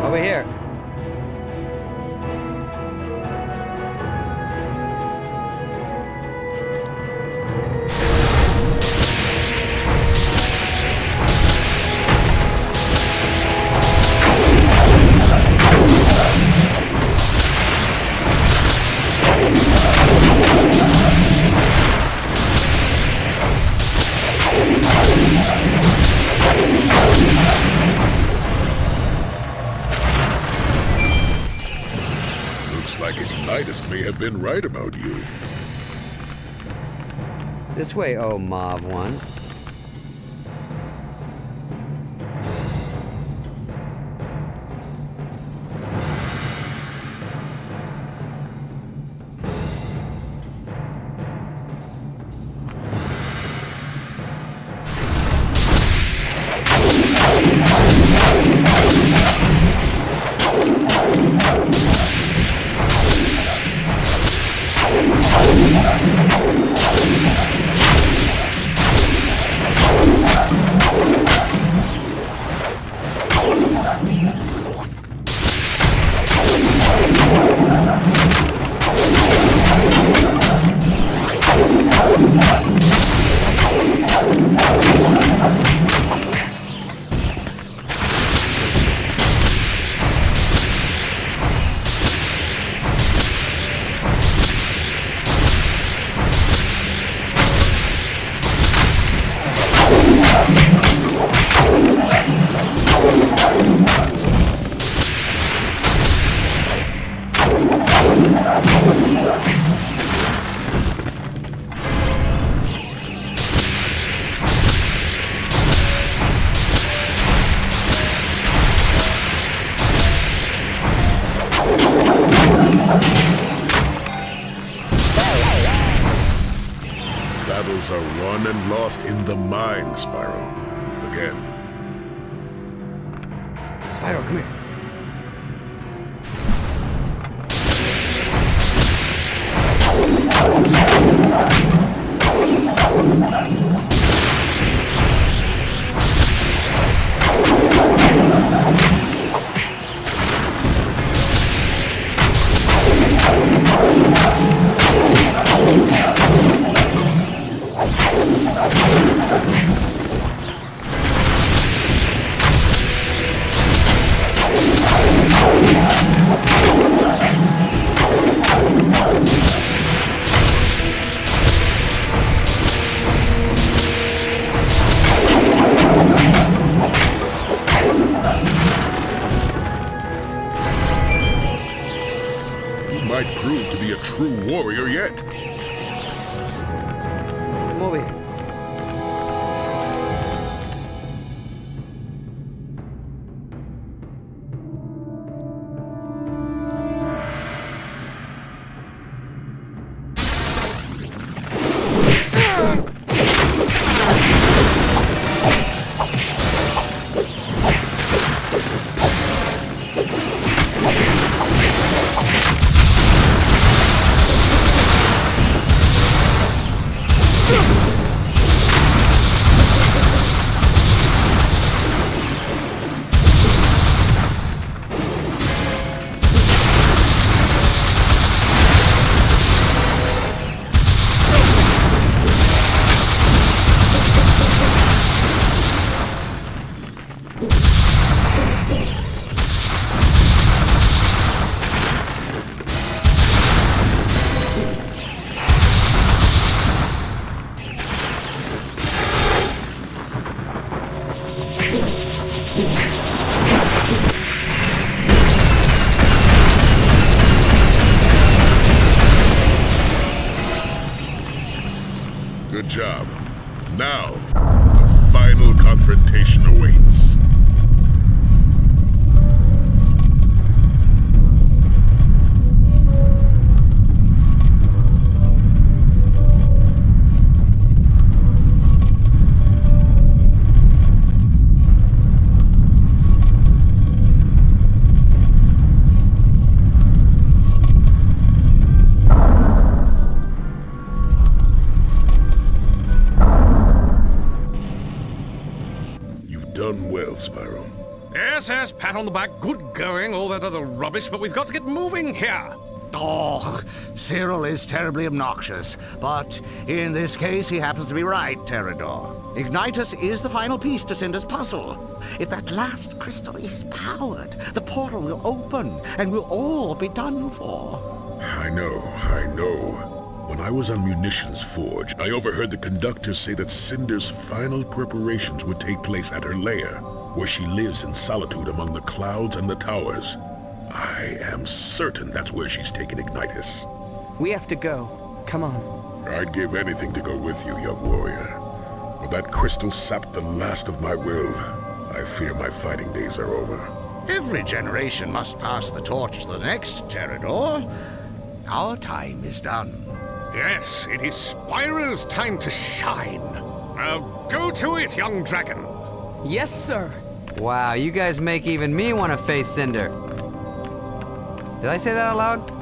S5: Over here.
S6: May have been right about you.
S5: This way, oh Mauve one.
S6: battles are won and lost in the mind, Spyro. Again.
S4: Spyro, come here.
S6: Might prove to be a true warrior yet.
S9: Come over here.
S6: Good job. Now, the final confrontation awaits. Done well, Spyro.
S11: Yes, yes, pat on the back, good going, all that other rubbish, but we've got to get moving here.
S2: Oh, Cyril is terribly obnoxious, but in this case he happens to be right, Pterodor. Ignitus is the final piece to Cinder's puzzle. If that last crystal is powered, the portal will open, and we'll all be done for.
S6: I know. When I was on Munitions Forge, I overheard the conductor say that Cinder's final preparations would take place at her lair, where she lives in solitude among the clouds and the towers. I am certain that's where she's taken Ignitus.
S4: We have to go. Come on.
S6: I'd give anything to go with you, young warrior. But that crystal sapped the last of my will. I fear my fighting days are over.
S2: Every generation must pass the torch to the next, Pterodor. Our time is done.
S11: Yes, it is Spyro's time to shine. Now go to it, young dragon.
S4: Yes, sir.
S5: Wow, you guys make even me want to face Cinder. Did I say that out loud?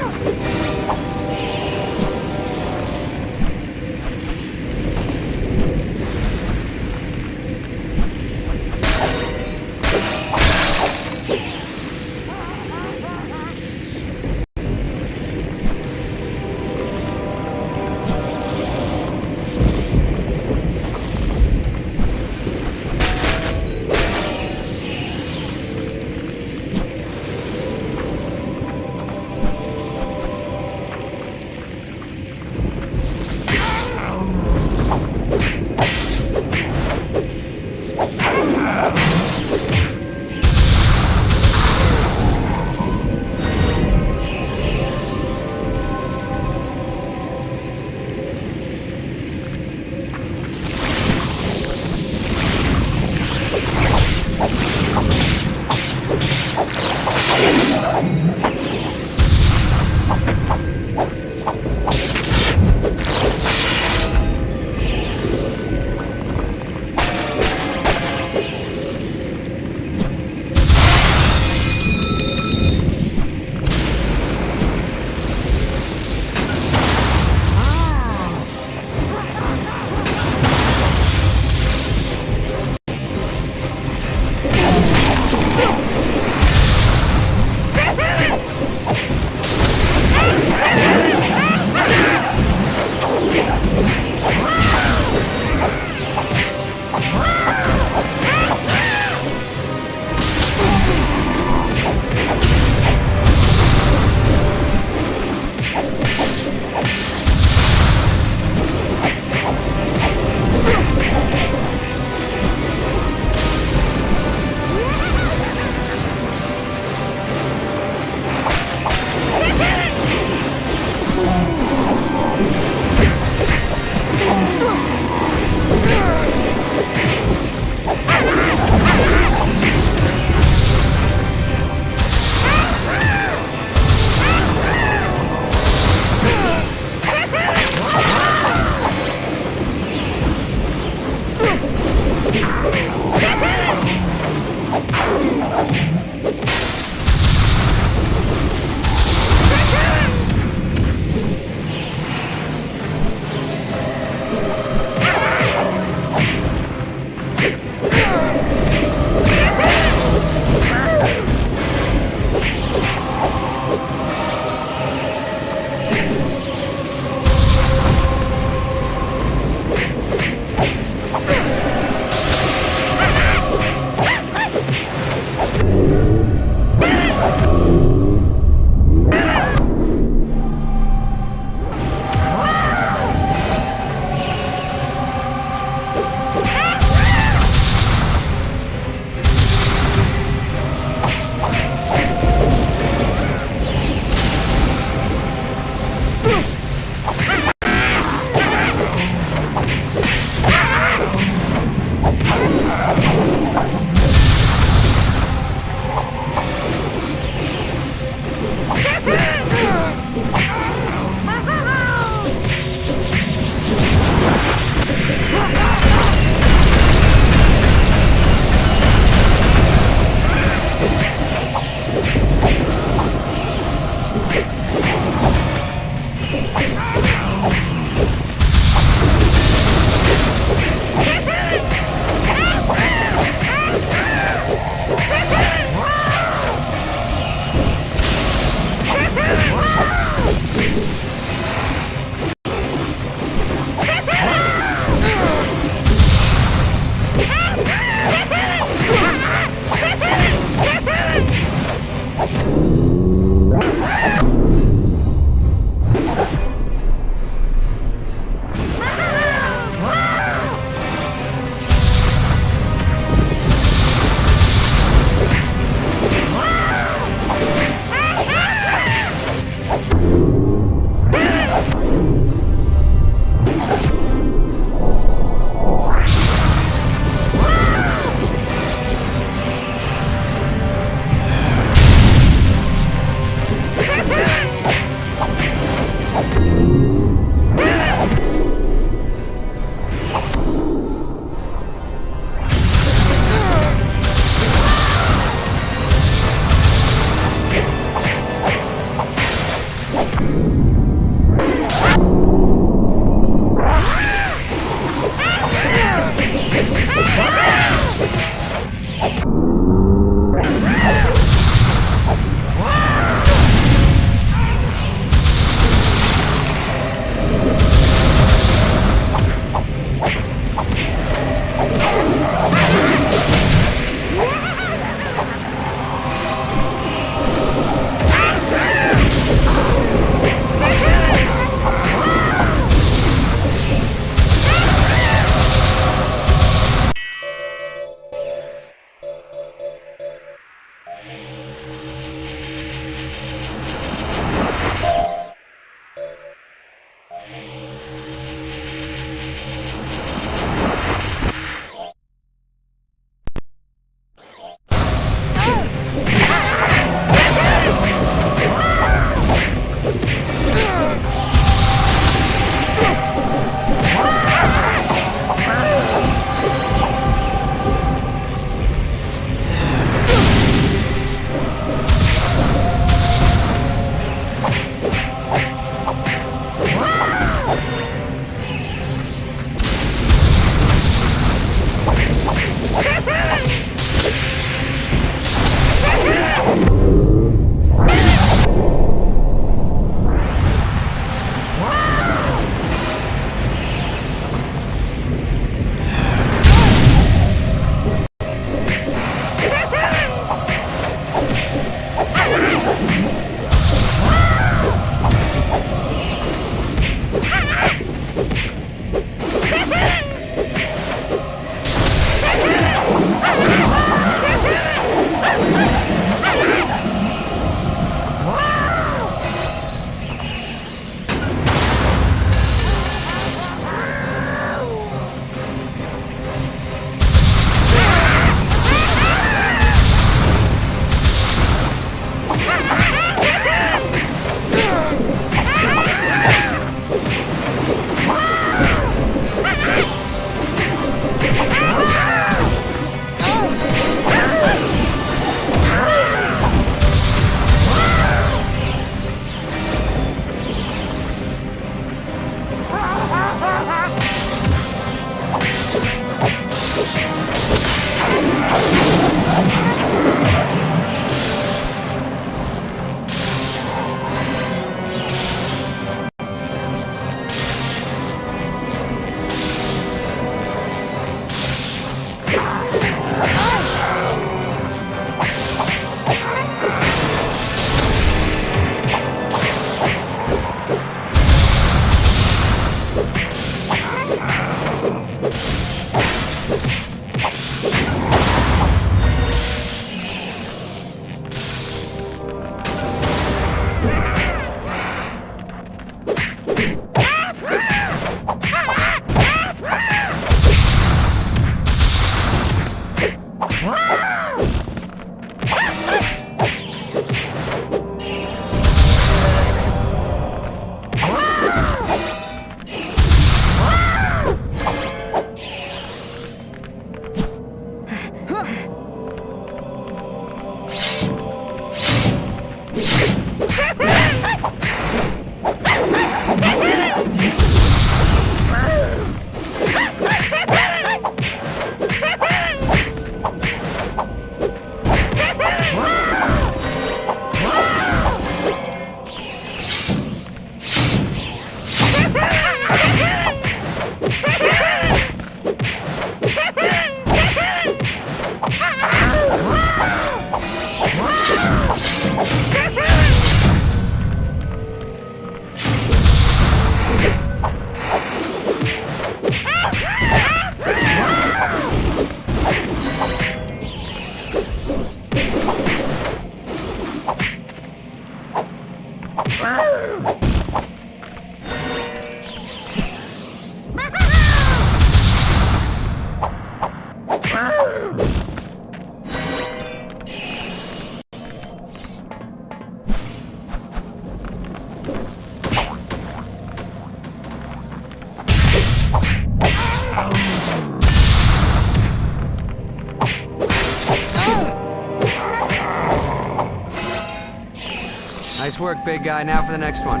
S5: Nice work, big guy. Now for the next one.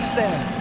S4: almost there.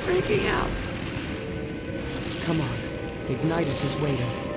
S9: Freaking out.
S4: Come on. Ignitus is waiting.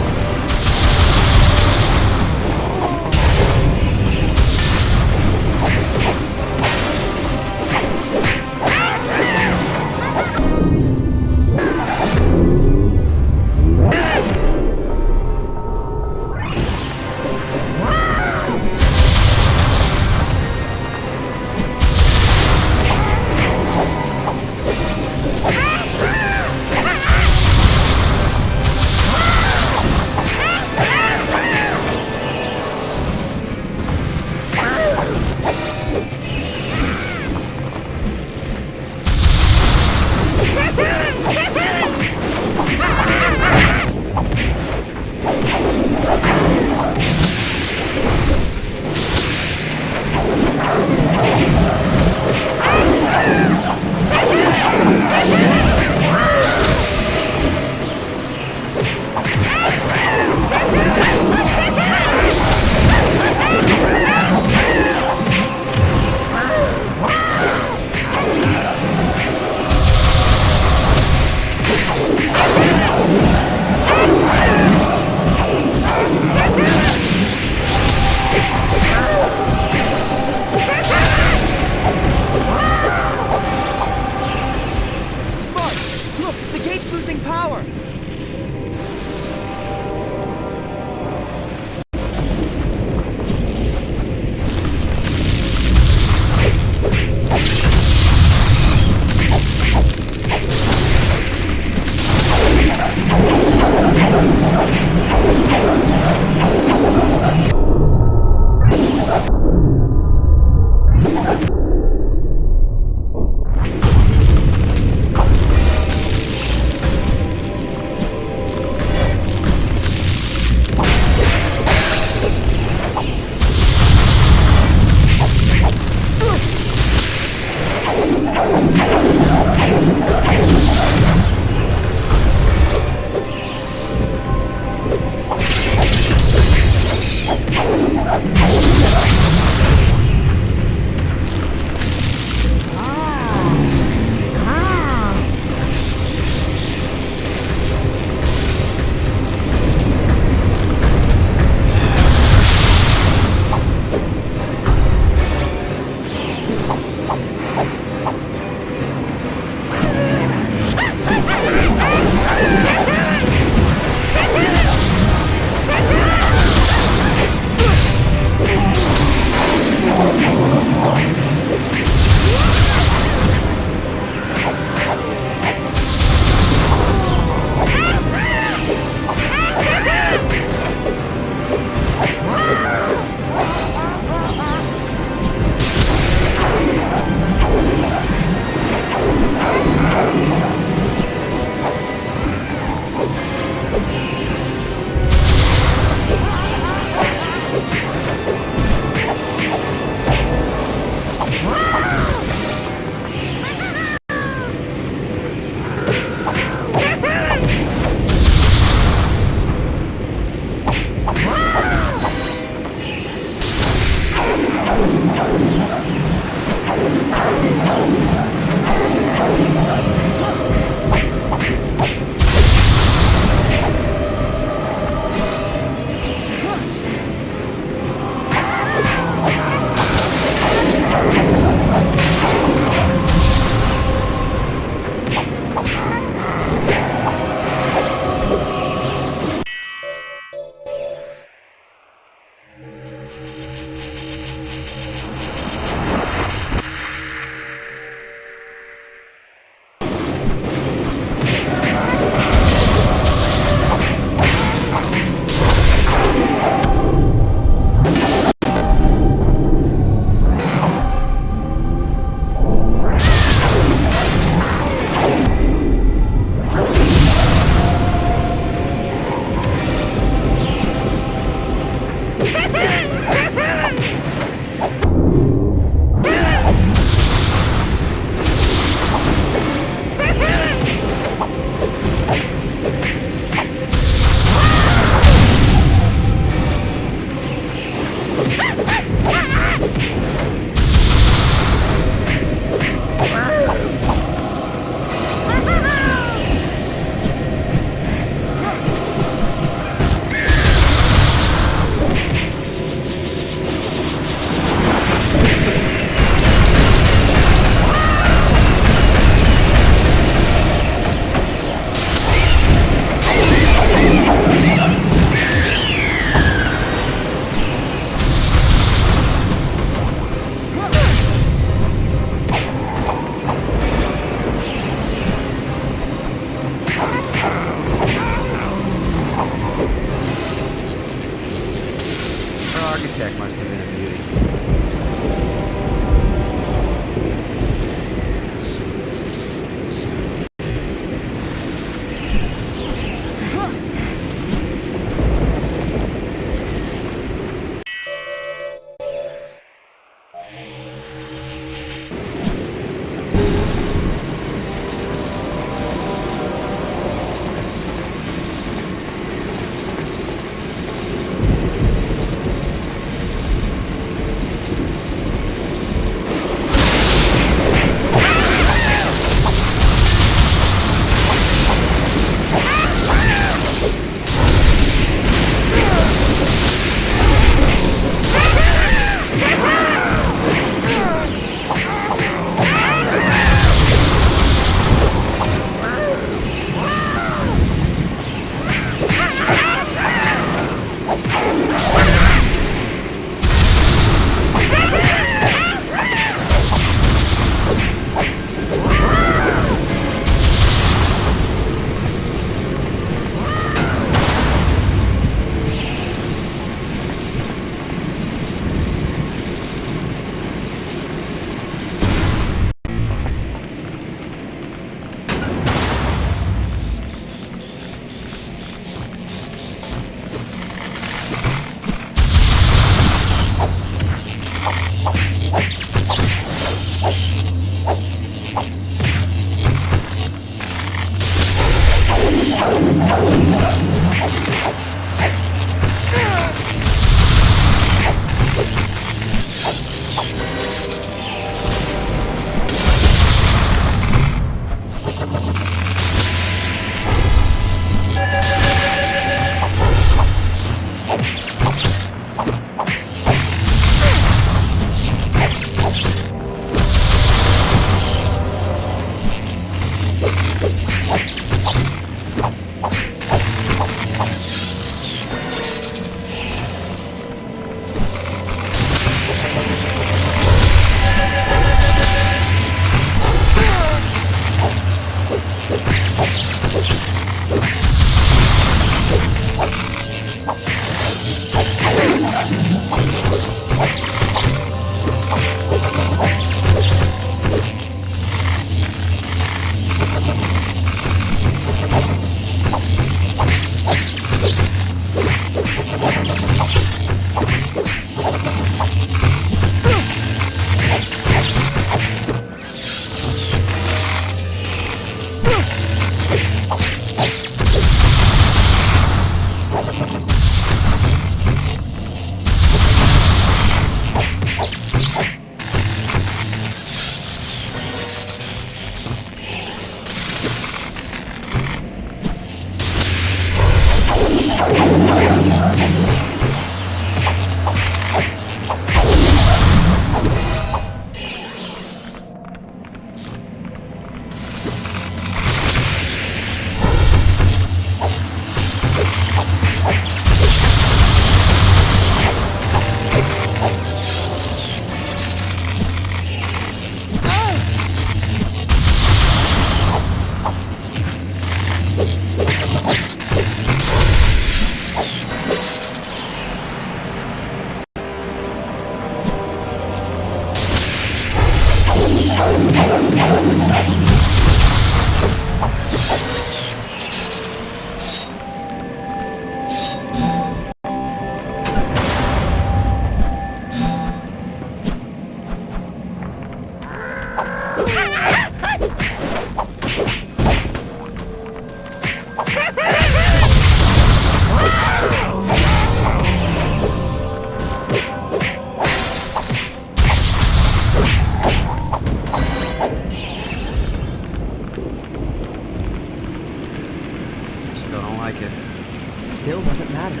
S4: still doesn't matter.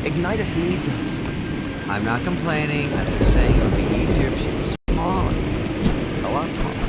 S4: Ignitus needs us.
S5: I'm not complaining. I'm just saying it would be easier if she was smaller. A lot smaller.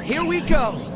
S4: Here we go!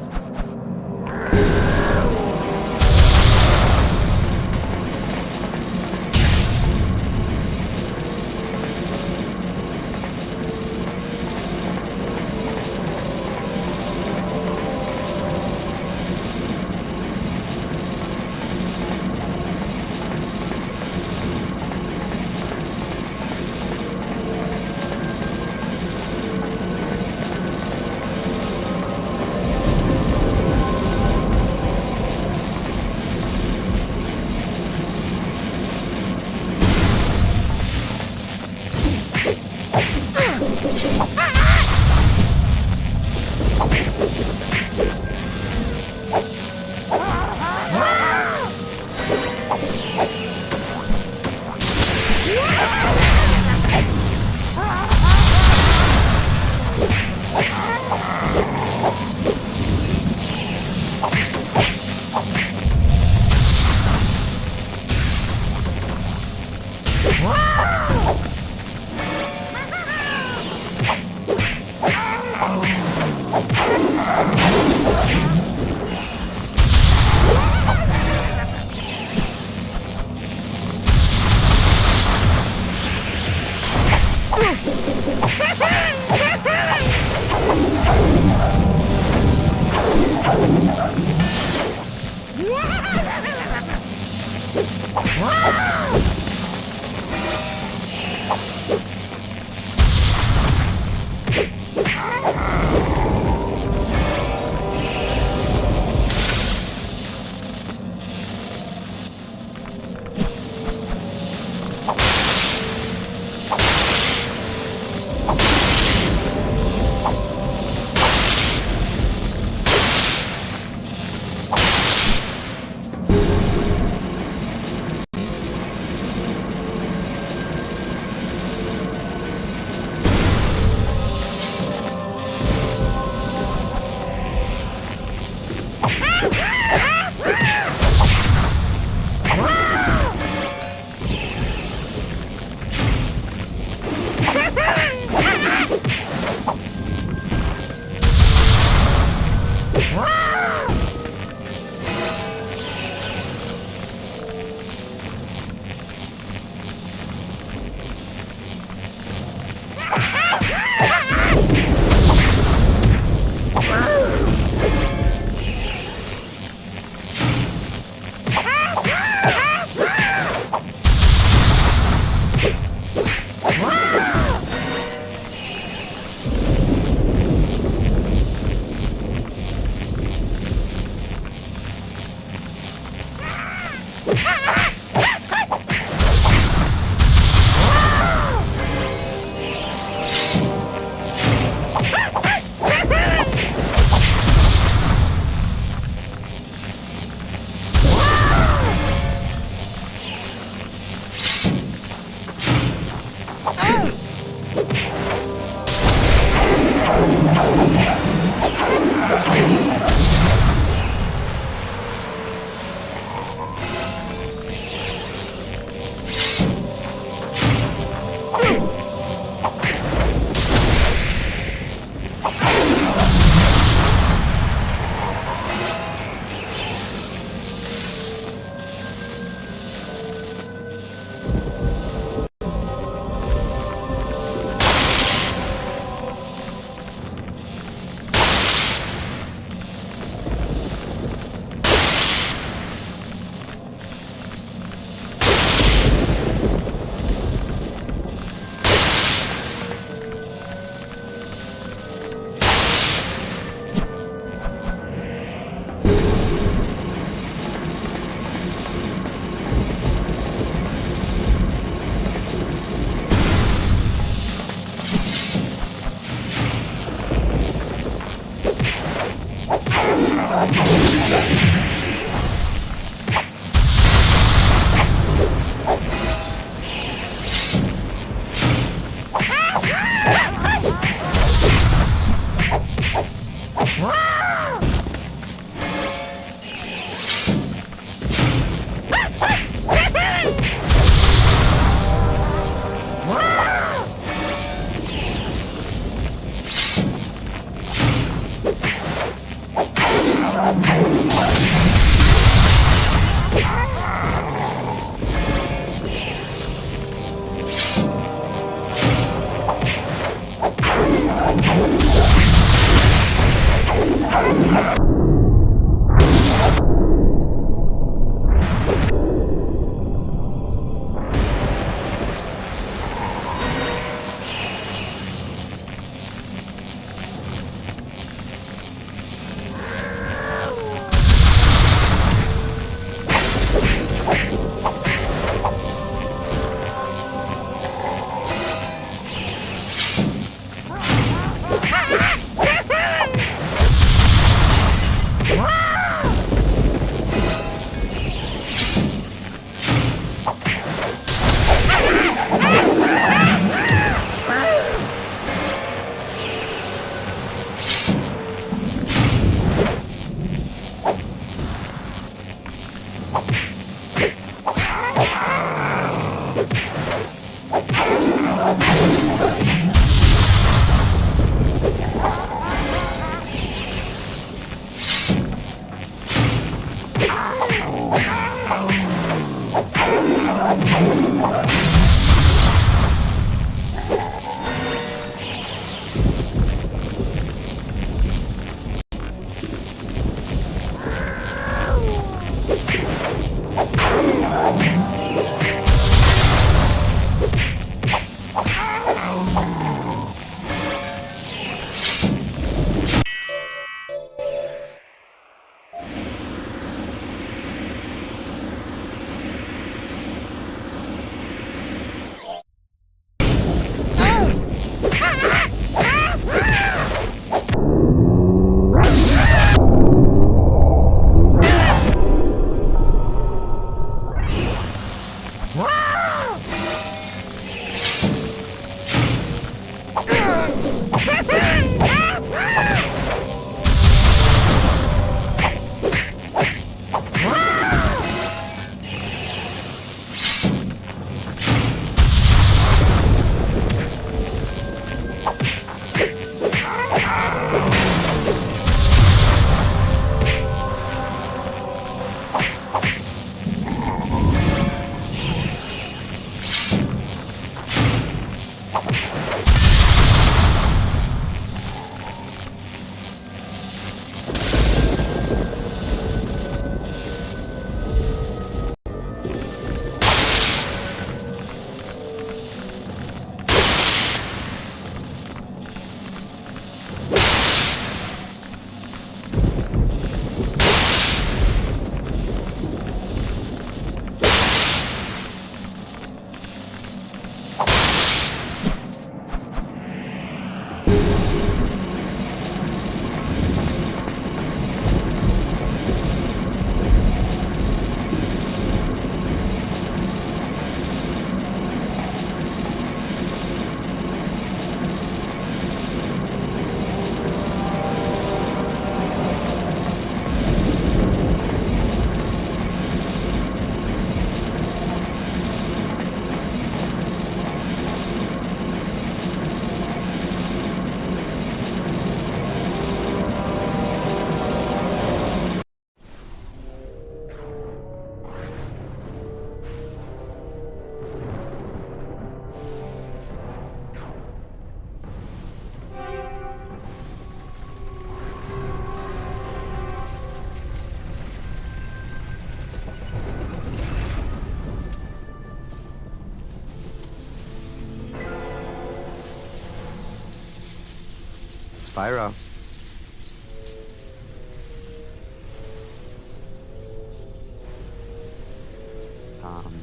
S5: Spyro.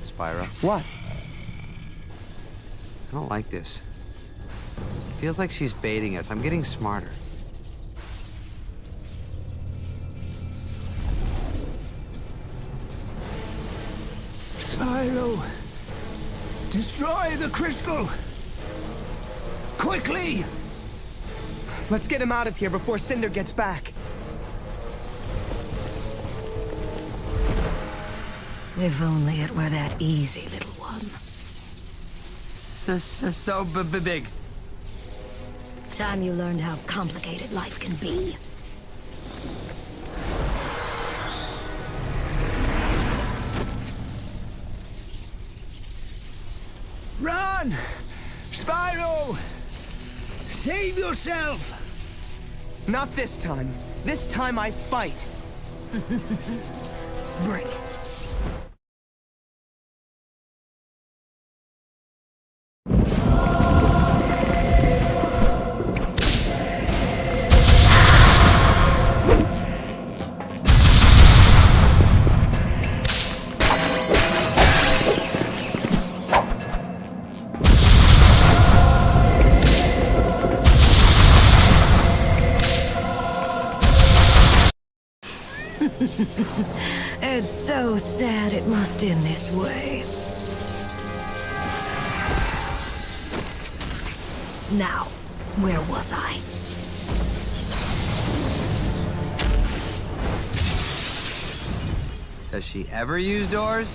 S5: Spyro.
S4: What?
S5: I don't like this. It feels like she's baiting us. I'm getting smarter.
S3: Spyro! Destroy the crystal! Quickly!
S4: Let's get him out of here before Cinder gets back.
S13: If only it were that easy, little one.
S9: So big.
S13: Time you learned how complicated life can be.
S3: Run! Spyro! Save yourself!
S4: Not this time. This time I fight.
S13: Bring it. It's so sad it must end this way. Now, where was I?
S5: Does she ever use doors?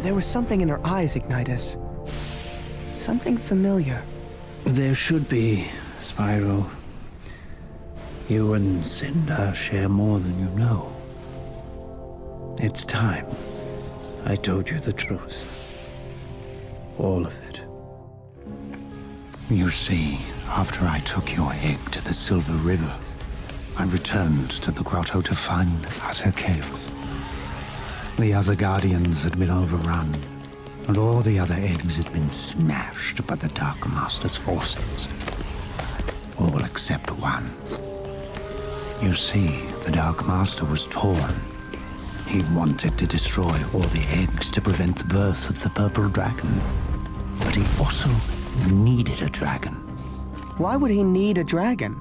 S4: There was something in her eyes, Ignitus. Something familiar.
S3: There should be, Spyro. You and Cinder share more than you know. It's time I told you the truth. All of it. You see, after I took your egg to the Silver River, I returned to the grotto to find utter chaos. The other Guardians had been overrun, and all the other eggs had been smashed by the Dark Master's forces. All except one. You see, the Dark Master was torn. He wanted to destroy all the eggs to prevent the birth of the Purple Dragon. But he also needed a dragon.
S4: Why would he need a dragon?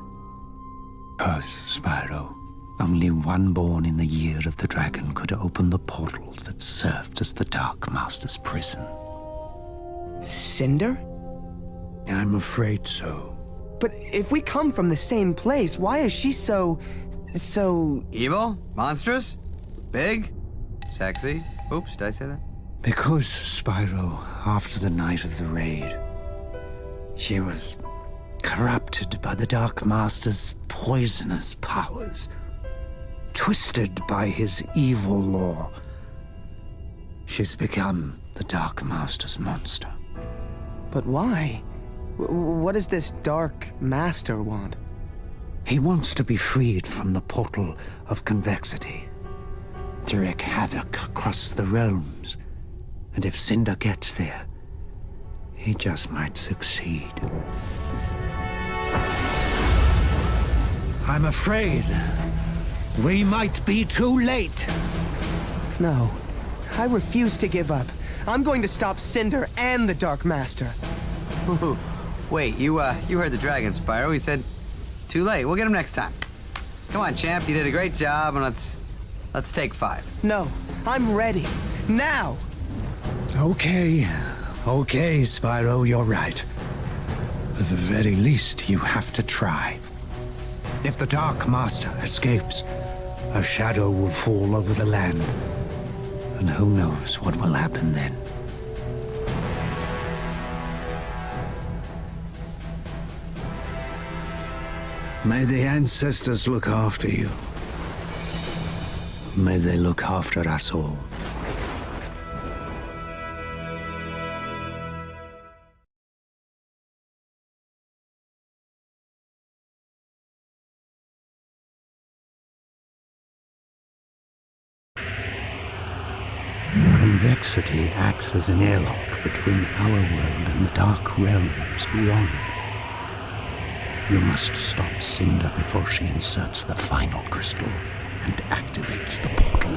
S3: Because, Spyro, only one born in the year of the dragon could open the portal that served as the Dark Master's prison.
S4: Cinder?
S3: I'm afraid so.
S4: But if we come from the same place, why is she so...
S9: Evil? Monstrous? Big? Sexy? Oops, did I say that?
S3: Because, Spyro, after the night of the raid, she was corrupted by the Dark Master's poisonous powers, twisted by his evil law. She's become the Dark Master's monster.
S4: But why? What does this Dark Master want?
S3: He wants to be freed from the portal of convexity, to wreak havoc across the realms. And if Cinder gets there, he just might succeed. I'm afraid we might be too late.
S4: No, I refuse to give up. I'm going to stop Cinder and the Dark Master.
S9: Ooh, wait, you heard the dragon, Spyro. He said, too late. We'll get him next time. Come on, champ. You did a great job, and let's take 5.
S4: No, I'm ready. Now!
S3: Okay, Spyro, you're right. At the very least, you have to try. If the Dark Master escapes, a shadow will fall over the land. And who knows what will happen then. May the ancestors look after you. May they look after us all.
S1: Convexity acts as an airlock between our world and the dark realms beyond. You must stop Cinder before she inserts the final crystal and activates the portal,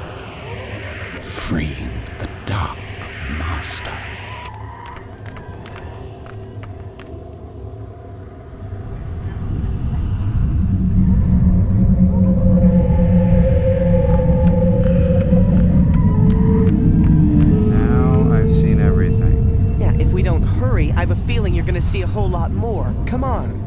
S1: freeing the Dark Master.
S4: I have a feeling you're gonna see a whole lot more. Come on.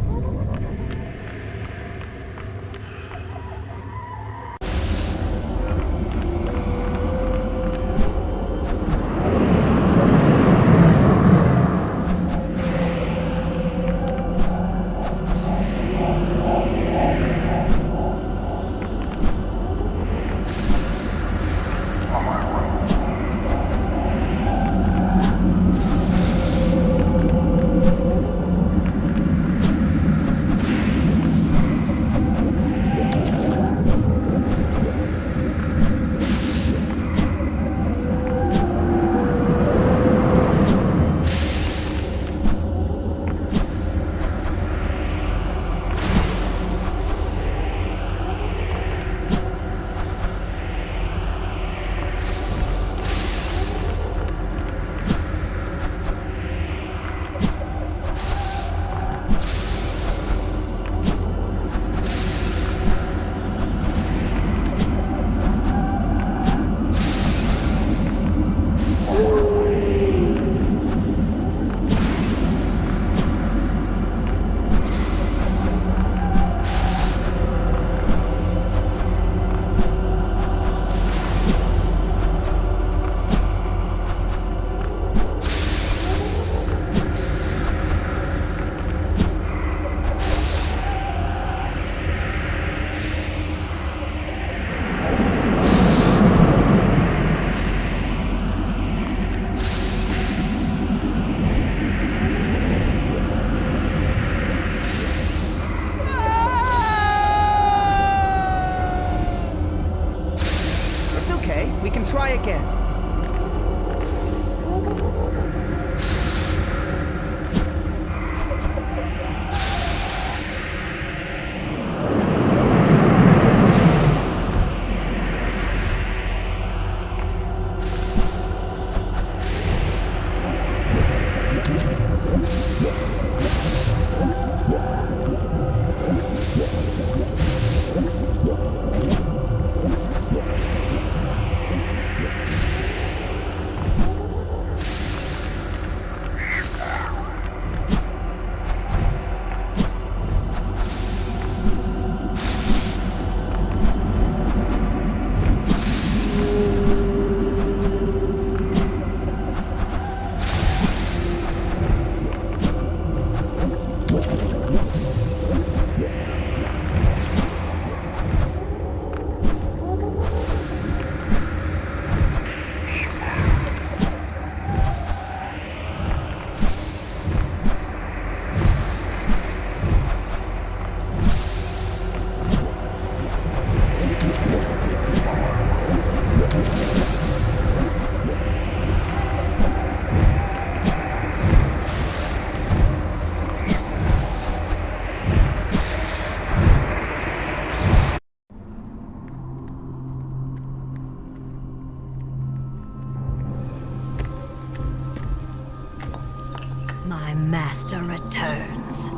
S13: My master returns.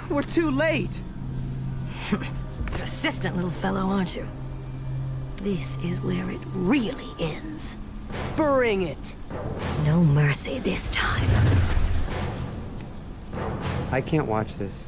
S4: We're too late.
S13: Persistent little fellow, aren't you? This is where it really ends.
S4: Bring it.
S13: No mercy this time.
S5: I can't watch this.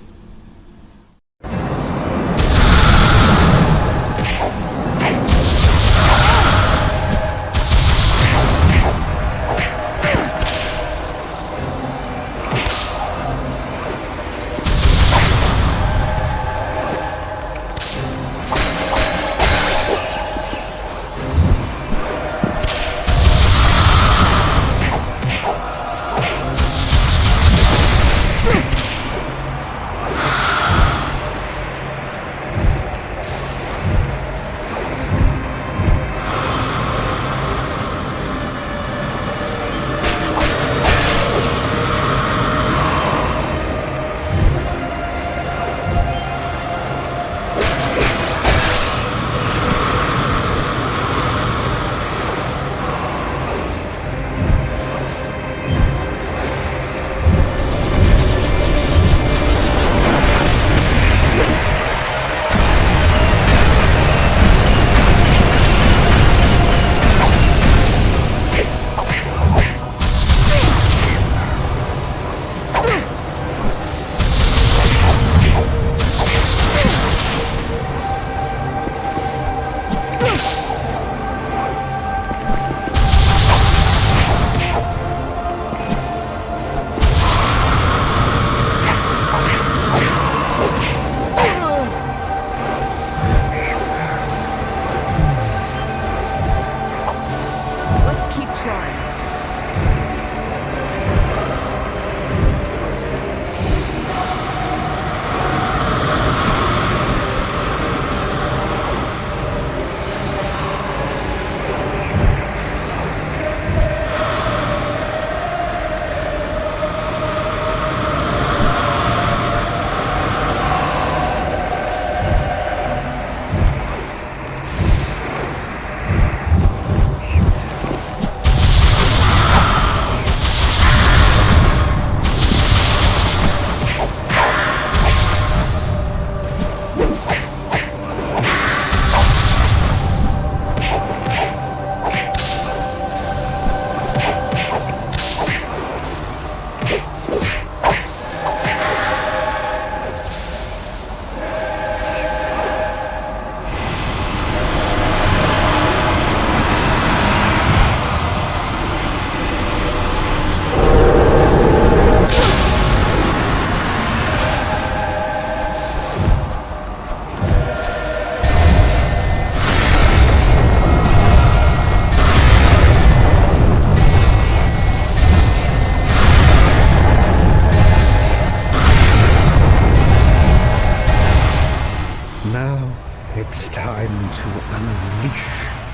S1: It's time to unleash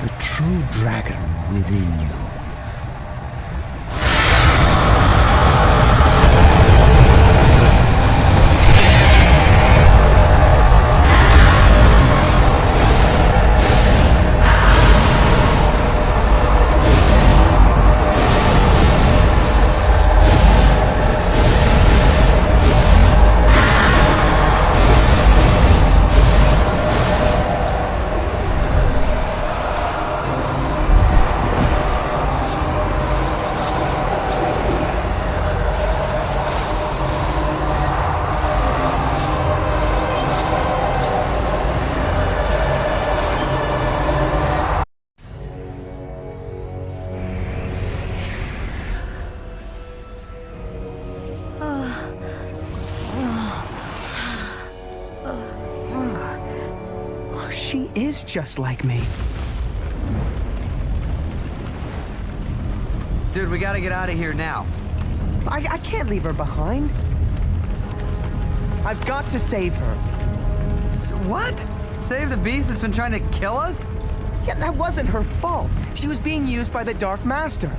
S1: the true dragon within you.
S4: She is just like me.
S9: Dude, we gotta get out of here now.
S4: I can't leave her behind. I've got to save her.
S9: What? Save the beast that's been trying to kill us?
S4: Yeah, that wasn't her fault. She was being used by the Dark Master.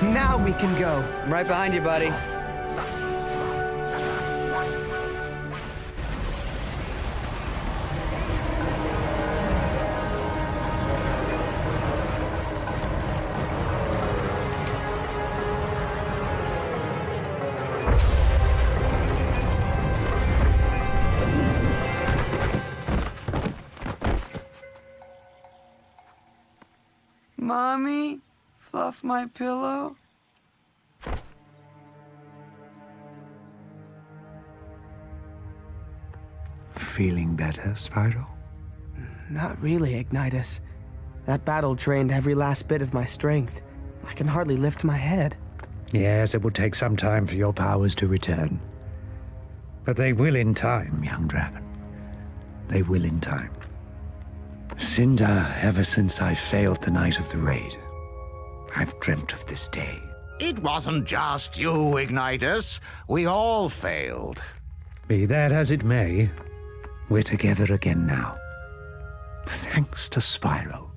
S4: Now we can go.
S9: I'm right behind you, buddy. Mommy, fluff my pillow.
S3: Feeling better, Spyro?
S4: Not really, Ignitus. That battle drained every last bit of my strength. I can hardly lift my head.
S3: Yes, it will take some time for your powers to return. But they will in time, young dragon. They will in time. Cinder, ever since I failed the night of the raid, I've dreamt of this day.
S2: It wasn't just you, Ignitus. We all failed.
S3: Be that as it may, we're together again now. Thanks to Spyro.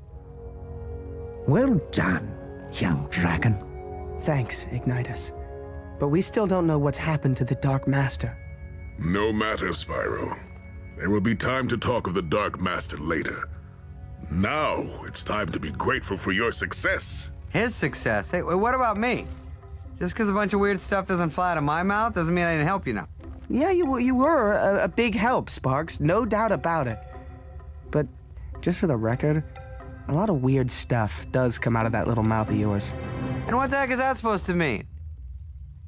S3: Well done, young dragon.
S4: Thanks, Ignitus. But we still don't know what's happened to the Dark Master.
S6: No matter, Spyro. There will be time to talk of the Dark Master later. Now, it's time to be grateful for your success.
S9: His success? Hey, what about me? Just because a bunch of weird stuff doesn't fly out of my mouth doesn't mean I didn't help you now.
S4: Yeah, you were a big help, Sparx. No doubt about it. But, just for the record, a lot of weird stuff does come out of that little mouth of yours.
S9: And what the heck is that supposed to mean?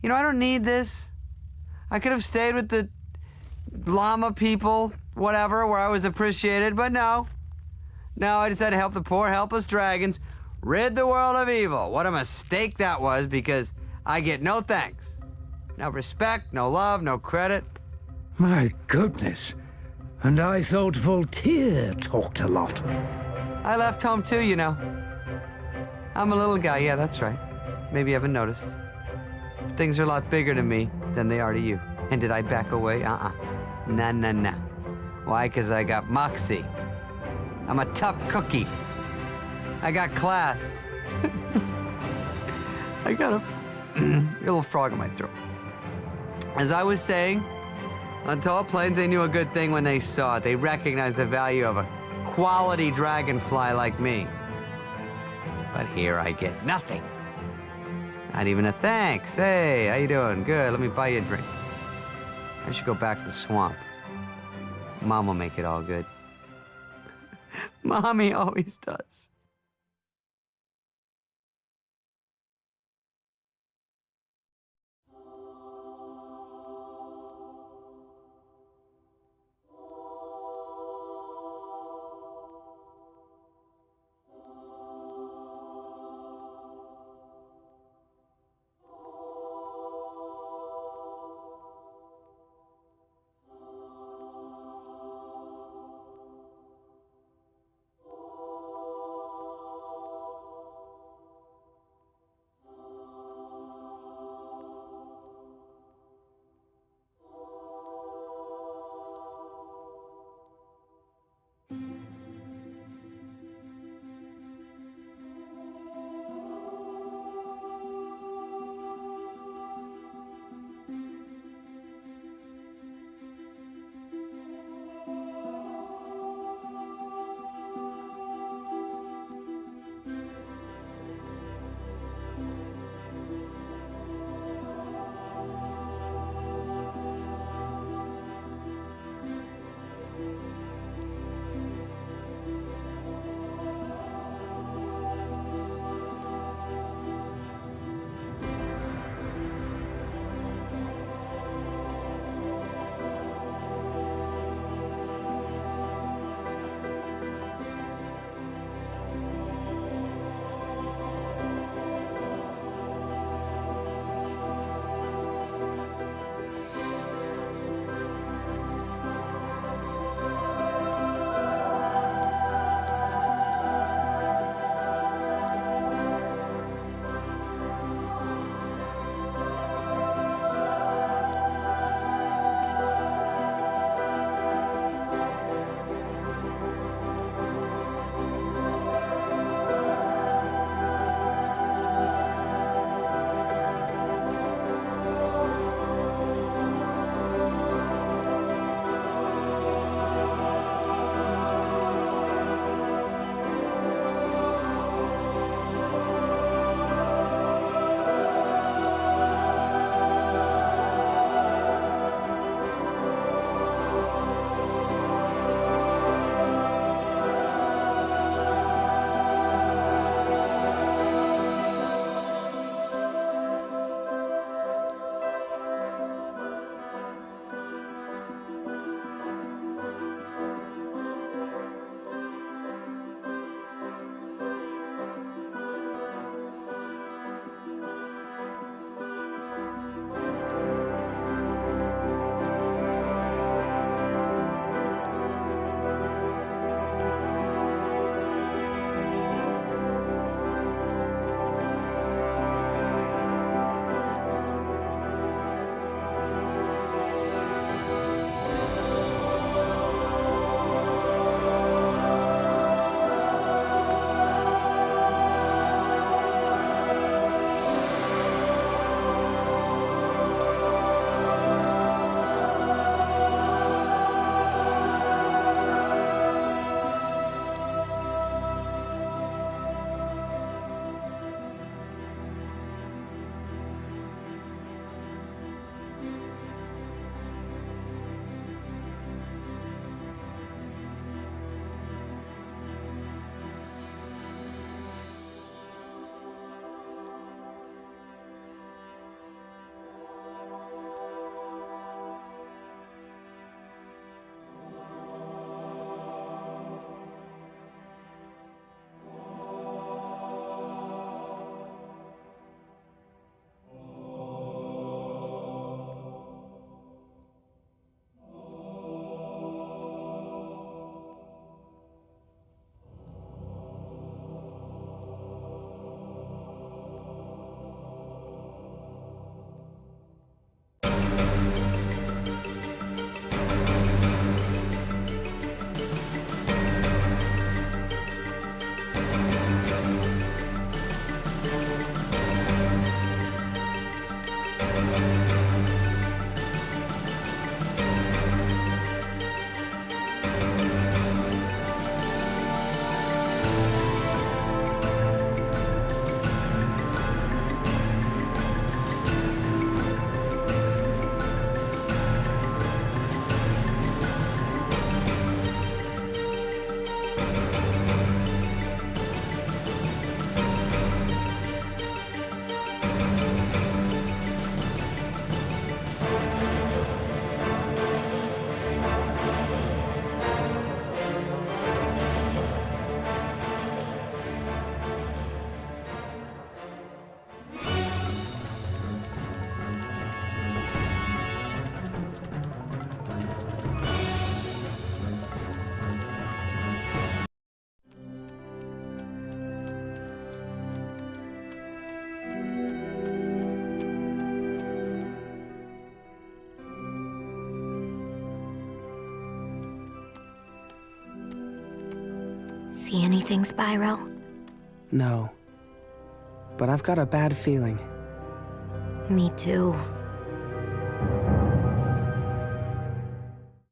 S9: You know, I don't need this. I could have stayed with the llama people, whatever, where I was appreciated, but no. No, I decided to help the poor, helpless dragons rid the world of evil. What a mistake that was, because I get no thanks. No respect, no love, no credit.
S3: My goodness. And I thought Voltaire talked a lot.
S9: I left home too, you know. I'm a little guy, yeah, that's right. Maybe you haven't noticed. Things are a lot bigger to me than they are to you. And did I back away? Nah. Why? 'Cause I got moxie. I'm a tough cookie. I got class. I got a little frog in my throat. As I was saying, on tall plains, they knew a good thing when they saw it. They recognized the value of a quality dragonfly like me. But here I get nothing. Not even a thanks. Hey, how you doing? Good, let me buy you a drink. I should go back to the swamp. Mom will make it all good. Mommy always does.
S13: See anything, Spyro?
S4: No. But I've got a bad feeling.
S13: Me too.